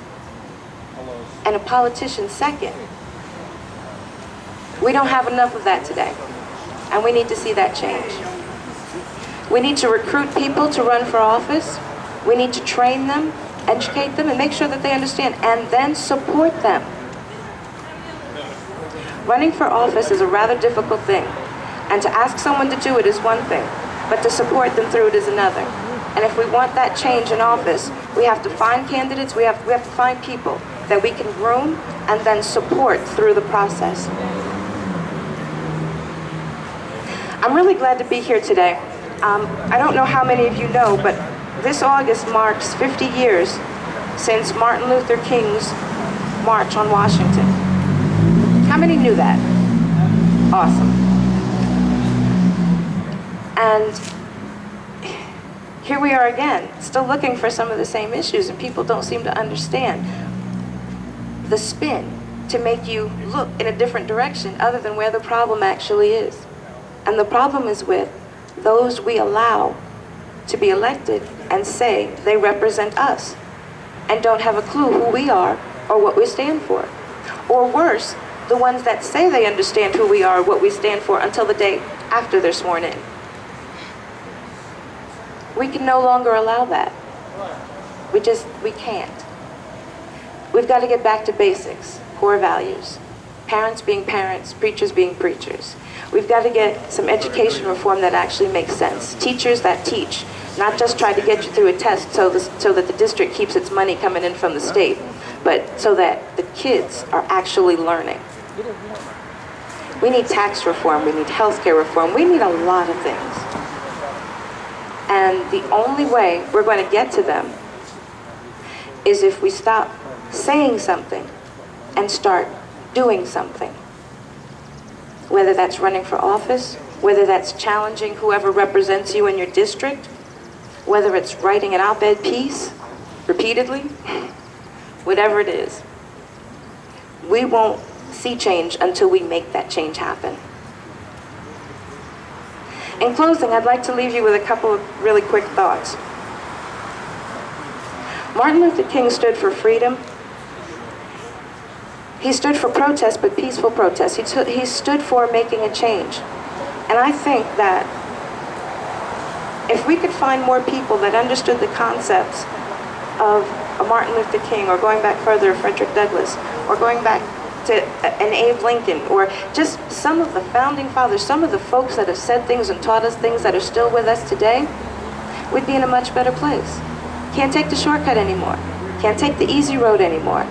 and a politician second. We don't have enough of that today, and we need to see that change. We need to recruit people to run for office. We need to train them, educate them, and make sure that they understand, and then support them. Running for office is a rather difficult thing, and to ask someone to do it is one thing, but to support them through it is another. And if we want that change in office, we have to find candidates, we have to find people that we can groom and then support through the process. I'm really glad to be here today. I don't know how many of you know, but this August marks 50 years since Martin Luther King's March on Washington. How many knew that? Awesome. And here we are again, still looking for some of the same issues, and people don't seem to understand the spin to make you look in a different direction other than where the problem actually is. And the problem is with those we allow to be elected and say they represent us and don't have a clue who we are or what we stand for. Or worse, the ones that say they understand who we are, what we stand for, until the day after they're sworn in. We can no longer allow that. We can't. We've got to get back to basics, core values. Parents being parents, preachers being preachers. We've got to get some education reform that actually makes sense. Teachers that teach, not just try to get you through a test so that the district keeps its money coming in from the state, but so that the kids are actually learning. We need tax reform, we need healthcare reform, we need a lot of things. And the only way we're going to get to them is if we stop saying something and start doing something. Whether that's running for office, whether that's challenging whoever represents you in your district, whether it's writing an op-ed piece repeatedly, whatever it is. We won't see change until we make that change happen. In closing, I'd like to leave you with a couple of really quick thoughts. Martin Luther King stood for freedom. He stood for protest, but peaceful protest. He stood for making a change. And I think that if we could find more people that understood the concepts of a Martin Luther King, or going back further, Frederick Douglass, or going back to an Abe Lincoln, or just some of the founding fathers, some of the folks that have said things and taught us things that are still with us today, we'd be in a much better place. Can't take the shortcut anymore. Can't take the easy road anymore.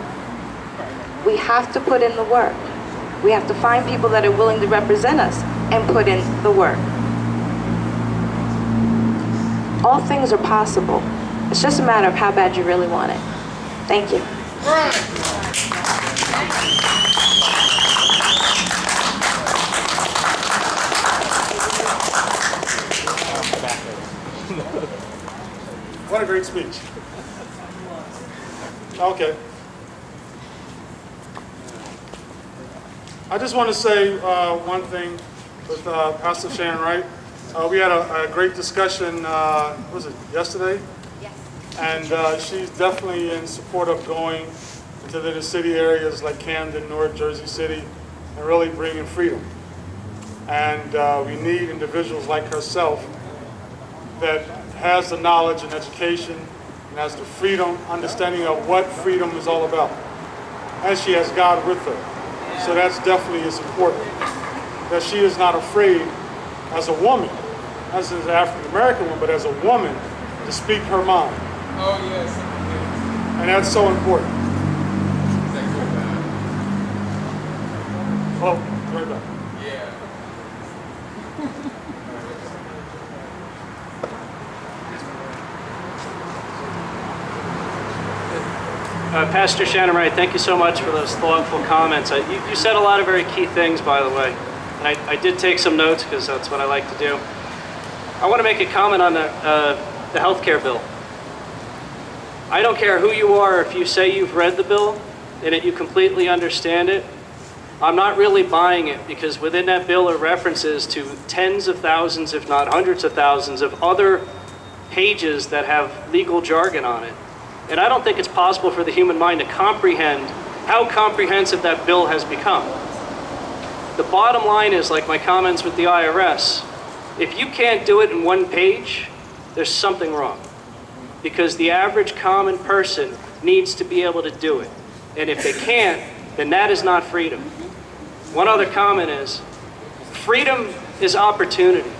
We have to put in the work. We have to find people that are willing to represent us and put in the work. All things are possible. It's just a matter of how bad you really want it. Thank you. What a great speech. Okay. I just want to say one thing with Pastor Shannon Wright. We had a great discussion, was it yesterday? Yes. And she's definitely in support of going into the city areas like Camden, North Jersey City, and really bringing freedom. And we need individuals like herself that has the knowledge and education and has the freedom, understanding of what freedom is all about. And she has God with her. So that's definitely is important. That she is not afraid as a woman, as an African American woman, but as a woman to speak her mind. Oh, yes. And that's so important. Oh, right back. Yeah. Pastor Shannon Wright, thank you so much for those thoughtful comments. You said a lot of very key things, by the way. And I did take some notes because that's what I like to do. I want to make a comment on the health care bill. I don't care who you are, if you say you've read the bill and that you completely understand it. I'm not really buying it, because within that bill are references to tens of thousands, if not hundreds of thousands, of other pages that have legal jargon on it. And I don't think it's possible for the human mind to comprehend how comprehensive that bill has become. The bottom line is, like my comments with the IRS, if you can't do it in one page, there's something wrong. Because the average common person needs to be able to do it. And if they can't, then that is not freedom. One other comment is, freedom is opportunity.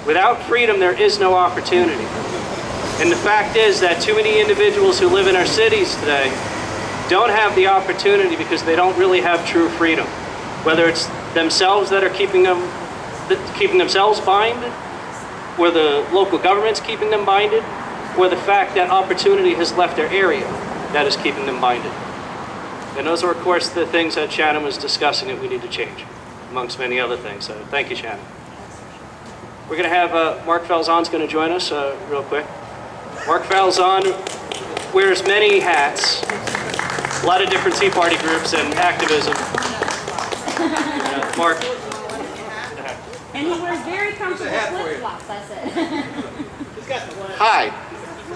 Without freedom, there is no opportunity. And the fact is that too many individuals who live in our cities today don't have the opportunity because they don't really have true freedom. Whether it's themselves that are keeping themselves bound, or the local government's keeping them binded, or the fact that opportunity has left their area that is keeping them binded. And those are, of course, the things that Shannon was discussing that we need to change, amongst many other things. So thank you, Shannon. We're going to have Mark Falzon's going to join us real quick. Mark Falzon wears many hats, a lot of different Tea Party groups and activism. Mark. And he wears very comfortable flip-flops, I said. Hi.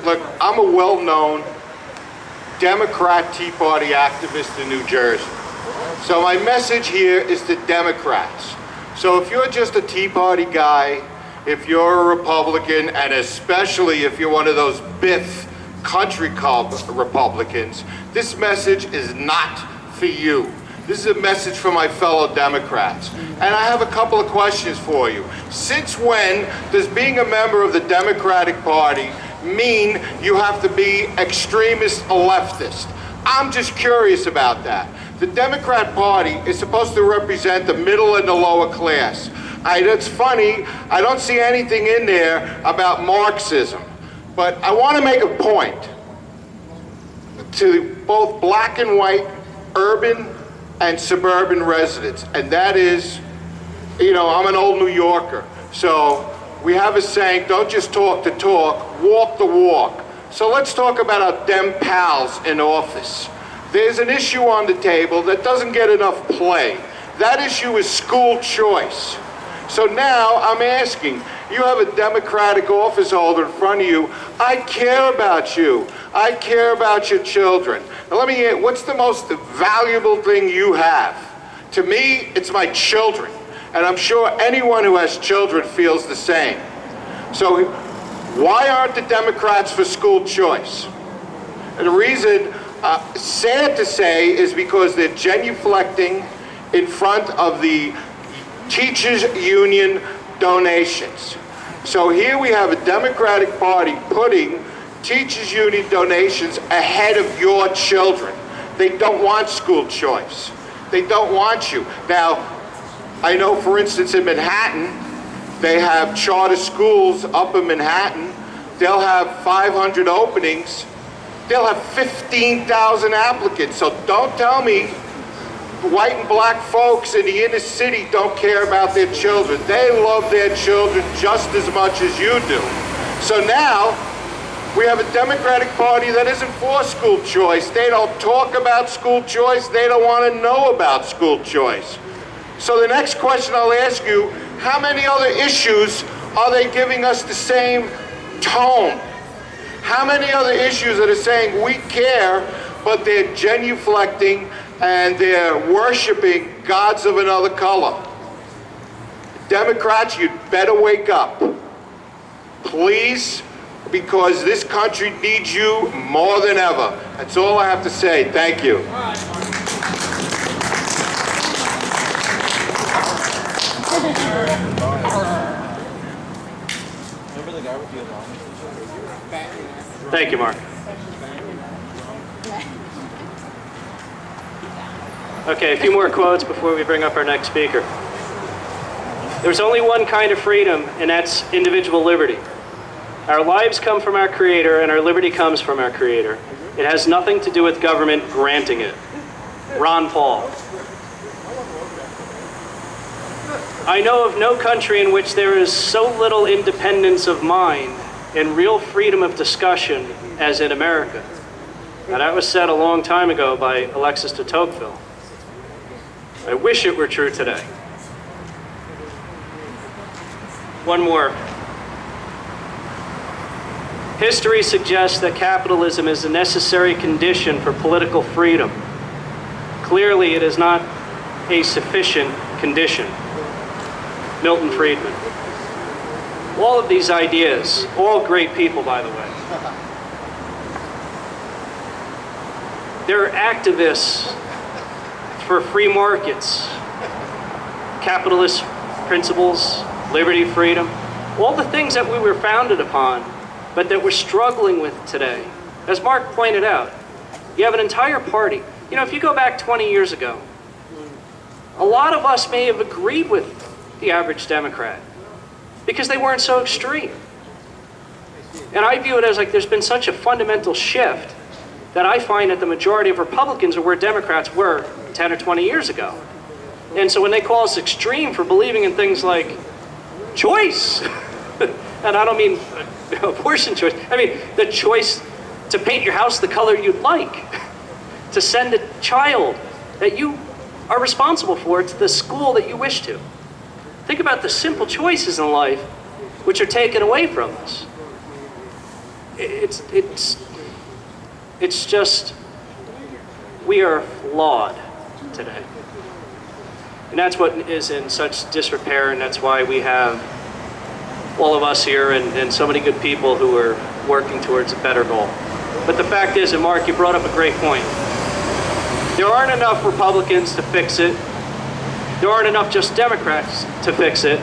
Look, I'm a well-known Democrat Tea Party activist in New Jersey. So my message here is to Democrats. So if you're just a Tea Party guy, if you're a Republican, and especially if you're one of those Biff country club Republicans, this message is not for you. This is a message for my fellow Democrats. And I have a couple of questions for you. Since when does being a member of the Democratic Party mean you have to be extremist leftist? I'm just curious about that. The Democrat Party is supposed to represent the middle and the lower class. It's funny, I don't see anything in there about Marxism. But I want to make a point to both black and white, urban and suburban residents. And that is, you know, I'm an old New Yorker. So we have a saying, don't just talk the talk, walk the walk. So let's talk about our Dem pals in office. There's an issue on the table that doesn't get enough play. That issue is school choice. So now I'm asking, you have a Democratic office holder in front of you. I care about you. I care about your children. Now let me ask, what's the most valuable thing you have? To me, it's my children. And I'm sure anyone who has children feels the same. So why aren't the Democrats for school choice? And the reason, sad to say, is because they're genuflecting in front of the teachers union donations. So here we have a Democratic Party putting teachers union donations ahead of your children. They don't want school choice. They don't want you. Now, I know, for instance, in Manhattan, they have charter schools up in Manhattan. They'll have 500 openings. They'll have 15,000 applicants. So don't tell me white and black folks in the inner city don't care about their children. They love their children just as much as you do. So now, we have a Democratic Party that isn't for school choice. They don't talk about school choice. They don't want to know about school choice. So the next question I'll ask you, how many other issues are they giving us the same tone? How many other issues are they saying we care, but they're genuflecting and they're worshiping gods of another color? Democrats, you'd better wake up. Please, because this country needs you more than ever. That's all I have to say. Thank you. Thank you, Mark. Okay, a few more quotes before we bring up our next speaker. There's only one kind of freedom, and that's individual liberty. Our lives come from our Creator, and our liberty comes from our Creator. It has nothing to do with government granting it. Ron Paul. I know of no country in which there is so little independence of mind and real freedom of discussion as in America. Now, that was said a long time ago by Alexis de Tocqueville. I wish it were true today. One more. History suggests that capitalism is a necessary condition for political freedom. Clearly, it is not a sufficient condition. Milton Friedman. All of these ideas, all great people, by the way. They're activists for free markets, capitalist principles, liberty, freedom, all the things that we were founded upon, but that we're struggling with today. As Mark pointed out, you have an entire party. You know, if you go back 20 years ago, a lot of us may have agreed with the average Democrat. because they weren't so extreme. And I view it as like there's been such a fundamental shift that I find that the majority of Republicans are where Democrats were 10 or 20 years ago. And so when they call us extreme for believing in things like choice, and I don't mean abortion choice, I mean the choice to paint your house the color you'd like, to send a child that you are responsible for to the school that you wish to. Think about the simple choices in life which are taken away from us. It's just, we are flawed today. And that's what is in such disrepair, and that's why we have all of us here and so many good people who are working towards a better goal. But the fact is, and Mark, you brought up a great point, there aren't enough Republicans to fix it. There aren't enough just Democrats to fix it.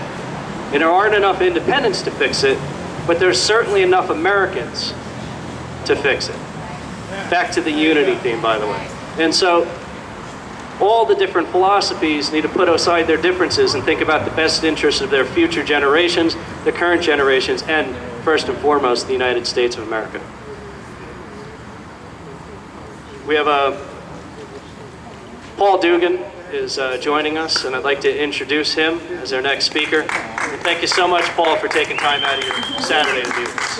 And there aren't enough independents to fix it. But there's certainly enough Americans to fix it. Back to the unity theme, by the way. And so all the different philosophies need to put aside their differences and think about the best interests of their future generations, the current generations, and first and foremost, the United States of America. We have Paul Duggan is joining us, and I'd like to introduce him as our next speaker. And thank you so much, Paul, for taking time out of your Saturday to do this.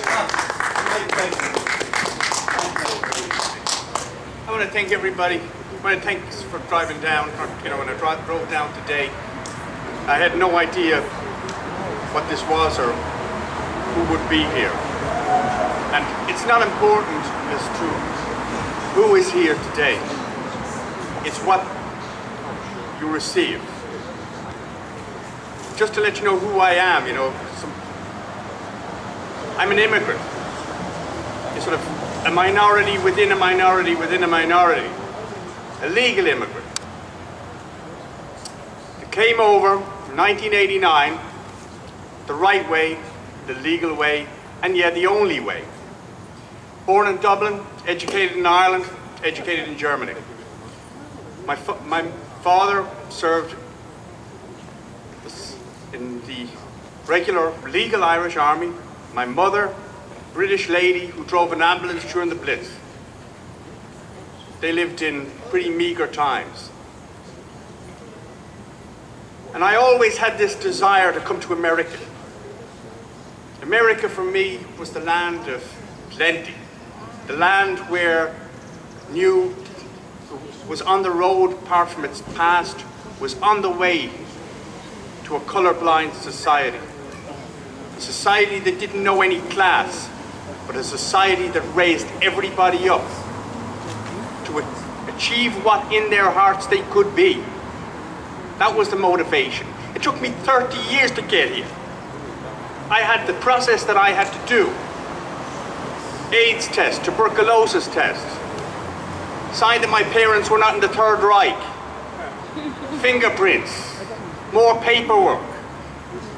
I want to thank everybody. I want to thank you for driving down. You know, when I drove down today, I had no idea what this was or who would be here. And it's not important as to who is here today. It's what you receive. Just to let you know who I am, you know, I'm an immigrant. You're sort of a minority within a minority within a minority. A legal immigrant. That came over in 1989, the right way, the legal way, and yet the only way. Born in Dublin, educated in Ireland, educated in Germany. My father served in the regular legal Irish army. My mother, British lady who drove an ambulance during the Blitz. They lived in pretty meager times. And I always had this desire to come to America. America for me was the land of plenty. The land where new was on the road, apart from its past, was on the way to a colorblind society. A society that didn't know any class, but a society that raised everybody up to achieve what in their hearts they could be. That was the motivation. It took me 30 years to get here. I had the process that I had to do. AIDS test, tuberculosis test. Signed that my parents were not in the Third Reich. Fingerprints, more paperwork.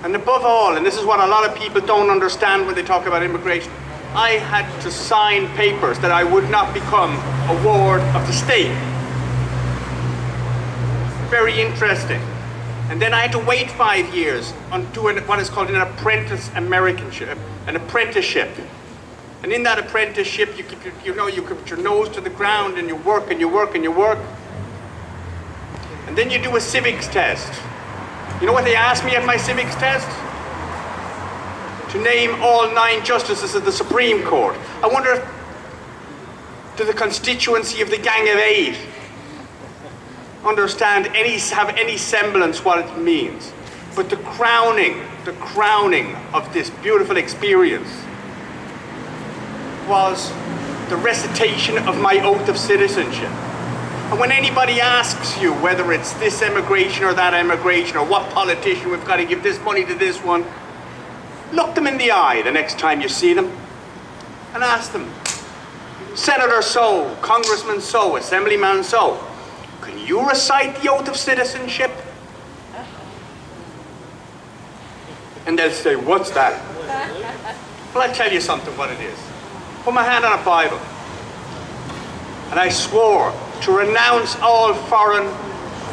And above all, and this is what a lot of people don't understand when they talk about immigration, I had to sign papers that I would not become a ward of the state. Very interesting. And then I had to wait 5 years on doing what is called an apprentice Americanship, an apprenticeship. And in that apprenticeship, you keep you put your nose to the ground and you work and you work and you work. And then you do a civics test. You know what they asked me at my civics test? To name all 9 justices of the Supreme Court. I wonder if, to the constituency of the Gang of 8, have any semblance what it means. But the crowning of this beautiful experience was the recitation of my oath of citizenship. And when anybody asks you whether it's this immigration or that immigration or what politician we've got to give this money to this one, look them in the eye the next time you see them and ask them, Senator so, Congressman so, Assemblyman so, can you recite the oath of citizenship? And they'll say, what's that? Well, I'll tell you something what it is. Put my hand on a Bible. And I swore to renounce all foreign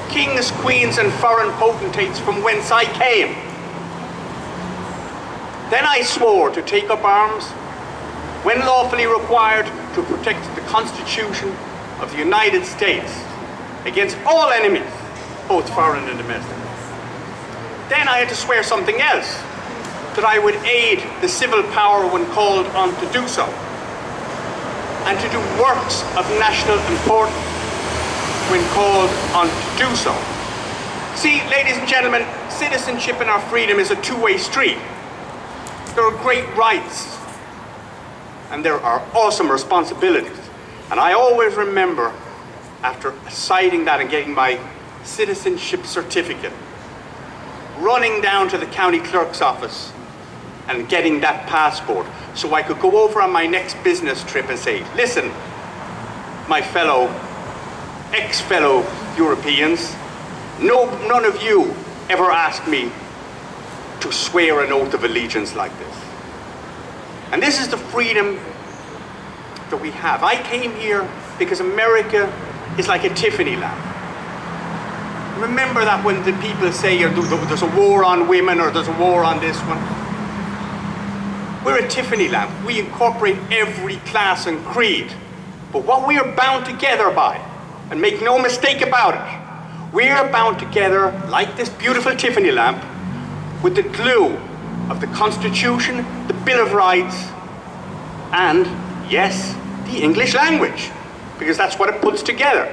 kings, queens, and foreign potentates from whence I came. Then I swore to take up arms when lawfully required to protect the Constitution of the United States against all enemies, both foreign and domestic. Then I had to swear something else, that I would aid the civil power when called on to do so, and to do works of national importance when called on to do so. See, ladies and gentlemen, citizenship and our freedom is a two-way street. There are great rights, and there are awesome responsibilities. And I always remember, after citing that and getting my citizenship certificate, running down to the county clerk's office and getting that passport so I could go over on my next business trip and say, listen, my ex-fellow Europeans, none of you ever asked me to swear an oath of allegiance like this. And this is the freedom that we have. I came here because America is like a Tiffany lamp. Remember that when the people say there's a war on women or there's a war on this one. We're a Tiffany lamp. We incorporate every class and creed. But what we are bound together by, and make no mistake about it, we are bound together like this beautiful Tiffany lamp with the glue of the Constitution, the Bill of Rights, and, yes, the English language, because that's what it puts together.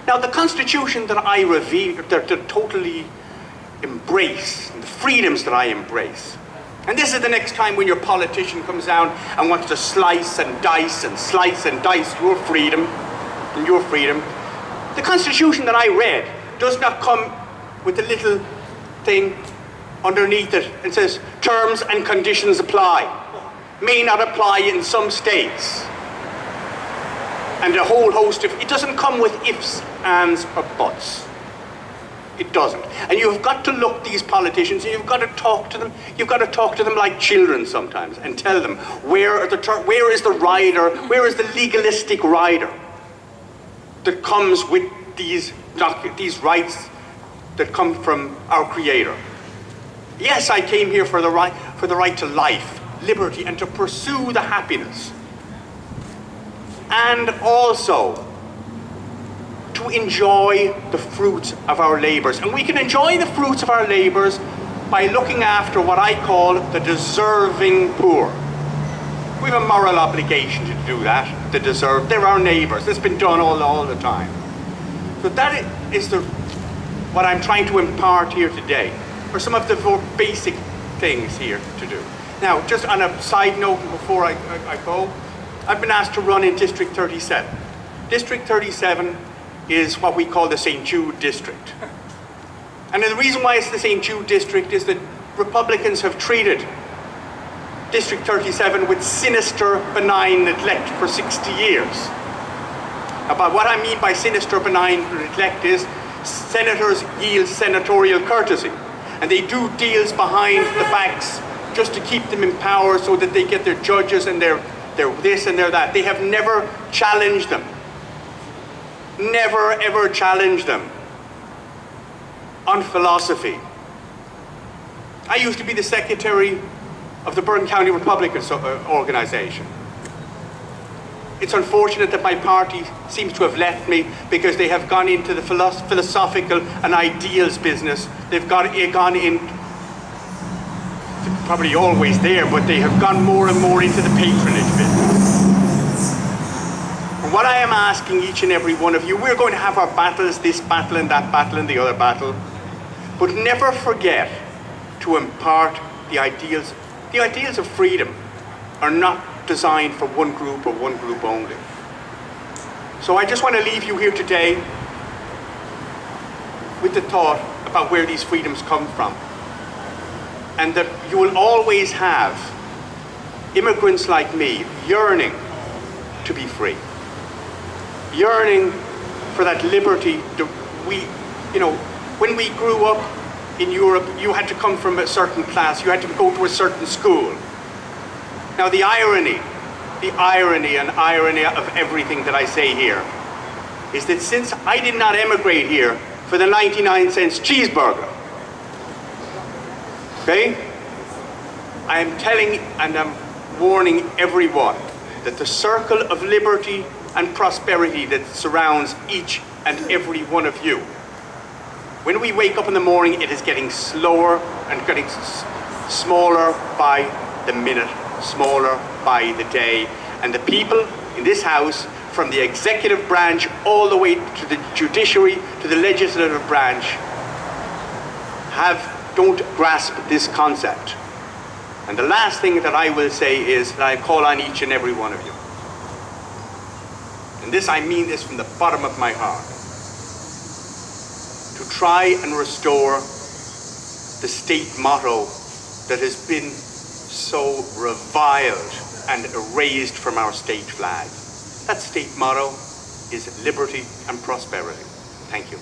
Now, the Constitution that I revere, that totally embrace, and the freedoms that I embrace, and this is the next time when your politician comes down and wants to slice and dice your freedom and your freedom. The Constitution that I read does not come with a little thing underneath it and says, terms and conditions apply. May not apply in some states. And a whole host of, it doesn't come with ifs, ands, or buts. It doesn't. And you've got to look these politicians, and you've got to talk to them. You've got to talk to them like children sometimes and tell them, where is the rider, where is the legalistic rider that comes with these rights that come from our Creator. Yes, I came here for the right to life, liberty, and to pursue the happiness. And also to enjoy the fruits of our labors. And we can enjoy the fruits of our labors by looking after what I call the deserving poor. We have a moral obligation to do that, to deserve. They're our neighbors. It's been done all the time. So that is what I'm trying to impart here today, or some of the more basic things here to do. Now, just on a side note before I go, I've been asked to run in District 37. District 37 is what we call the St. Jude District. And the reason why it's the St. Jude District is that Republicans have treated District 37 with sinister, benign neglect for 60 years. About what I mean by sinister, benign neglect is senators yield senatorial courtesy. And they do deals behind the backs just to keep them in power so that they get their judges and their this and their that. They have never challenged them. Never ever challenged them on philosophy. I used to be the secretary of the Byrne County Republican organization. It's unfortunate that my party seems to have left me because they have gone into the philosophical and ideals business. They've gone in, probably always there, but they have gone more and more into the patronage business. And what I am asking each and every one of you, we're going to have our battles, this battle and that battle and the other battle, but never forget to impart the ideals. The ideals of freedom are not designed for one group or one group only. So I just want to leave you here today with the thought about where these freedoms come from. And that you will always have immigrants like me yearning to be free. Yearning for that liberty that when we grew up in Europe, you had to come from a certain class, you had to go to a certain school. Now the irony of everything that I say here is that since I did not emigrate here for the 99 cents cheeseburger, okay? I am telling and I'm warning everyone that the circle of liberty and prosperity that surrounds each and every one of you, when we wake up in the morning, it is getting slower and getting smaller by the minute, smaller by the day. And the people in this house, from the executive branch all the way to the judiciary, to the legislative branch, don't grasp this concept. And the last thing that I will say is that I call on each and every one of you. And this, I mean this from the bottom of my heart, to try and restore the state motto that has been so reviled and erased from our state flag. That state motto is liberty and prosperity. Thank you.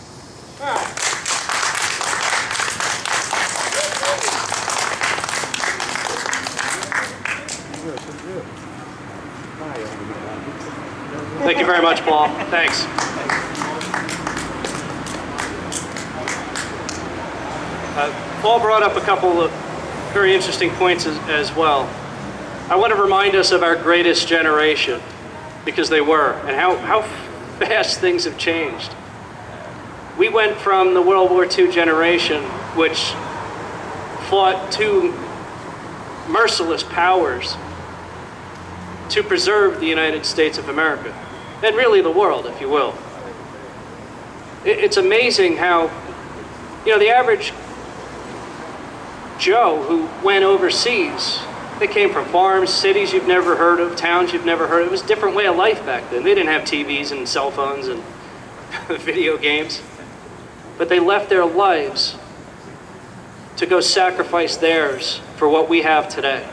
Thank you very much, Paul. Thanks. Paul brought up a couple of very interesting points as well. I want to remind us of our greatest generation, because they were, and how fast things have changed. We went from the World War II generation, which fought two merciless powers to preserve the United States of America, and really the world, if you will. It's amazing how, the average Joe who went overseas, they came from farms, cities you've never heard of, towns you've never heard of. It was a different way of life back then. They didn't have TVs and cell phones and video games. But they left their lives to go sacrifice theirs for what we have today.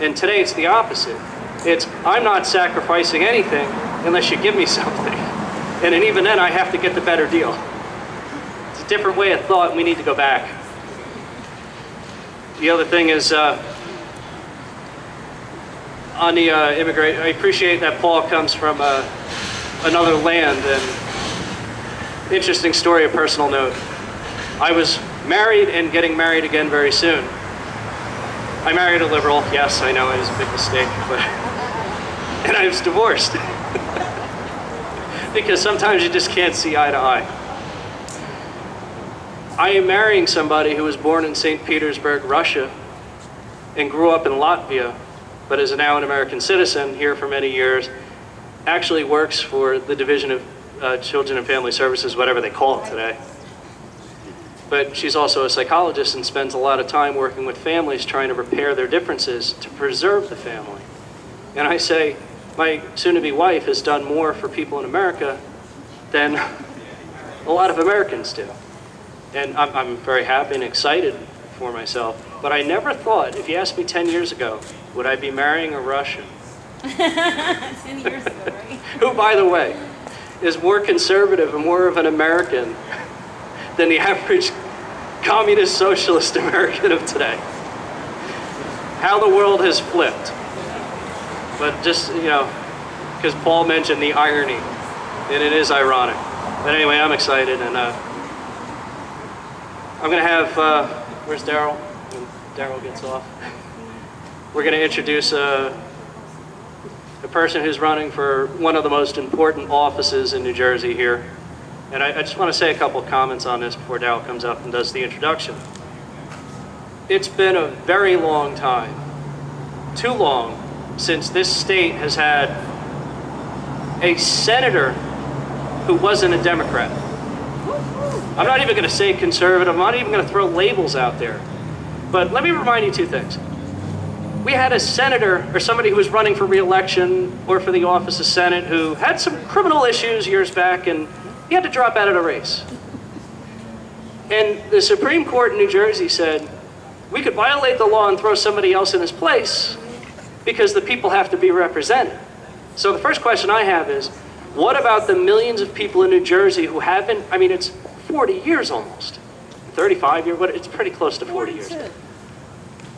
And today it's the opposite. It's, I'm not sacrificing anything unless you give me something. And even then, I have to get the better deal. It's a different way of thought, and we need to go back. The other thing is, on the immigration, I appreciate that Paul comes from another land, and interesting story, a personal note. I was married and getting married again very soon. I married a liberal, yes, I know it was a big mistake, but, and I was divorced. Because sometimes you just can't see eye to eye. I am marrying somebody who was born in St. Petersburg, Russia, and grew up in Latvia, but is now an American citizen here for many years, actually works for the Division of Children and Family Services, whatever they call it today. But she's also a psychologist and spends a lot of time working with families trying to repair their differences to preserve the family. And I say, my soon-to-be wife has done more for people in America than a lot of Americans do. And I'm very happy and excited for myself. But I never thought, if you asked me 10 years ago, would I be marrying a Russian? 10 years ago, right? Who, by the way, is more conservative and more of an American than the average communist socialist American of today. How the world has flipped. But just, because Paul mentioned the irony, and it is ironic. But anyway, I'm excited, and I'm going to have, where's Daryl? When Daryl gets off. We're going to introduce a person who's running for one of the most important offices in New Jersey here. And I just want to say a couple of comments on this before Daryl comes up and does the introduction. It's been a very long time, too long, since this state has had a senator who wasn't a Democrat. I'm not even going to say conservative, I'm not even going to throw labels out there. But let me remind you two things. We had a senator, or somebody who was running for re-election or for the office of Senate, who had some criminal issues years back, and he had to drop out of the race. And the Supreme Court in New Jersey said, we could violate the law and throw somebody else in his place because the people have to be represented. So the first question I have is, what about the millions of people in New Jersey who haven't, it's 40 years almost, 35 years, but it's pretty close to 40 years.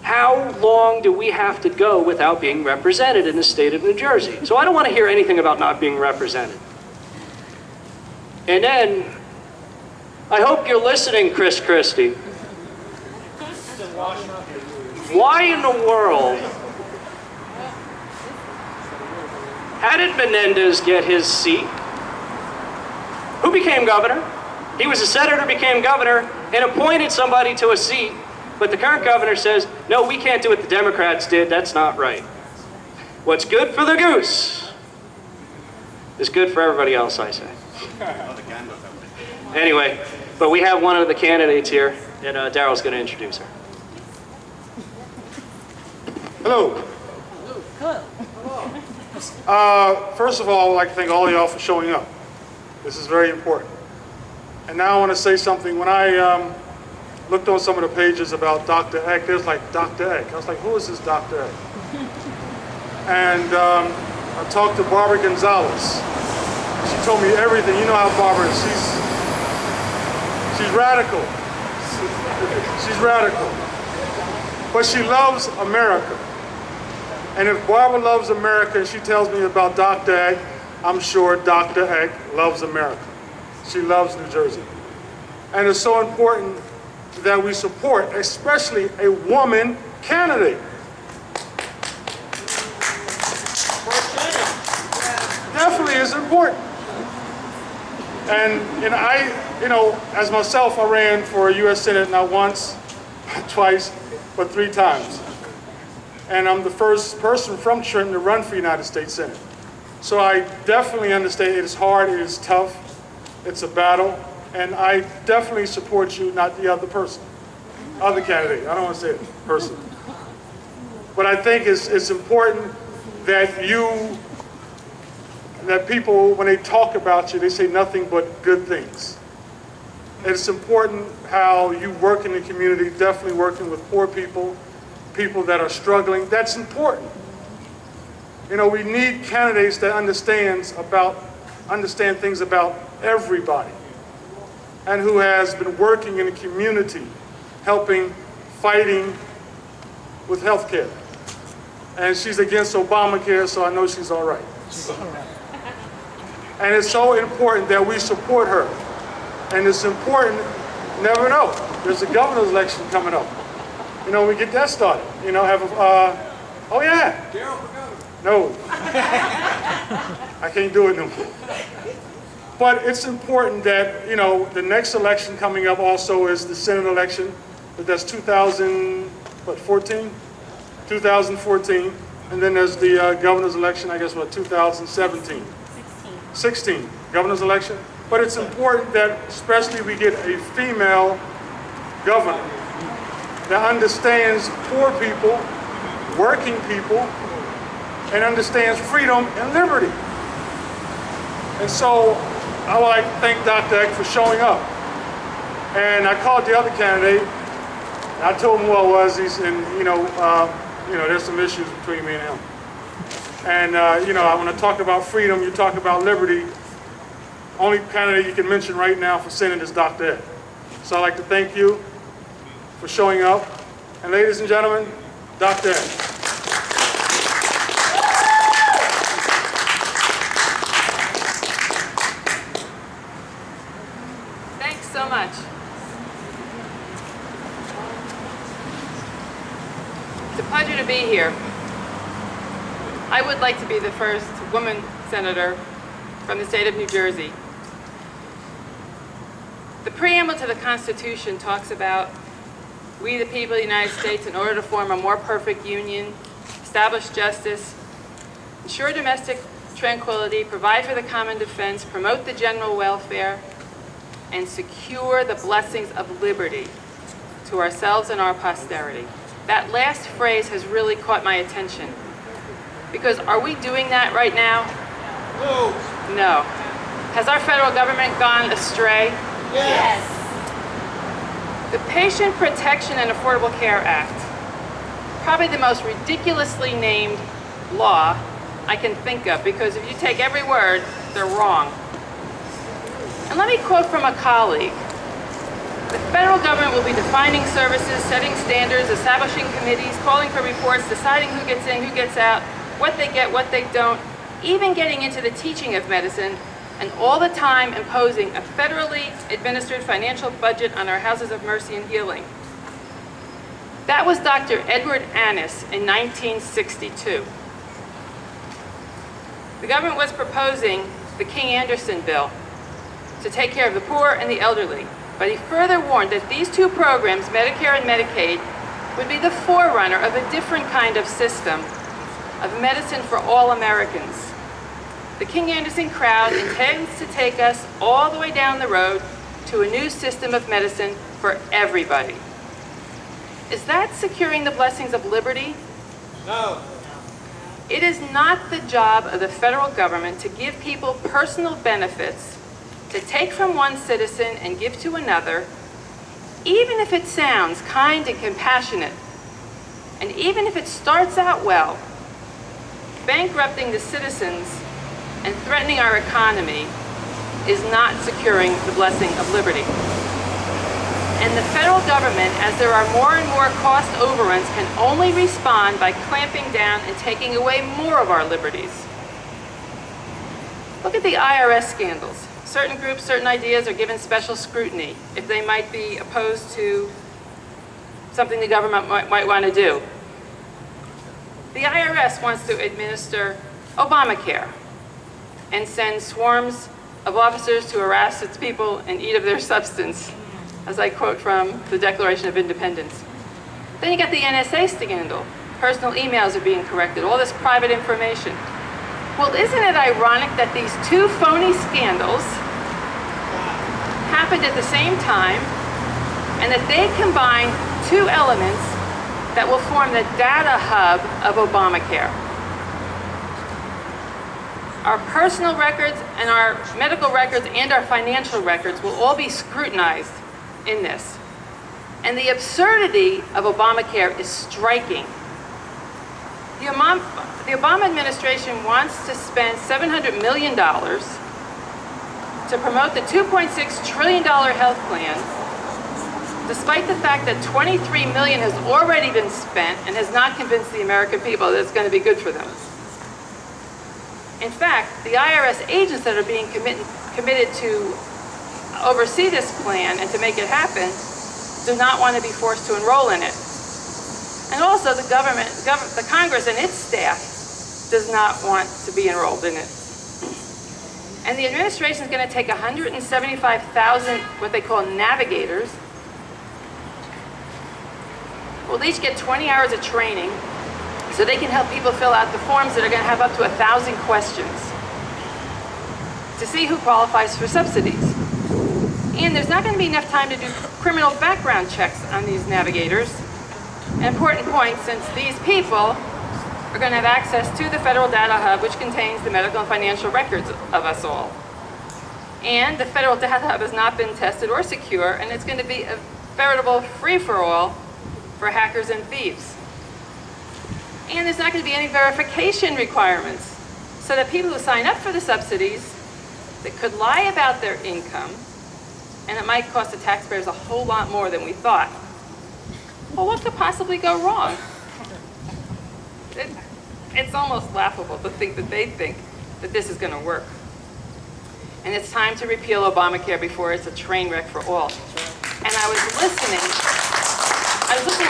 How long do we have to go without being represented in the state of New Jersey? So I don't want to hear anything about not being represented. And then, I hope you're listening, Chris Christie. Why in the world, how did Menendez get his seat? Who became governor? He was a senator, became governor, and appointed somebody to a seat, but the current governor says, no, we can't do what the Democrats did, that's not right. What's good for the goose is good for everybody else, I say. Anyway, but we have one of the candidates here, and Daryl's going to introduce her. Hello. First of all, I'd like to thank all of y'all for showing up. This is very important. And now I want to say something. When I looked on some of the pages about Dr. Eck, there's like Dr. Eck. I was like, who is this Dr. Eck? And I talked to Barbara Gonzalez. She told me everything. You know how Barbara is. She's radical. She's radical. But she loves America. And if Barbara loves America and she tells me about Dr. Eck, I'm sure Dr. Eck loves America. She loves New Jersey. And it's so important that we support, especially a woman candidate. Definitely is important. And I, as myself, I ran for U.S. Senate not once, twice, but 3 times. And I'm the first person from Trenton to run for United States Senate. So I definitely understand it is hard, it is tough, it's a battle, and I definitely support you, not the other person, other candidate. I don't want to say it, person. But I think it's important that that people, when they talk about you, they say nothing but good things. It's important how you work in the community, definitely working with poor people, people that are struggling. That's important. We need candidates that understand things about everybody, and who has been working in the community, fighting with health care. And she's against Obamacare, so I know she's all right. And it's so important that we support her. And it's important, never know, there's a governor's election coming up. We get that started. Oh yeah. Daryl for governor. No. I can't do it no more. But it's important that, the next election coming up also is the Senate election. But that's 2014? 2014. And then there's the governor's election, I guess, 2017? 16. Governor's election. But it's important that especially we get a female governor that understands poor people, working people, and understands freedom and liberty. And so I would like to thank Dr. Eck for showing up. And I called the other candidate, and I told him who I was, there's some issues between me and him. And, when I talk about freedom, you talk about liberty, only candidate you can mention right now for Senate is Dr. Eck. So I'd like to thank you for showing up. And ladies and gentlemen, Dr. Eck. Thanks so much. It's a pleasure to be here. I would like to be the first woman senator from the state of New Jersey. The preamble to the Constitution talks about we, the people of the United States, in order to form a more perfect union, establish justice, ensure domestic tranquility, provide for the common defense, promote the general welfare, and secure the blessings of liberty to ourselves and our posterity. That last phrase has really caught my attention. Because are we doing that right now? No. Has our federal government gone astray? Yes. The Patient Protection and Affordable Care Act, probably the most ridiculously named law I can think of, because if you take every word, they're wrong. And let me quote from a colleague. The federal government will be defining services, setting standards, establishing committees, calling for reports, deciding who gets in, who gets out, what they get, what they don't, even getting into the teaching of medicine, and all the time imposing a federally administered financial budget on our houses of mercy and healing. That was Dr. Edward Annis in 1962. The government was proposing the King-Anderson bill to take care of the poor and the elderly, but he further warned that these two programs, Medicare and Medicaid, would be the forerunner of a different kind of system of medicine for all Americans. The King-Anderson crowd intends to take us all the way down the road to a new system of medicine for everybody. Is that securing the blessings of liberty? No. It is not the job of the federal government to give people personal benefits, to take from one citizen and give to another, even if it sounds kind and compassionate, and even if it starts out well. Bankrupting the citizens and threatening our economy is not securing the blessing of liberty. And the federal government, as there are more and more cost overruns, can only respond by clamping down and taking away more of our liberties. Look at the IRS scandals. Certain groups, certain ideas are given special scrutiny if they might be opposed to something the government might want to do. The IRS wants to administer Obamacare and send swarms of officers to harass its people and eat of their substance, as I quote from the Declaration of Independence. Then you got the NSA scandal. Personal emails are being corrected, all this private information. Well, isn't it ironic that these two phony scandals happened at the same time, and that they combine two elements that will form the data hub of Obamacare? Our personal records and our medical records and our financial records will all be scrutinized in this. And the absurdity of Obamacare is striking. The Obama administration wants to spend $700 million to promote the $2.6 trillion health plan, despite the fact that $23 million has already been spent and has not convinced the American people that it's going to be good for them. In fact, the IRS agents that are being committed to oversee this plan and to make it happen do not want to be forced to enroll in it. And also the the Congress and its staff does not want to be enrolled in it. And the administration is going to take 175,000 what they call navigators. We'll each get 20 hours of training so they can help people fill out the forms that are going to have up to 1,000 questions to see who qualifies for subsidies. And there's not going to be enough time to do criminal background checks on these navigators. An important point, since these people are going to have access to the federal data hub, which contains the medical and financial records of us all. And the federal data hub has not been tested or secure, and it's going to be a veritable free-for-all for hackers and thieves. And there's not going to be any verification requirements, so that people who sign up for the subsidies that could lie about their income, and it might cost the taxpayers a whole lot more than we thought. Well, what could possibly go wrong? It's almost laughable to think that they think that this is going to work. And it's time to repeal Obamacare before it's a train wreck for all. And I was listening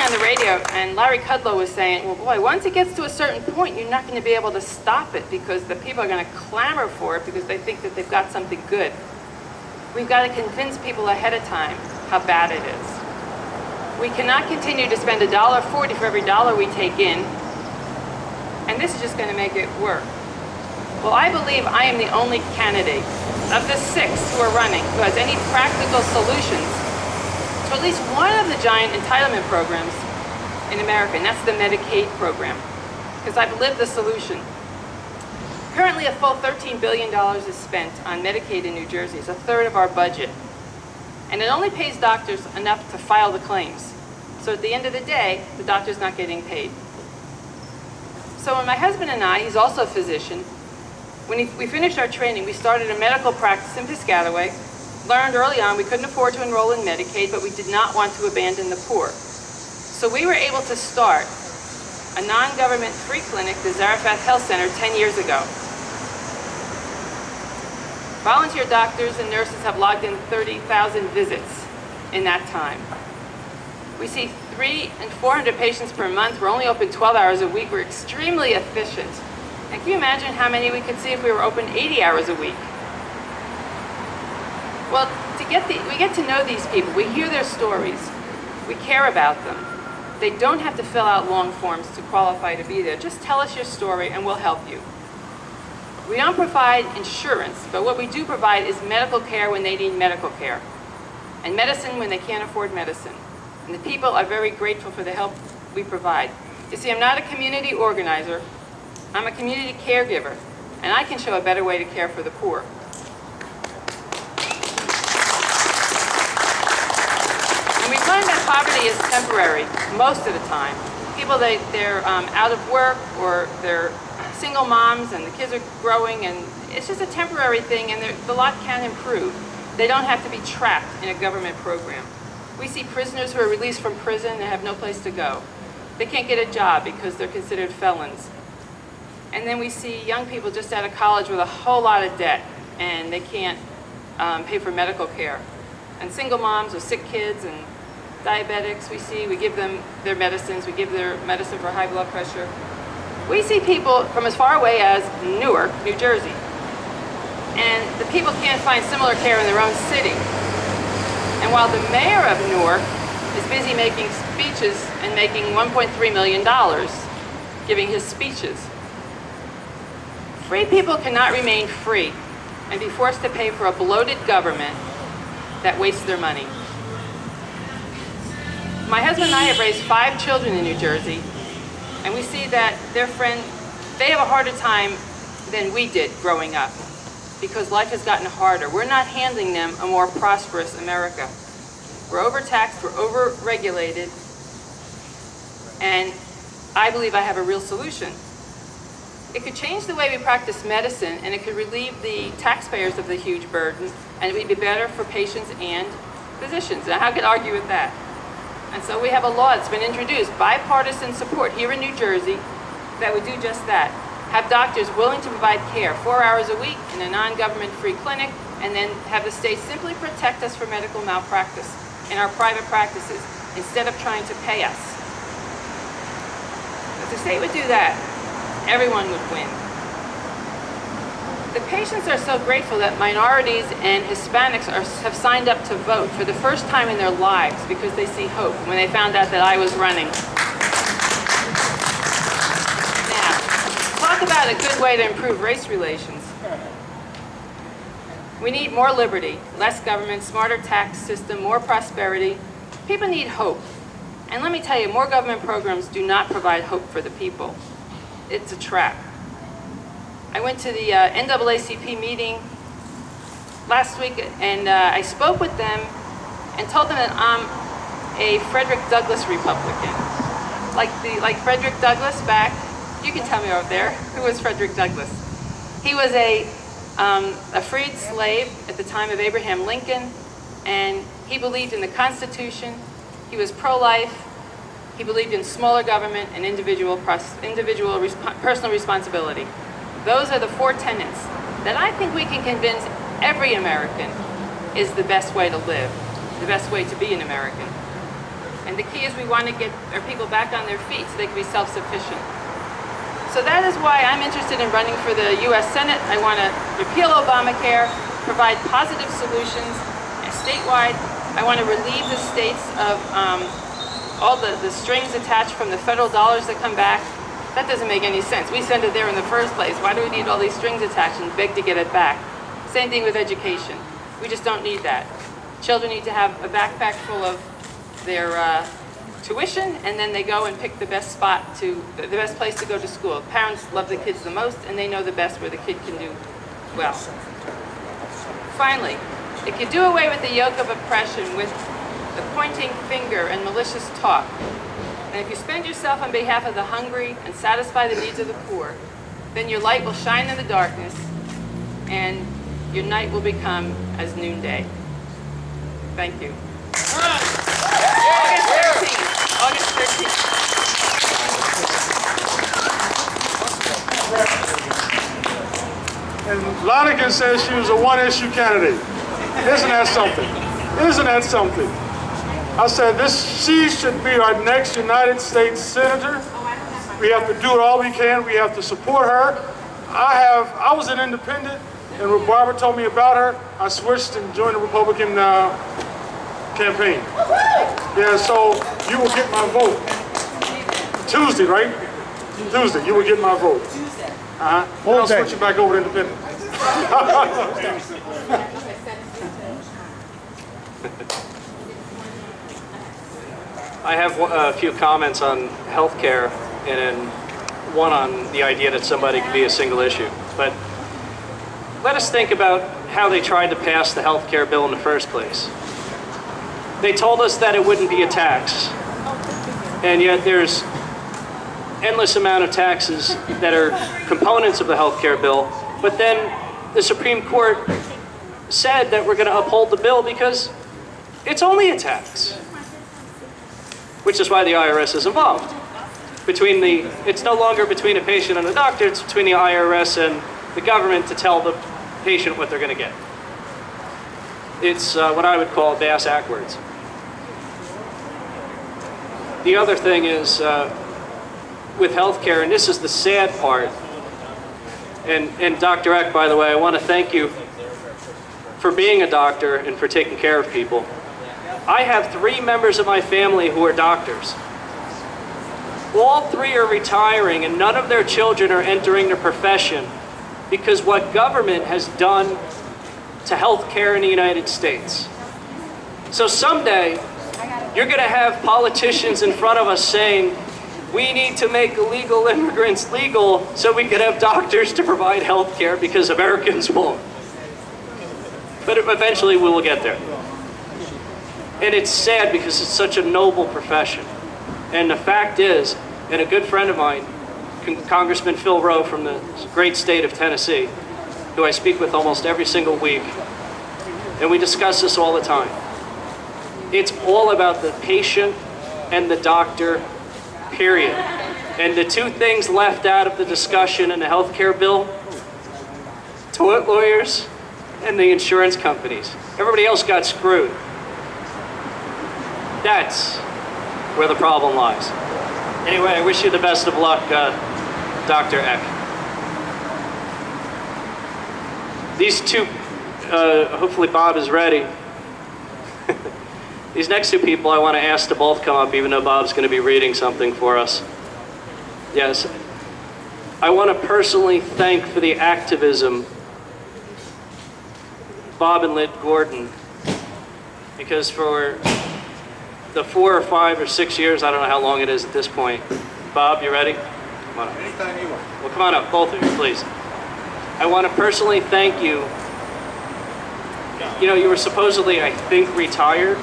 on the radio, and Larry Kudlow was saying, well, boy, once it gets to a certain point, you're not going to be able to stop it because the people are going to clamor for it because they think that they've got something good. We've got to convince people ahead of time how bad it is. We cannot continue to spend $1.40 for every dollar we take in, and this is just going to make it work. Well, I believe I am the only candidate of the 6 who are running who has any practical solutions to at least one of the giant entitlement programs in America, and that's the Medicaid program, because I've lived the solution. Currently, a full $13 billion is spent on Medicaid in New Jersey. It's a third of our budget. And it only pays doctors enough to file the claims. So at the end of the day, the doctor's not getting paid. So when my husband and I, he's also a physician, when we finished our training, we started a medical practice in Piscataway, learned early on we couldn't afford to enroll in Medicaid, but we did not want to abandon the poor. So we were able to start a non-government free clinic, the Zarephath Health Center, 10 years ago. Volunteer doctors and nurses have logged in 30,000 visits in that time. We see 300 and 400 patients per month. We're only open 12 hours a week. We're extremely efficient. And can you imagine how many we could see if we were open 80 hours a week? Well, we get to know these people. We hear their stories. We care about them. They don't have to fill out long forms to qualify to be there. Just tell us your story and we'll help you. We don't provide insurance, but what we do provide is medical care when they need medical care, and medicine when they can't afford medicine. And the people are very grateful for the help we provide. You see, I'm not a community organizer. I'm a community caregiver, and I can show a better way to care for the poor. And we've learned that poverty is temporary most of the time. People, they're out of work, or they're single moms and the kids are growing, and it's just a temporary thing, and the lot can improve. They don't have to be trapped in a government program. We see prisoners who are released from prison and have no place to go. They can't get a job because they're considered felons. And then we see young people just out of college with a whole lot of debt, and they can't pay for medical care. And single moms with sick kids and diabetics, we give them their medicines, we give their medicine for high blood pressure. We see people from as far away as Newark, New Jersey, and the people can't find similar care in their own city. And while the mayor of Newark is busy making speeches and making $1.3 million giving his speeches, free people cannot remain free and be forced to pay for a bloated government that wastes their money. My husband and I have raised 5 children in New Jersey, and we see that they have a harder time than we did growing up because life has gotten harder. We're not handing them a more prosperous America. We're overtaxed, we're overregulated, and I believe I have a real solution. It could change the way we practice medicine, and it could relieve the taxpayers of the huge burden, and it would be better for patients and physicians. Now, how could I argue with that? And so we have a law that's been introduced, bipartisan support here in New Jersey, that would do just that. Have doctors willing to provide care 4 hours a week in a non-government free clinic, and then have the state simply protect us from medical malpractice in our private practices instead of trying to pay us. If the state would do that, everyone would win. The patients are so grateful that minorities and Hispanics have signed up to vote for the first time in their lives because they see hope when they found out that I was running. Now, talk about a good way to improve race relations. We need more liberty, less government, smarter tax system, more prosperity. People need hope. And let me tell you, more government programs do not provide hope for the people. It's a trap. I went to the NAACP meeting last week, and I spoke with them and told them that I'm a Frederick Douglass Republican. Like Frederick Douglass back, you can tell me over there, who was Frederick Douglass? He was a freed slave at the time of Abraham Lincoln, and he believed in the Constitution, he was pro-life, he believed in smaller government and personal responsibility. Those are the 4 tenets that I think we can convince every American is the best way to live, the best way to be an American. And the key is we want to get our people back on their feet so they can be self-sufficient. So that is why I'm interested in running for the U.S. Senate. I want to repeal Obamacare, provide positive solutions statewide. I want to relieve the states of all the strings attached from the federal dollars that come back. That doesn't make any sense. We send it there in the first place. Why do we need all these strings attached and beg to get it back? Same thing with education. We just don't need that. Children need to have a backpack full of their tuition, and then they go and pick the best place to go to school. Parents love the kids the most, and they know the best where the kid can do well. Finally, if you do away with the yoke of oppression, with the pointing finger and malicious talk, and if you spend yourself on behalf of the hungry and satisfy the needs of the poor, then your light will shine in the darkness, and your night will become as noonday. Thank you. August 13th. And Lonigan says she was a one-issue candidate. Isn't that something? Isn't that something? I said, she should be our next United States Senator. We have to do it all we can. We have to support her. I was an independent, and when Barbara told me about her, I switched and joined the Republican campaign. Yeah, so you will get my vote. Tuesday, right? Tuesday, you will get my vote. Then I'll switch it back over to independent. I have a few comments on healthcare and then one on the idea that somebody could be a single issue. But let us think about how they tried to pass the healthcare bill in the first place. They told us that it wouldn't be a tax, and yet there's endless amount of taxes that are components of the healthcare bill. But then the Supreme Court said that we're going to uphold the bill because it's only a tax, which is why the IRS is involved. It's no longer between a patient and a doctor, it's between the IRS and the government to tell the patient what they're going to get. It's what I would call bass backwards. The other thing is with healthcare, and this is the sad part, and Dr. Eck, by the way, I want to thank you for being a doctor and for taking care of people. I have 3 members of my family who are doctors. All 3 are retiring and none of their children are entering the profession because what government has done to healthcare in the United States. So someday, you're going to have politicians in front of us saying, we need to make illegal immigrants legal so we can have doctors to provide healthcare because Americans won't. But eventually we will get there. And it's sad because it's such a noble profession. And the fact is, and a good friend of mine, Congressman Phil Rowe from the great state of Tennessee, who I speak with almost every single week, and we discuss this all the time. It's all about the patient and the doctor, period. And the 2 things left out of the discussion in the healthcare bill, tort lawyers and the insurance companies. Everybody else got screwed. That's where the problem lies. Anyway, I wish you the best of luck, Dr. Eck. These 2, hopefully Bob is ready. These next 2 people I want to ask to both come up, even though Bob's going to be reading something for us. Yes. I want to personally thank for the activism Bob and Lynn Gordon, because for the 4 or 5 or 6 years, I don't know how long it is at this point. Bob, you ready? Come on up. Anytime you want. Well, come on up, both of you, please. I want to personally thank you. You know, you were supposedly, I think, retired,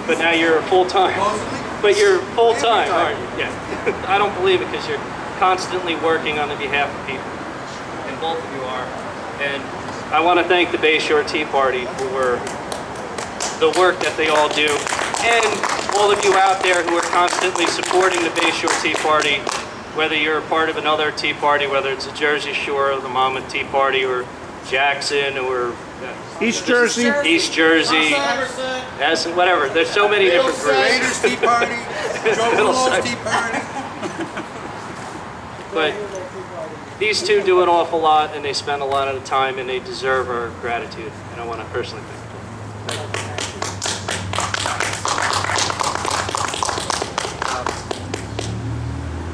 but now you're full-time. But you're full-time, aren't you? Yeah. I don't believe it because you're constantly working on the behalf of people. And both of you are. And I want to thank the BayShore Tea Party for the work that they all do. And all of you out there who are constantly supporting the BayShore Tea Party, whether you're a part of another Tea Party, whether it's the Jersey Shore, or the Mummel Tea Party, or Jackson, or East Jersey, yes, whatever. There's so many different groups. Raiders Tea Party, Joe Tea Party. But these 2 do an awful lot, and they spend a lot of the time, and they deserve our gratitude. And I want to personally thank them. Thank you.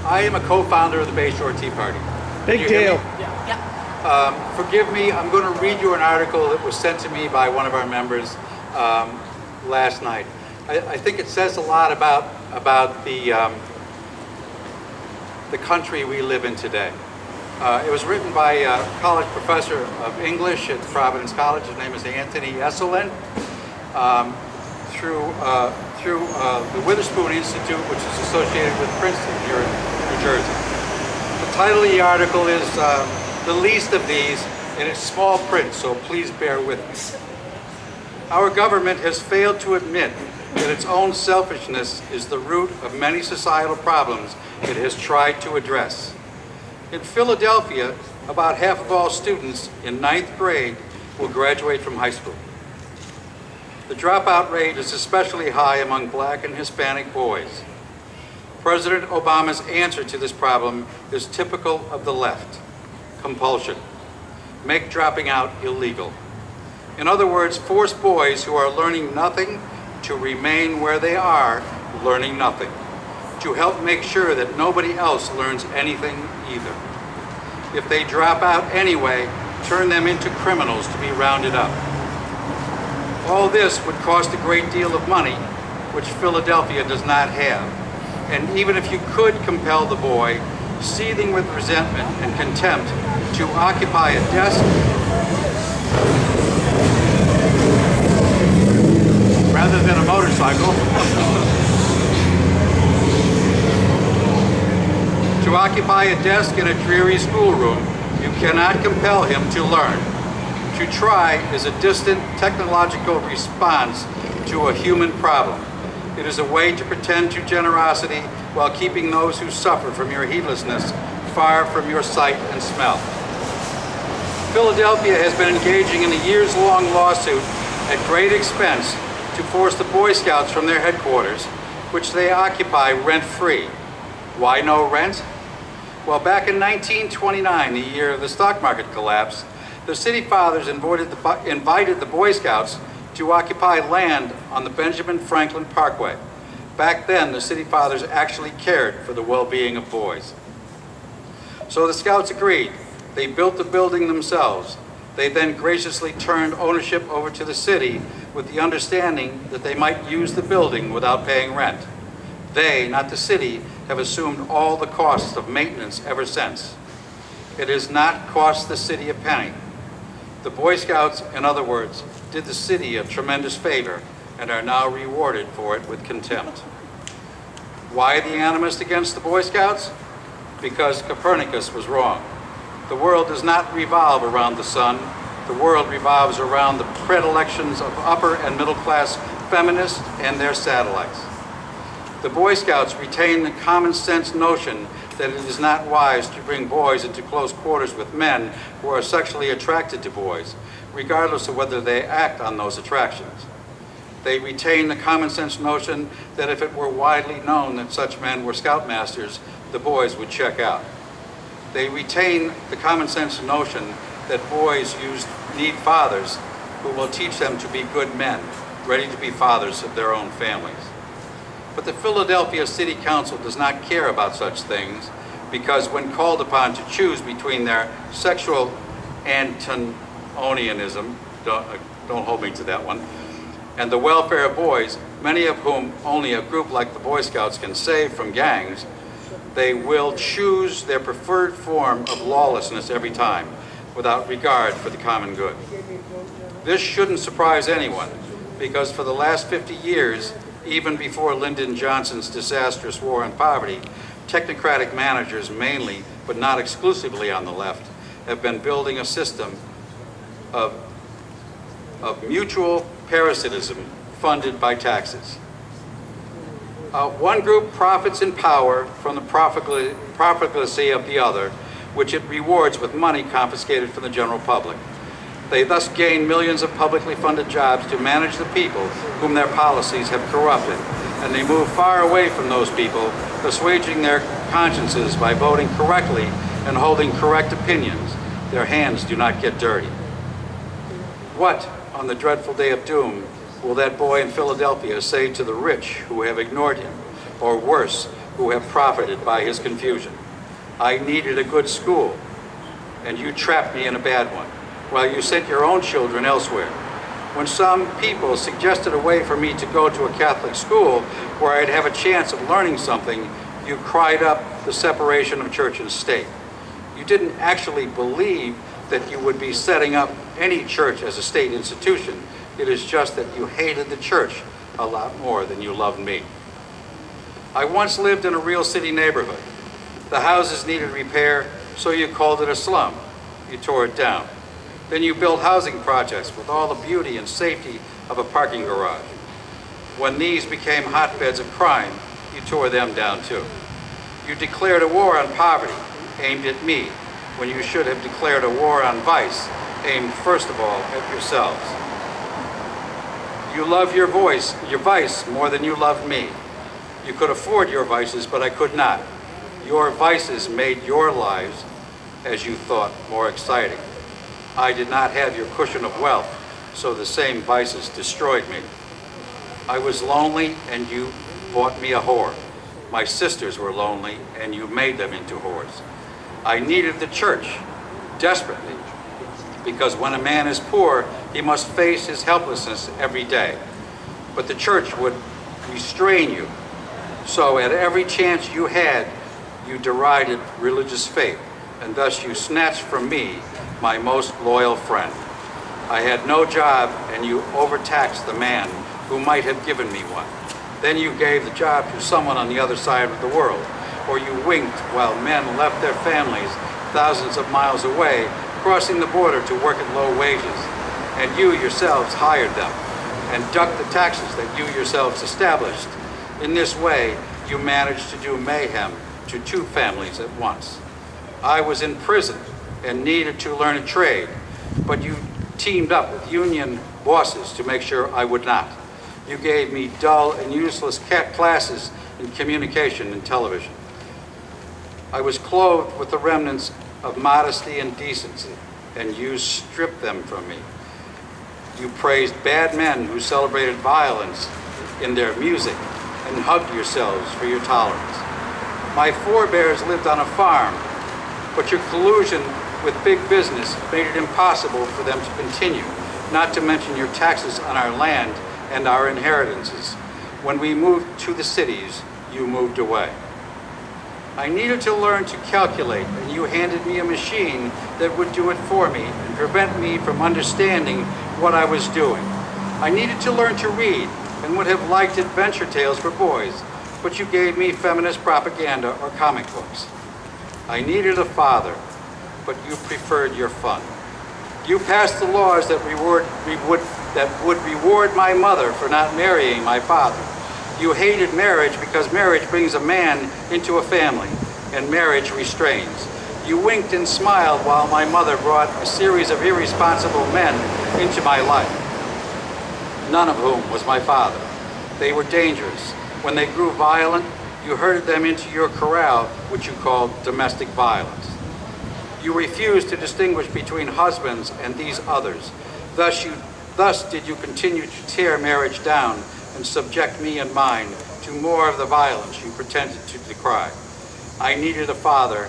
I am a co-founder of the BayShore Tea Party. Big deal. Forgive me, I'm going to read you an article that was sent to me by one of our members last night. I think it says a lot about the country we live in today. It was written by a college professor of English at Providence College. His name is Anthony Esselin. Through the Witherspoon Institute, which is associated with Princeton here in New Jersey. The title of the article is The Least of These, and it's small print, so please bear with me. Our government has failed to admit that its own selfishness is the root of many societal problems it has tried to address. In Philadelphia, about half of all students in 9th grade will graduate from high school. The dropout rate is especially high among black and Hispanic boys. President Obama's answer to this problem is typical of the left: compulsion. Make dropping out illegal. In other words, force boys who are learning nothing to remain where they are learning nothing, to help make sure that nobody else learns anything either. If they drop out anyway, turn them into criminals to be rounded up. All this would cost a great deal of money, which Philadelphia does not have. And even if you could compel the boy, seething with resentment and contempt, to occupy a desk rather than a motorcycle, to occupy a desk in a dreary schoolroom, you cannot compel him to learn. To try is a distant technological response to a human problem. It is a way to pretend to generosity while keeping those who suffer from your heedlessness far from your sight and smell. Philadelphia has been engaging in a years-long lawsuit at great expense to force the Boy Scouts from their headquarters, which they occupy rent-free. Why no rent? Well, back in 1929, the year of the stock market collapse, the City Fathers invited the Boy Scouts to occupy land on the Benjamin Franklin Parkway. Back then, the City Fathers actually cared for the well-being of boys. So the Scouts agreed. They built the building themselves. They then graciously turned ownership over to the city with the understanding that they might use the building without paying rent. They, not the city, have assumed all the costs of maintenance ever since. It has not cost the city a penny. The Boy Scouts, in other words, did the city a tremendous favor and are now rewarded for it with contempt. Why the animus against the Boy Scouts? Because Copernicus was wrong. The world does not revolve around the sun. The world revolves around the predilections of upper and middle class feminists and their satellites. The Boy Scouts retain the common sense notion that it is not wise to bring boys into close quarters with men who are sexually attracted to boys, regardless of whether they act on those attractions. They retain the common sense notion that if it were widely known that such men were scoutmasters, the boys would check out. They retain the common sense notion that boys need fathers who will teach them to be good men, ready to be fathers of their own families. But the Philadelphia City Council does not care about such things because when called upon to choose between their sexual antinomianism, don't hold me to that one, and the welfare of boys, many of whom only a group like the Boy Scouts can save from gangs, they will choose their preferred form of lawlessness every time, without regard for the common good. This shouldn't surprise anyone, because for the last 50 years, even before Lyndon Johnson's disastrous war on poverty, technocratic managers mainly, but not exclusively on the left, have been building a system of mutual parasitism funded by taxes. One group profits in power from the profligacy of the other, which it rewards with money confiscated from the general public. They thus gain millions of publicly funded jobs to manage the people whom their policies have corrupted, and they move far away from those people, assuaging their consciences by voting correctly and holding correct opinions. Their hands do not get dirty. What, on the dreadful day of doom, will that boy in Philadelphia say to the rich who have ignored him, or worse, who have profited by his confusion? I needed a good school, and you trapped me in a bad one, while you sent your own children elsewhere. When some people suggested a way for me to go to a Catholic school where I'd have a chance of learning something, you cried up the separation of church and state. You didn't actually believe that you would be setting up any church as a state institution. It is just that you hated the church a lot more than you loved me. I once lived in a real city neighborhood. The houses needed repair, so you called it a slum. You tore it down. Then you built housing projects with all the beauty and safety of a parking garage. When these became hotbeds of crime, you tore them down too. You declared a war on poverty, aimed at me, when you should have declared a war on vice, aimed first of all at yourselves. You love your vice more than you loved me. You could afford your vices, but I could not. Your vices made your lives, as you thought, more exciting. I did not have your cushion of wealth, so the same vices destroyed me. I was lonely, and you bought me a whore. My sisters were lonely, and you made them into whores. I needed the church, desperately, because when a man is poor, he must face his helplessness every day. But the church would restrain you. So at every chance you had, you derided religious faith, and thus you snatched from me my most loyal friend. I had no job, and you overtaxed the man who might have given me one. Then you gave the job to someone on the other side of the world, or you winked while men left their families thousands of miles away, crossing the border to work at low wages, and you yourselves hired them, and ducked the taxes that you yourselves established. In this way, you managed to do mayhem to two families at once. I was in prison and needed to learn a trade, but you teamed up with union bosses to make sure I would not. You gave me dull and useless classes in communication and television. I was clothed with the remnants of modesty and decency, and you stripped them from me. You praised bad men who celebrated violence in their music and hugged yourselves for your tolerance. My forebears lived on a farm, but your collusion with big business made it impossible for them to continue, not to mention your taxes on our land and our inheritances. When we moved to the cities, you moved away. I needed to learn to calculate, and you handed me a machine that would do it for me and prevent me from understanding what I was doing. I needed to learn to read and would have liked adventure tales for boys, but you gave me feminist propaganda or comic books. I needed a father, but you preferred your fun. You passed the laws that would reward my mother for not marrying my father. You hated marriage because marriage brings a man into a family, and marriage restrains. You winked and smiled while my mother brought a series of irresponsible men into my life, none of whom was my father. They were dangerous. When they grew violent, you herded them into your corral, which you called domestic violence. You refused to distinguish between husbands and these others. Thus did you continue to tear marriage down and subject me and mine to more of the violence you pretended to decry. I needed a father,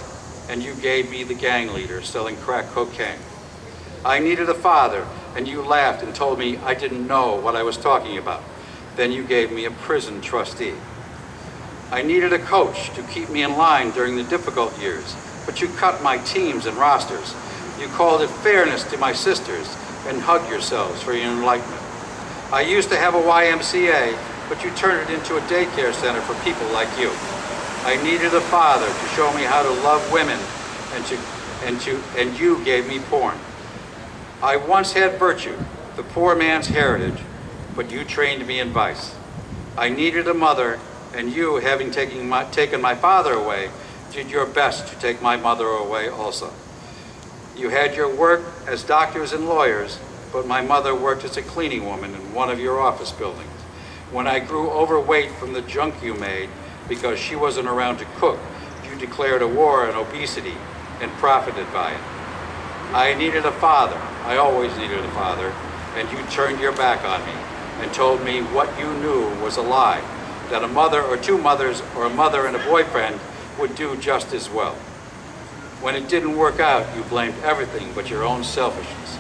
and you gave me the gang leader selling crack cocaine. I needed a father, and you laughed and told me I didn't know what I was talking about. Then you gave me a prison trustee. I needed a coach to keep me in line during the difficult years, but you cut my teams and rosters. You called it fairness to my sisters and hugged yourselves for your enlightenment. I used to have a YMCA, but you turned it into a daycare center for people like you. I needed a father to show me how to love women, and you gave me porn. I once had virtue, the poor man's heritage, but you trained me in vice. I needed a mother, and you, having taken my father away, did your best to take my mother away also. You had your work as doctors and lawyers, but my mother worked as a cleaning woman in one of your office buildings. When I grew overweight from the junk you made, because she wasn't around to cook, you declared a war on obesity and profited by it. I needed a father. I always needed a father, and you turned your back on me and told me what you knew was a lie, that a mother or two mothers or a mother and a boyfriend would do just as well. When it didn't work out, you blamed everything but your own selfishness.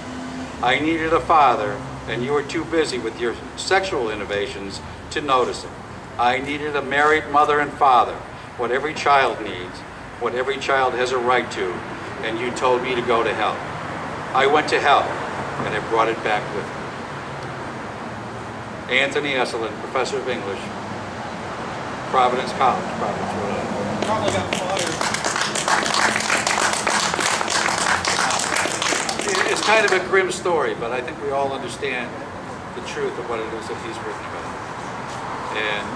I needed a father, and you were too busy with your sexual innovations to notice it. I needed a married mother and father, what every child needs, what every child has a right to, and you told me to go to hell. I went to hell, and have brought it back with me. Anthony Esselin, Professor of English, Providence College, Providence, Rhode Island. Probably got fired. It's kind of a grim story, but I think we all understand the truth of what it is that he's written about. And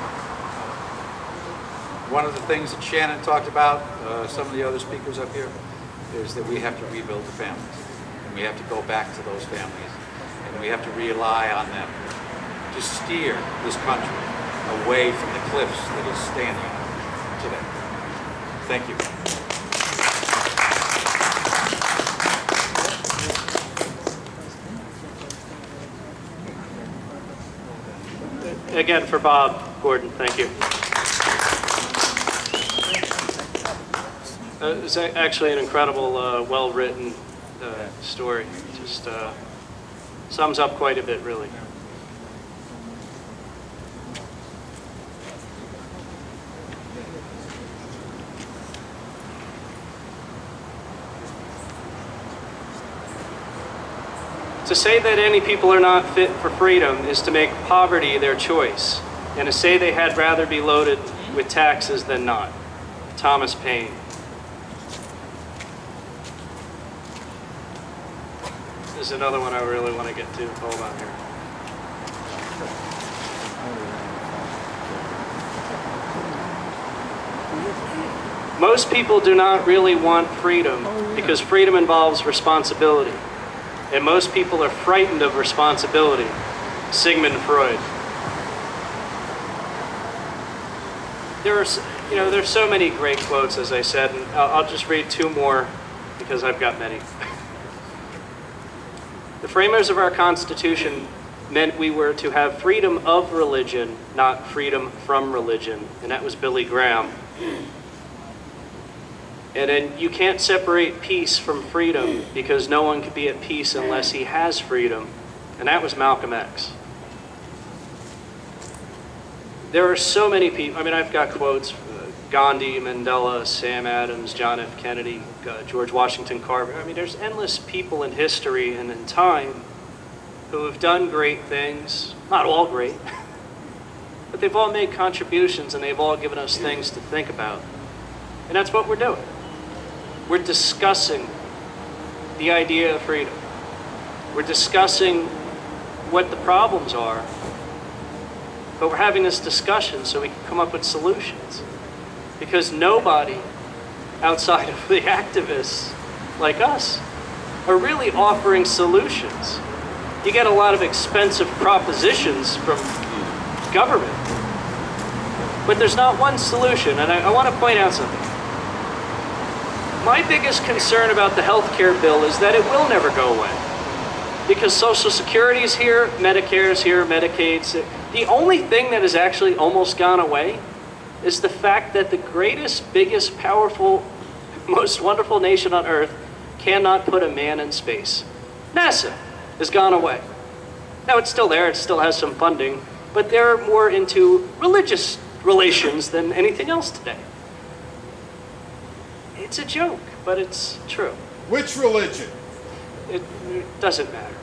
one of the things that Shannon talked about, some of the other speakers up here, is that we have to rebuild the families. And we have to go back to those families. And we have to rely on them. to steer this country away from the cliffs that it's standing on today. Thank you. Again, for Bob Gordon, thank you. It's actually an incredible, well-written story. Just sums up quite a bit, really. To say that any people are not fit for freedom is to make poverty their choice, and to say they had rather be loaded with taxes than not. Thomas Paine. There's another one I really want to get to. Hold on here. Most people do not really want freedom because freedom involves responsibility. And most people are frightened of responsibility. Sigmund Freud. There's so many great quotes, as I said, and I'll just read two more because I've got many. The framers of our Constitution meant we were to have freedom of religion, not freedom from religion, and that was Billy Graham. And then you can't separate peace from freedom because no one can be at peace unless he has freedom. And that was Malcolm X. There are so many people. I mean, I've got quotes, Gandhi, Mandela, Sam Adams, John F. Kennedy, George Washington Carver. I mean, there's endless people in history and in time who have done great things. Not all great, but they've all made contributions and they've all given us things to think about. And that's what we're doing. We're discussing the idea of freedom. We're discussing what the problems are, but we're having this discussion so we can come up with solutions. Because nobody outside of the activists like us are really offering solutions. You get a lot of expensive propositions from government, but there's not one solution. And I want to point out something. My biggest concern about the health care bill is that it will never go away. Because Social Security is here, Medicare is here, Medicaid's. The only thing that has actually almost gone away is the fact that the greatest, biggest, powerful, most wonderful nation on earth cannot put a man in space. NASA has gone away. Now it's still there, it still has some funding, but they're more into religious relations than anything else today. It's a joke, but it's true. Which religion? It doesn't matter.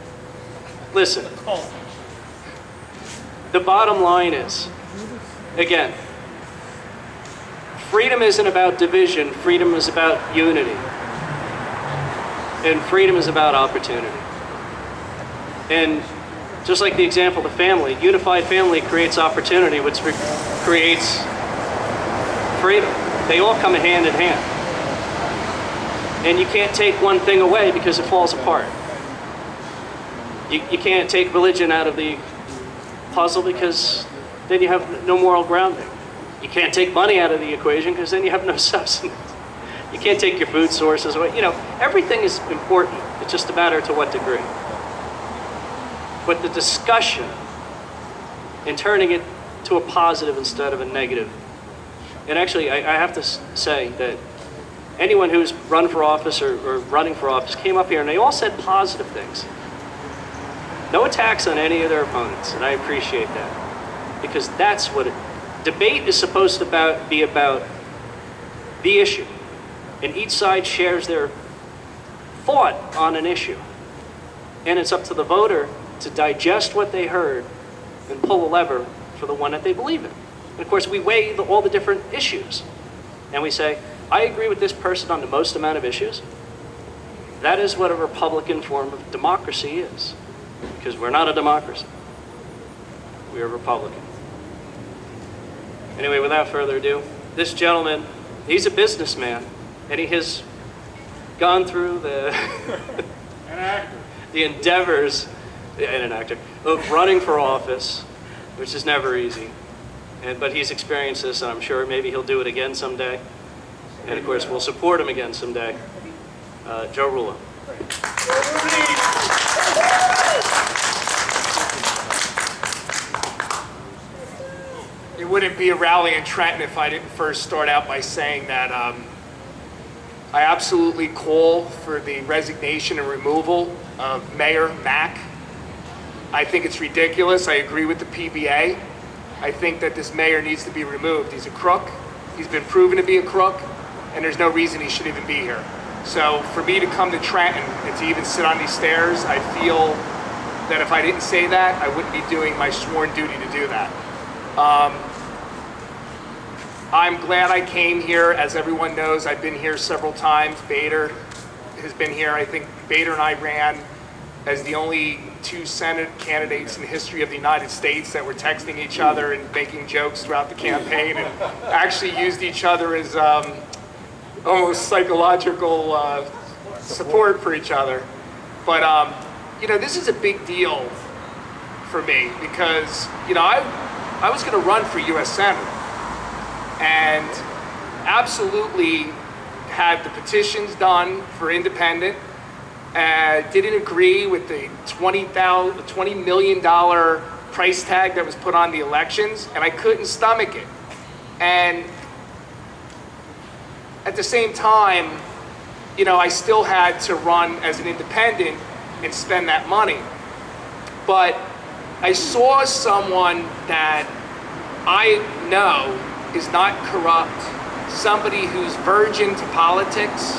Listen, the bottom line is, again, freedom isn't about division, freedom is about unity. And freedom is about opportunity. And just like the example of the family, unified family creates opportunity, which creates freedom. They all come hand in hand. And you can't take one thing away because it falls apart. You can't take religion out of the puzzle because then you have no moral grounding. You can't take money out of the equation because then you have no substance. You can't take your food sources away. You know, everything is important. It's just a matter to what degree. But the discussion and turning it to a positive instead of a negative. And actually, I have to say that anyone who's run for office or running for office came up here and they all said positive things. No attacks on any of their opponents, and I appreciate that. Because that's what debate is supposed to be about the issue. And each side shares their thought on an issue. And it's up to the voter to digest what they heard and pull a lever for the one that they believe in. And of course, we weigh all the different issues. And we say, I agree with this person on the most amount of issues. That is what a Republican form of democracy is. Because we're not a democracy. We are Republican. Anyway, without further ado, this gentleman, he's a businessman, and he has gone through the the endeavors, and an actor, of running for office, which is never easy. But he's experienced this, and I'm sure maybe he'll do it again someday. And of course, we'll support him again someday. Joe Rullo. It wouldn't be a rally in Trenton if I didn't first start out by saying that I absolutely call for the resignation and removal of Mayor Mack. I think it's ridiculous. I agree with the PBA. I think that this mayor needs to be removed. He's a crook. He's been proven to be a crook, and there's no reason he should even be here. So for me to come to Trenton and to even sit on these stairs, I feel that if I didn't say that, I wouldn't be doing my sworn duty to do that. I'm glad I came here. As everyone knows, I've been here several times. Bader has been here. I think Bader and I ran as the only two Senate candidates in the history of the United States that were texting each other and making jokes throughout the campaign, and actually used each other as almost psychological support for each other. But, you know, this is a big deal for me because, you know, I was going to run for U.S. Senator and absolutely had the petitions done for independent. Didn't agree with the $20 million price tag that was put on the elections, and I couldn't stomach it. And at the same time, you know, I still had to run as an independent and spend that money. But I saw someone that I know is not corrupt, somebody who's virgin to politics.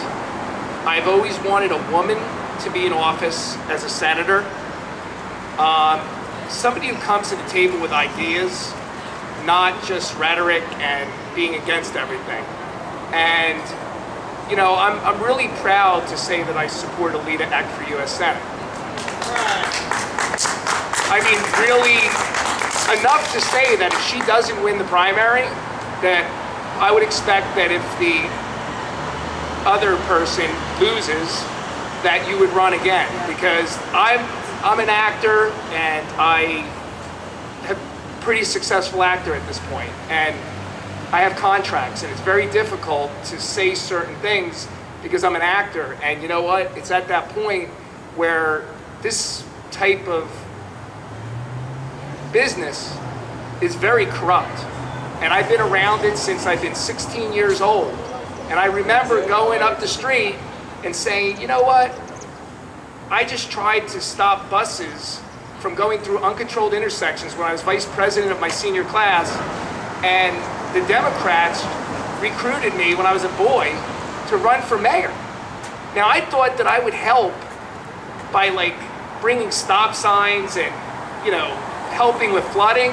I've always wanted a woman to be in office as a senator. Somebody who comes to the table with ideas, not just rhetoric and being against everything. And, you know, I'm really proud to say that I support Alieta Eck for U.S. Senate. I mean, really, enough to say that if she doesn't win the primary, that I would expect that if the other person loses, that you would run again, because I'm an actor and I have a pretty successful actor at this point, and I have contracts, and it's very difficult to say certain things because I'm an actor. And you know what? It's at that point where this type of business is very corrupt. And I've been around it since I've been 16 years old. And I remember going up the street and saying, you know what? I just tried to stop buses from going through uncontrolled intersections when I was vice president of my senior class. And the Democrats recruited me when I was a boy to run for mayor. Now, I thought that I would help by like bringing stop signs and, you know, helping with flooding,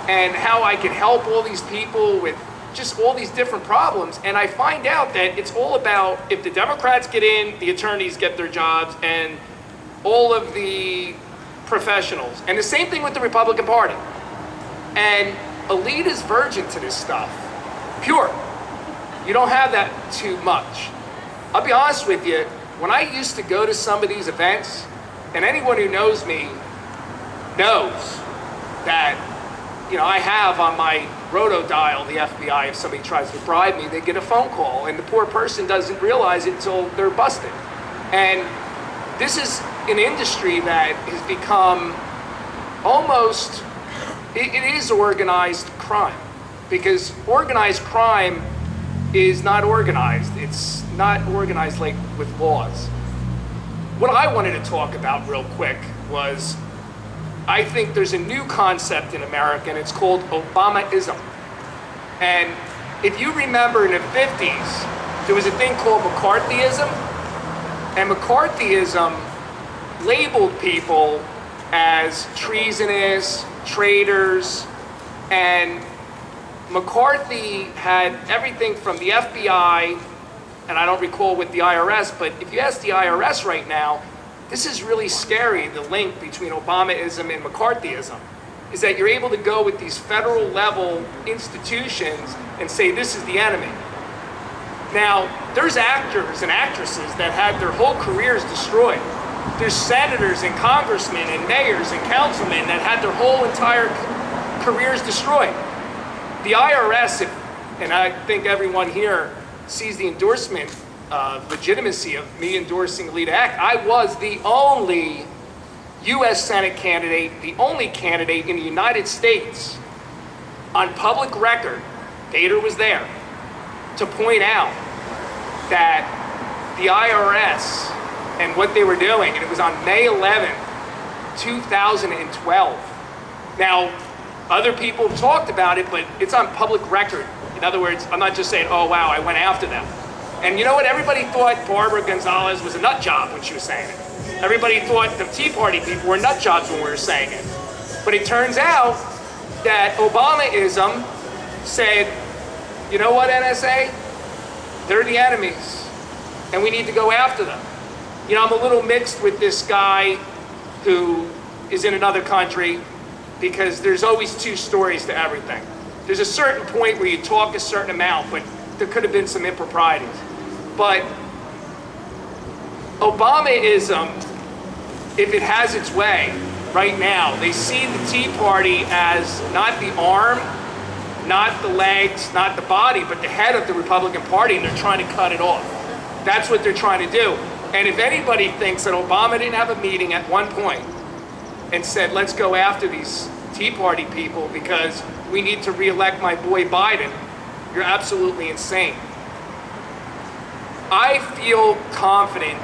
and how I could help all these people with just all these different problems. And I find out that it's all about, if the Democrats get in, the attorneys get their jobs, and all of the professionals. And the same thing with the Republican Party. And Alieta's virgin to this stuff. Pure. You don't have that too much. I'll be honest with you, when I used to go to some of these events, and anyone who knows me knows that, you know, I have on my roto dial the FBI. If somebody tries to bribe me, they get a phone call, and the poor person doesn't realize it until they're busted. And this is an industry that has become almost, it is organized crime, because organized crime is not organized. It's not organized like with laws. What I wanted to talk about real quick was, I think there's a new concept in America, and it's called Obamaism. And if you remember in the 50s, there was a thing called McCarthyism, and McCarthyism labeled people as treasonous, traitors, and McCarthy had everything from the FBI, and I don't recall with the IRS, but if you ask the IRS right now, this is really scary, the link between Obamaism and McCarthyism, is that you're able to go with these federal level institutions and say this is the enemy. Now, there's actors and actresses that had their whole careers destroyed. There's senators and congressmen and mayors and councilmen that had their whole entire careers destroyed. The IRS, and I think everyone here sees the endorsement legitimacy of me endorsing Alieta Eck. I was the only U.S. Senate candidate, the only candidate in the United States on public record, Bader was there, to point out that the IRS and what they were doing, and it was on May 11th, 2012. Now, other people have talked about it, but it's on public record. In other words, I'm not just saying, oh wow, I went after them. And you know what? Everybody thought Barbara Gonzalez was a nut job when she was saying it. Everybody thought the Tea Party people were nut jobs when we were saying it. But it turns out that Obamaism said, you know what, NSA? They're the enemies, and we need to go after them. You know, I'm a little mixed with this guy who is in another country, because there's always two stories to everything. There's a certain point where you talk a certain amount, but there could have been some improprieties. But Obamaism, if it has its way right now, they see the Tea Party as not the arm, not the legs, not the body, but the head of the Republican Party, and they're trying to cut it off. That's what they're trying to do. And if anybody thinks that Obama didn't have a meeting at one point and said, let's go after these Tea Party people because we need to re-elect my boy Biden, you're absolutely insane. I feel confident.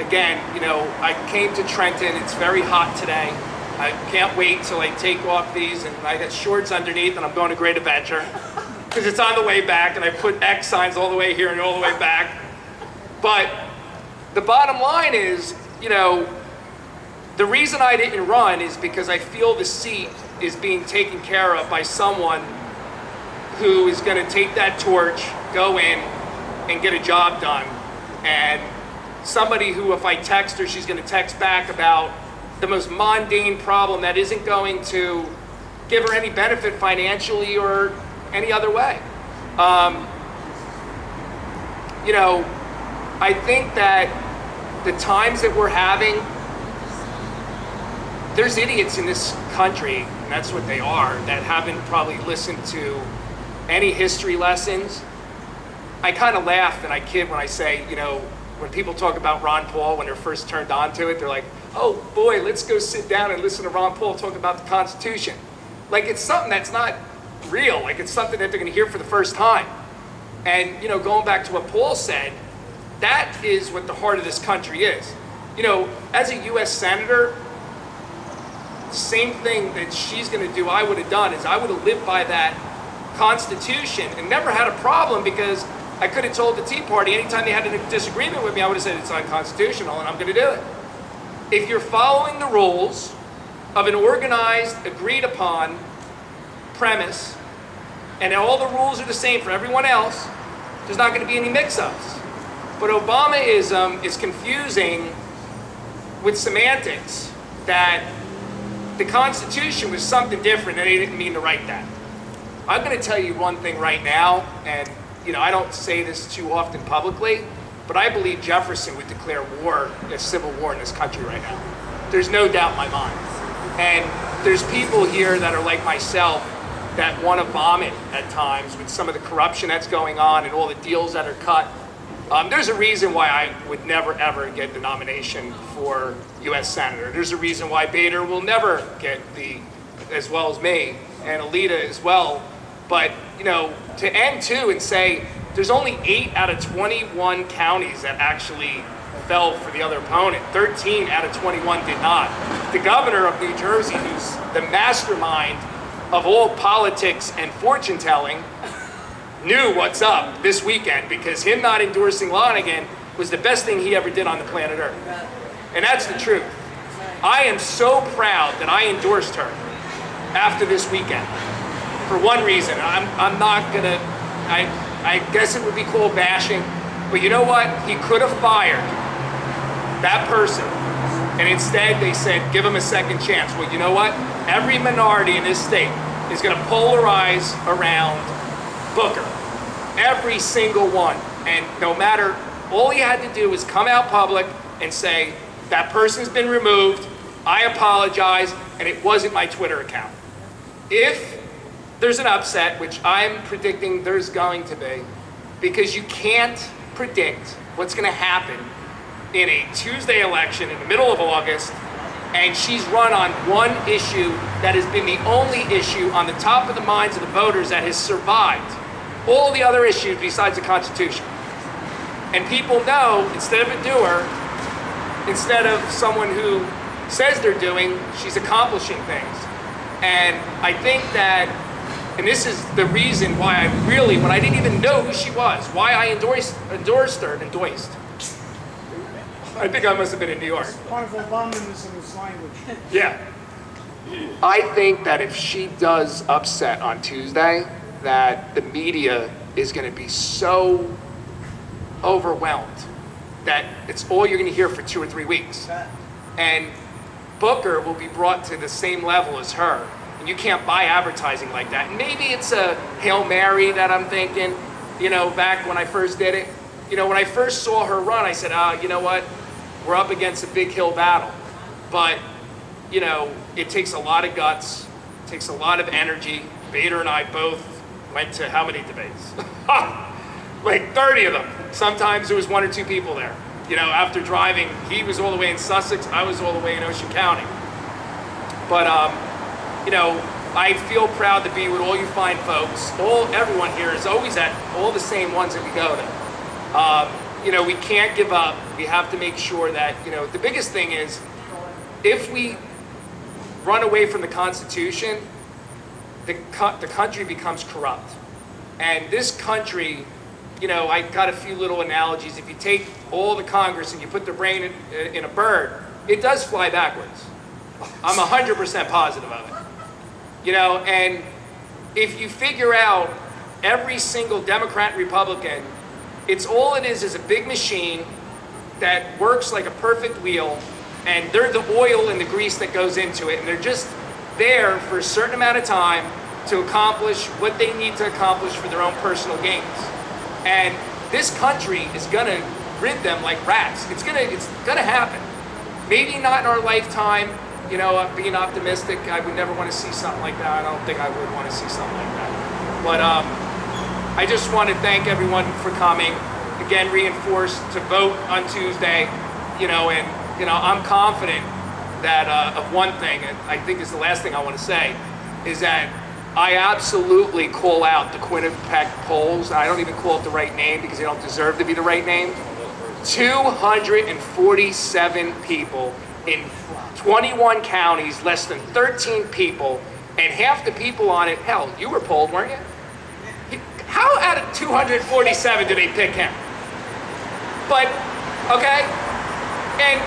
Again, you know, I came to Trenton. It's very hot today. I can't wait till I take off these, and I got shorts underneath, and I'm going to Great Adventure because it's on the way back, and I put X signs all the way here and all the way back. But the bottom line is, you know, the reason I didn't run is because I feel the seat is being taken care of by someone who is going to take that torch, go in, and get a job done. And somebody who, if I text her, she's going to text back about the most mundane problem that isn't going to give her any benefit financially or any other way. You know, I think that the times that we're having, there's idiots in this country, and that's what they are, that haven't probably listened to any history lessons. I kind of laugh and I kid when I say, you know, when people talk about Ron Paul when they're first turned on to it, they're like, oh boy, let's go sit down and listen to Ron Paul talk about the Constitution. Like it's something that's not real, like it's something that they're gonna hear for the first time. And, you know, going back to what Paul said, that is what the heart of this country is. You know, as a US Senator, the same thing that she's gonna do, I would have done, is I would have lived by that Constitution and never had a problem, because I could have told the Tea Party anytime they had a disagreement with me, I would have said it's unconstitutional and I'm gonna do it. If you're following the rules of an organized, agreed upon premise, and all the rules are the same for everyone else, there's not gonna be any mix-ups. But Obamaism is confusing with semantics that the Constitution was something different and they didn't mean to write that. I'm gonna tell you one thing right now, and you know, I don't say this too often publicly, but I believe Jefferson would declare war, a civil war in this country right now. There's no doubt in my mind. And there's people here that are like myself that want to vomit at times with some of the corruption that's going on and all the deals that are cut. There's a reason why I would never ever get the nomination for US Senator. There's a reason why Bader will never get as well as me, and Alieta as well. But, you know, to end too and say there's only 8 out of 21 counties that actually fell for the other opponent. 13 out of 21 did not. The governor of New Jersey, who's the mastermind of all politics and fortune telling, knew what's up this weekend, because him not endorsing Lonigan was the best thing he ever did on the planet Earth. And that's the truth. I am so proud that I endorsed her after this weekend. For one reason, I'm not gonna, I guess it would be called bashing, but you know what? He could have fired that person, and instead they said, give him a second chance. Well, you know what? Every minority in this state is gonna polarize around Booker. Every single one. And no matter, all he had to do was come out public and say, that person's been removed, I apologize, and it wasn't my Twitter account. if there's an upset, which I'm predicting there's going to be, because you can't predict what's going to happen in a Tuesday election in the middle of August, and she's run on one issue that has been the only issue on the top of the minds of the voters that has survived all the other issues besides the Constitution. And people know, instead of a doer, instead of someone who says they're doing, she's accomplishing things. And I think that, and this is the reason why I really, when I didn't even know who she was, why I endorsed her. I think I must have been in New York. Part of Obama's in his language. Yeah. I think that if she does upset on Tuesday, that the media is going to be so overwhelmed that it's all you're going to hear for 2 or 3 weeks. And Booker will be brought to the same level as her. And you can't buy advertising like that. And maybe it's a Hail Mary that I'm thinking, you know, back when I first did it. You know, when I first saw her run, I said, you know what? We're up against a big hill battle. But, you know, it takes a lot of guts, it takes a lot of energy. Bader and I both went to how many debates? Like 30 of them. Sometimes there was 1 or 2 people there. You know, after driving, he was all the way in Sussex, I was all the way in Ocean County. But, you know, I feel proud to be with all you fine folks. Everyone here is always at all the same ones that we go to. You know, we can't give up. We have to make sure that, you know, the biggest thing is if we run away from the Constitution, the country becomes corrupt. And this country, you know, I got a few little analogies. If you take all the Congress and you put their brain in a bird, it does fly backwards. I'm 100% positive of it. You know, and if you figure out every single Democrat and Republican, it's all it is a big machine that works like a perfect wheel, and they're the oil and the grease that goes into it, and they're just there for a certain amount of time to accomplish what they need to accomplish for their own personal gains. And this country is gonna rid them like rats. It's gonna happen. Maybe not in our lifetime. You know, being optimistic, I would never want to see something like that. I don't think I would want to see something like that. But I just want to thank everyone for coming. Again, reinforced to vote on Tuesday. You know, and you know, I'm confident that of one thing, and I think is the last thing I want to say, is that I absolutely call out the Quinnipiac polls. I don't even call it the right name because they don't deserve to be the right name. 247 people in 21 counties, less than 13 people, and half the people on it, hell, you were polled, weren't you? How out of 247 do they pick him? But, okay, and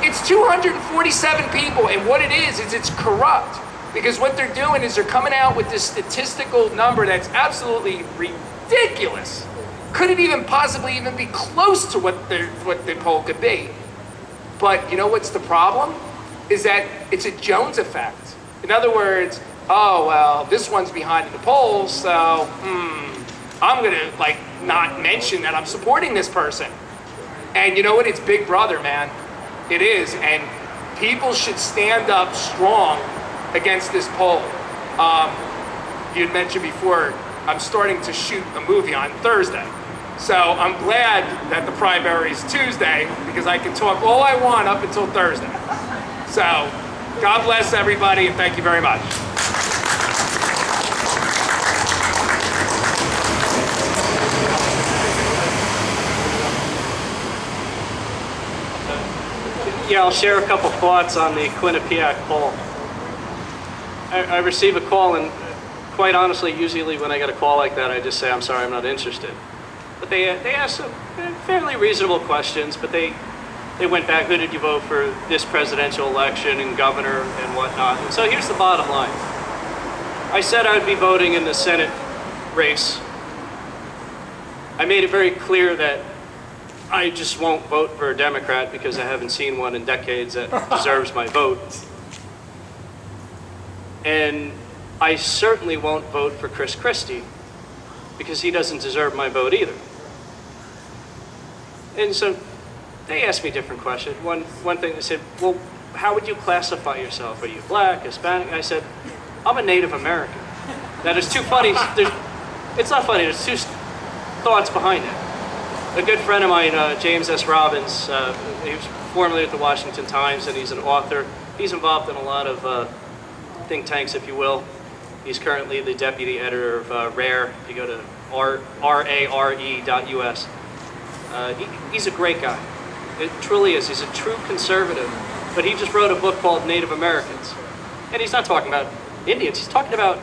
it's 247 people, and what it is it's corrupt. Because what they're doing is they're coming out with this statistical number that's absolutely ridiculous. Couldn't even possibly even be close to what the poll could be. But you know what's the problem? Is that it's a Jones effect. In other words, oh, well, this one's behind in the polls, so, I'm gonna, like, not mention that I'm supporting this person. And you know what? It's Big Brother, man. It is, and people should stand up strong against this poll. You had mentioned before, I'm starting to shoot a movie on Thursday. So I'm glad that the primary is Tuesday because I can talk all I want up until Thursday. So God bless everybody and thank you very much. Yeah, I'll share a couple thoughts on the Quinnipiac poll. I receive a call, and quite honestly, usually when I get a call like that, I just say, I'm sorry, I'm not interested. But they asked some fairly reasonable questions, but they went back, who did you vote for this presidential election and governor and whatnot. And so here's the bottom line. I said I would be voting in the Senate race. I made it very clear that I just won't vote for a Democrat because I haven't seen one in decades that deserves my vote. And I certainly won't vote for Chris Christie because he doesn't deserve my vote either. And so they asked me different questions. One thing they said, well, how would you classify yourself? Are you black, Hispanic? I said, I'm a Native American. Now there's two funny, it's not funny, there's two thoughts behind it. A good friend of mine, James S. Robbins, he was formerly at the Washington Times, and he's an author. He's involved in a lot of think tanks, if you will. He's currently the deputy editor of RARE. If you go to rare.us. He's a great guy. It truly is. He's a true conservative. But he just wrote a book called Native Americans. And he's not talking about Indians. He's talking about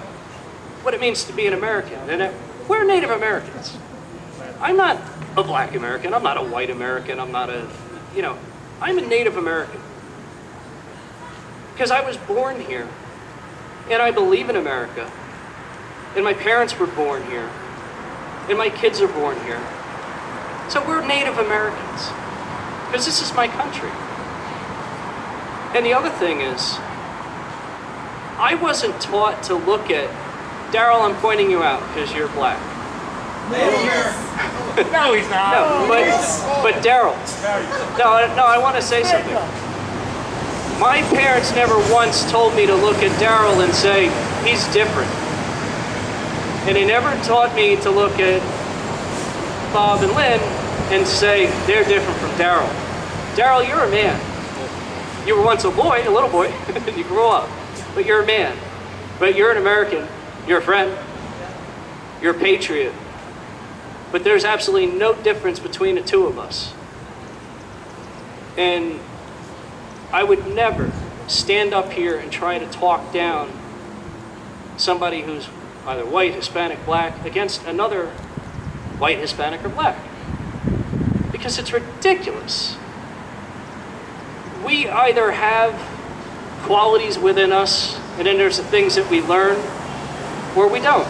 what it means to be an American. And we're Native Americans. I'm not a black American. I'm not a white American. I'm not a, I'm a Native American. Because I was born here. And I believe in America. And my parents were born here. And my kids are born here. So we're Native Americans. Because this is my country. And the other thing is, I wasn't taught to look at, Daryl, I'm pointing you out because you're black. No, he's not. No, but Daryl, no, I want to say something. My parents never once told me to look at Daryl and say, he's different. And they never taught me to look at Bob and Lynn and say, they're different from Daryl. Daryl, you're a man. You were once a boy, a little boy, you grew up, but you're a man. But you're an American, you're a friend, you're a patriot. But there's absolutely no difference between the two of us. And I would never stand up here and try to talk down somebody who's either white, Hispanic, black, against another white, Hispanic, or black. Because it's ridiculous. We either have qualities within us, and then there's the things that we learn, or we don't.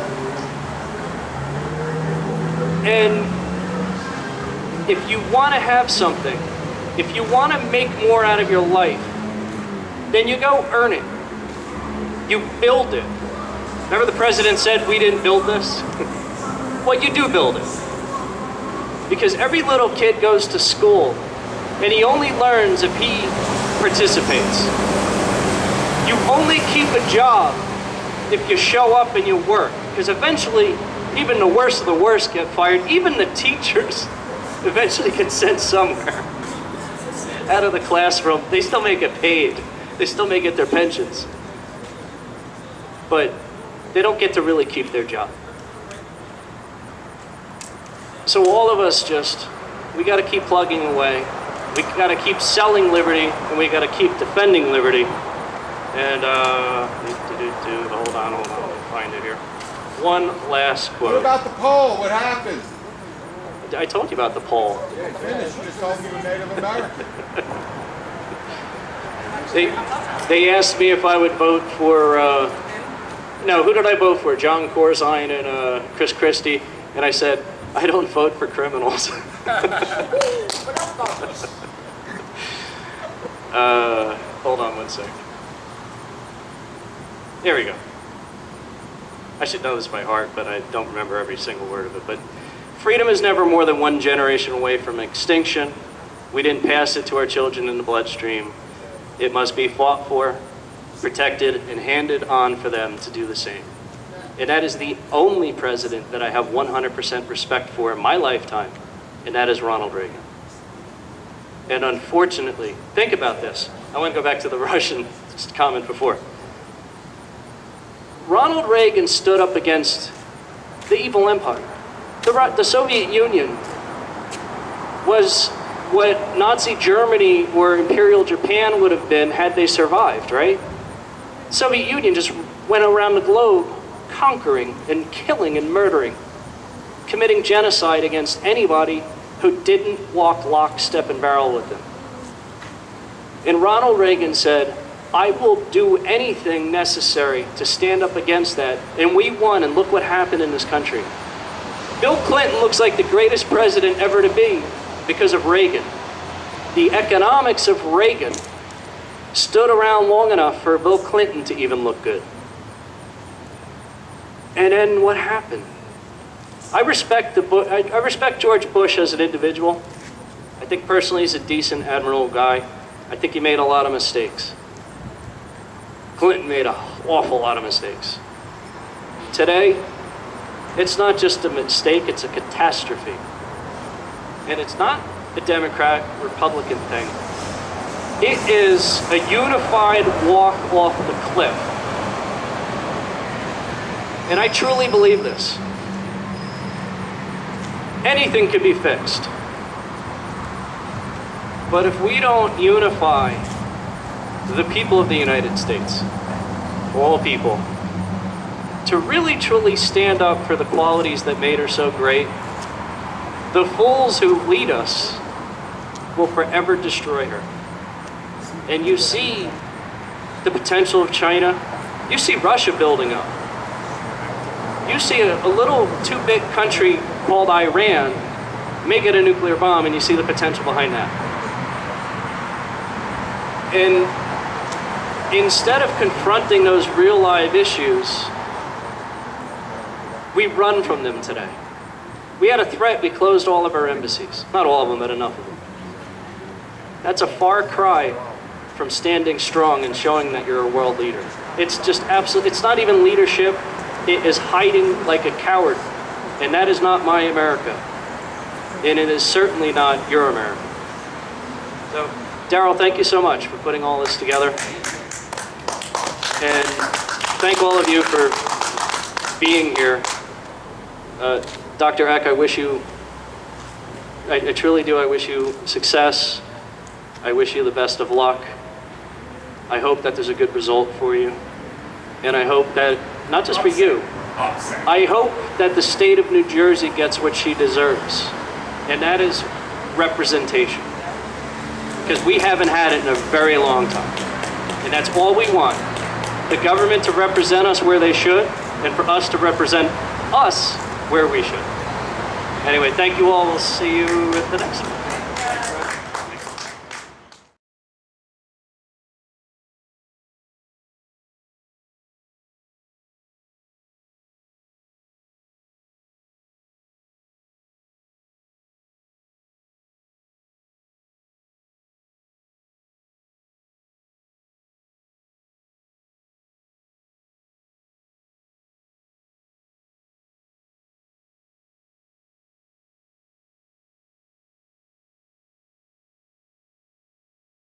And if you want to have something, if you want to make more out of your life, then you go earn it. You build it. Remember the president said, we didn't build this? Well, you do build it. Because every little kid goes to school, and he only learns if he participates. You only keep a job if you show up and you work. Because eventually, even the worst of the worst get fired. Even the teachers eventually get sent somewhere. Out of the classroom. They still may get paid. They still may get their pensions. But they don't get to really keep their job. So all of us we got to keep plugging away. We got to keep selling liberty, and we got to keep defending liberty. And, hold on, let me find it here. One last quote. What about the poll? What happened? I told you about the poll. Yeah, finished. You just told me you're Native American. They asked me if I would vote for, who did I vote for? John Corzine and Chris Christie. And I said, I don't vote for criminals. Hold on one second. There we go. I should know this by heart, but I don't remember every single word of it. But freedom is never more than one generation away from extinction. We didn't pass it to our children in the bloodstream. It must be fought for, protected, and handed on for them to do the same. And that is the only president that I have 100% respect for in my lifetime, and that is Ronald Reagan. And unfortunately, think about this. I want to go back to the Russian comment before. Ronald Reagan stood up against the evil empire. The Soviet Union was what Nazi Germany or Imperial Japan would have been had they survived, right? The Soviet Union just went around the globe conquering and killing and murdering, committing genocide against anybody who didn't walk lockstep and barrel with them. And Ronald Reagan said, I will do anything necessary to stand up against that. And we won, and look what happened in this country. Bill Clinton looks like the greatest president ever to be because of Reagan. The economics of Reagan stood around long enough for Bill Clinton to even look good. And then what happened? I respect George Bush as an individual. I think personally he's a decent, admirable guy. I think he made a lot of mistakes. Clinton made an awful lot of mistakes. Today, it's not just a mistake, it's a catastrophe. And it's not a Democrat-Republican thing. It is a unified walk off the cliff. And I truly believe this. Anything could be fixed. But if we don't unify the people of the United States, all people, to really truly stand up for the qualities that made her so great, the fools who lead us will forever destroy her. And you see the potential of China. You see Russia building up. You see a little too-big country called Iran may get a nuclear bomb, and you see the potential behind that. And instead of confronting those real live issues, we run from them today. We had a threat, we closed all of our embassies. Not all of them, but enough of them. That's a far cry from standing strong and showing that you're a world leader. It's just absolutely, it's not even leadership, it is hiding like a coward. And that is not my America. And it is certainly not your America. So, Daryl, thank you so much for putting all this together. And thank all of you for being here. Dr. Eck, I wish you, I truly do, I wish you success. I wish you the best of luck. I hope that there's a good result for you. And I hope that, not just for you, I hope that the state of New Jersey gets what she deserves. And that is representation. Because we haven't had it in a very long time. And that's all we want. The government to represent us where they should, and for us to represent us where we should. Anyway, thank you all. We'll see you at the next one.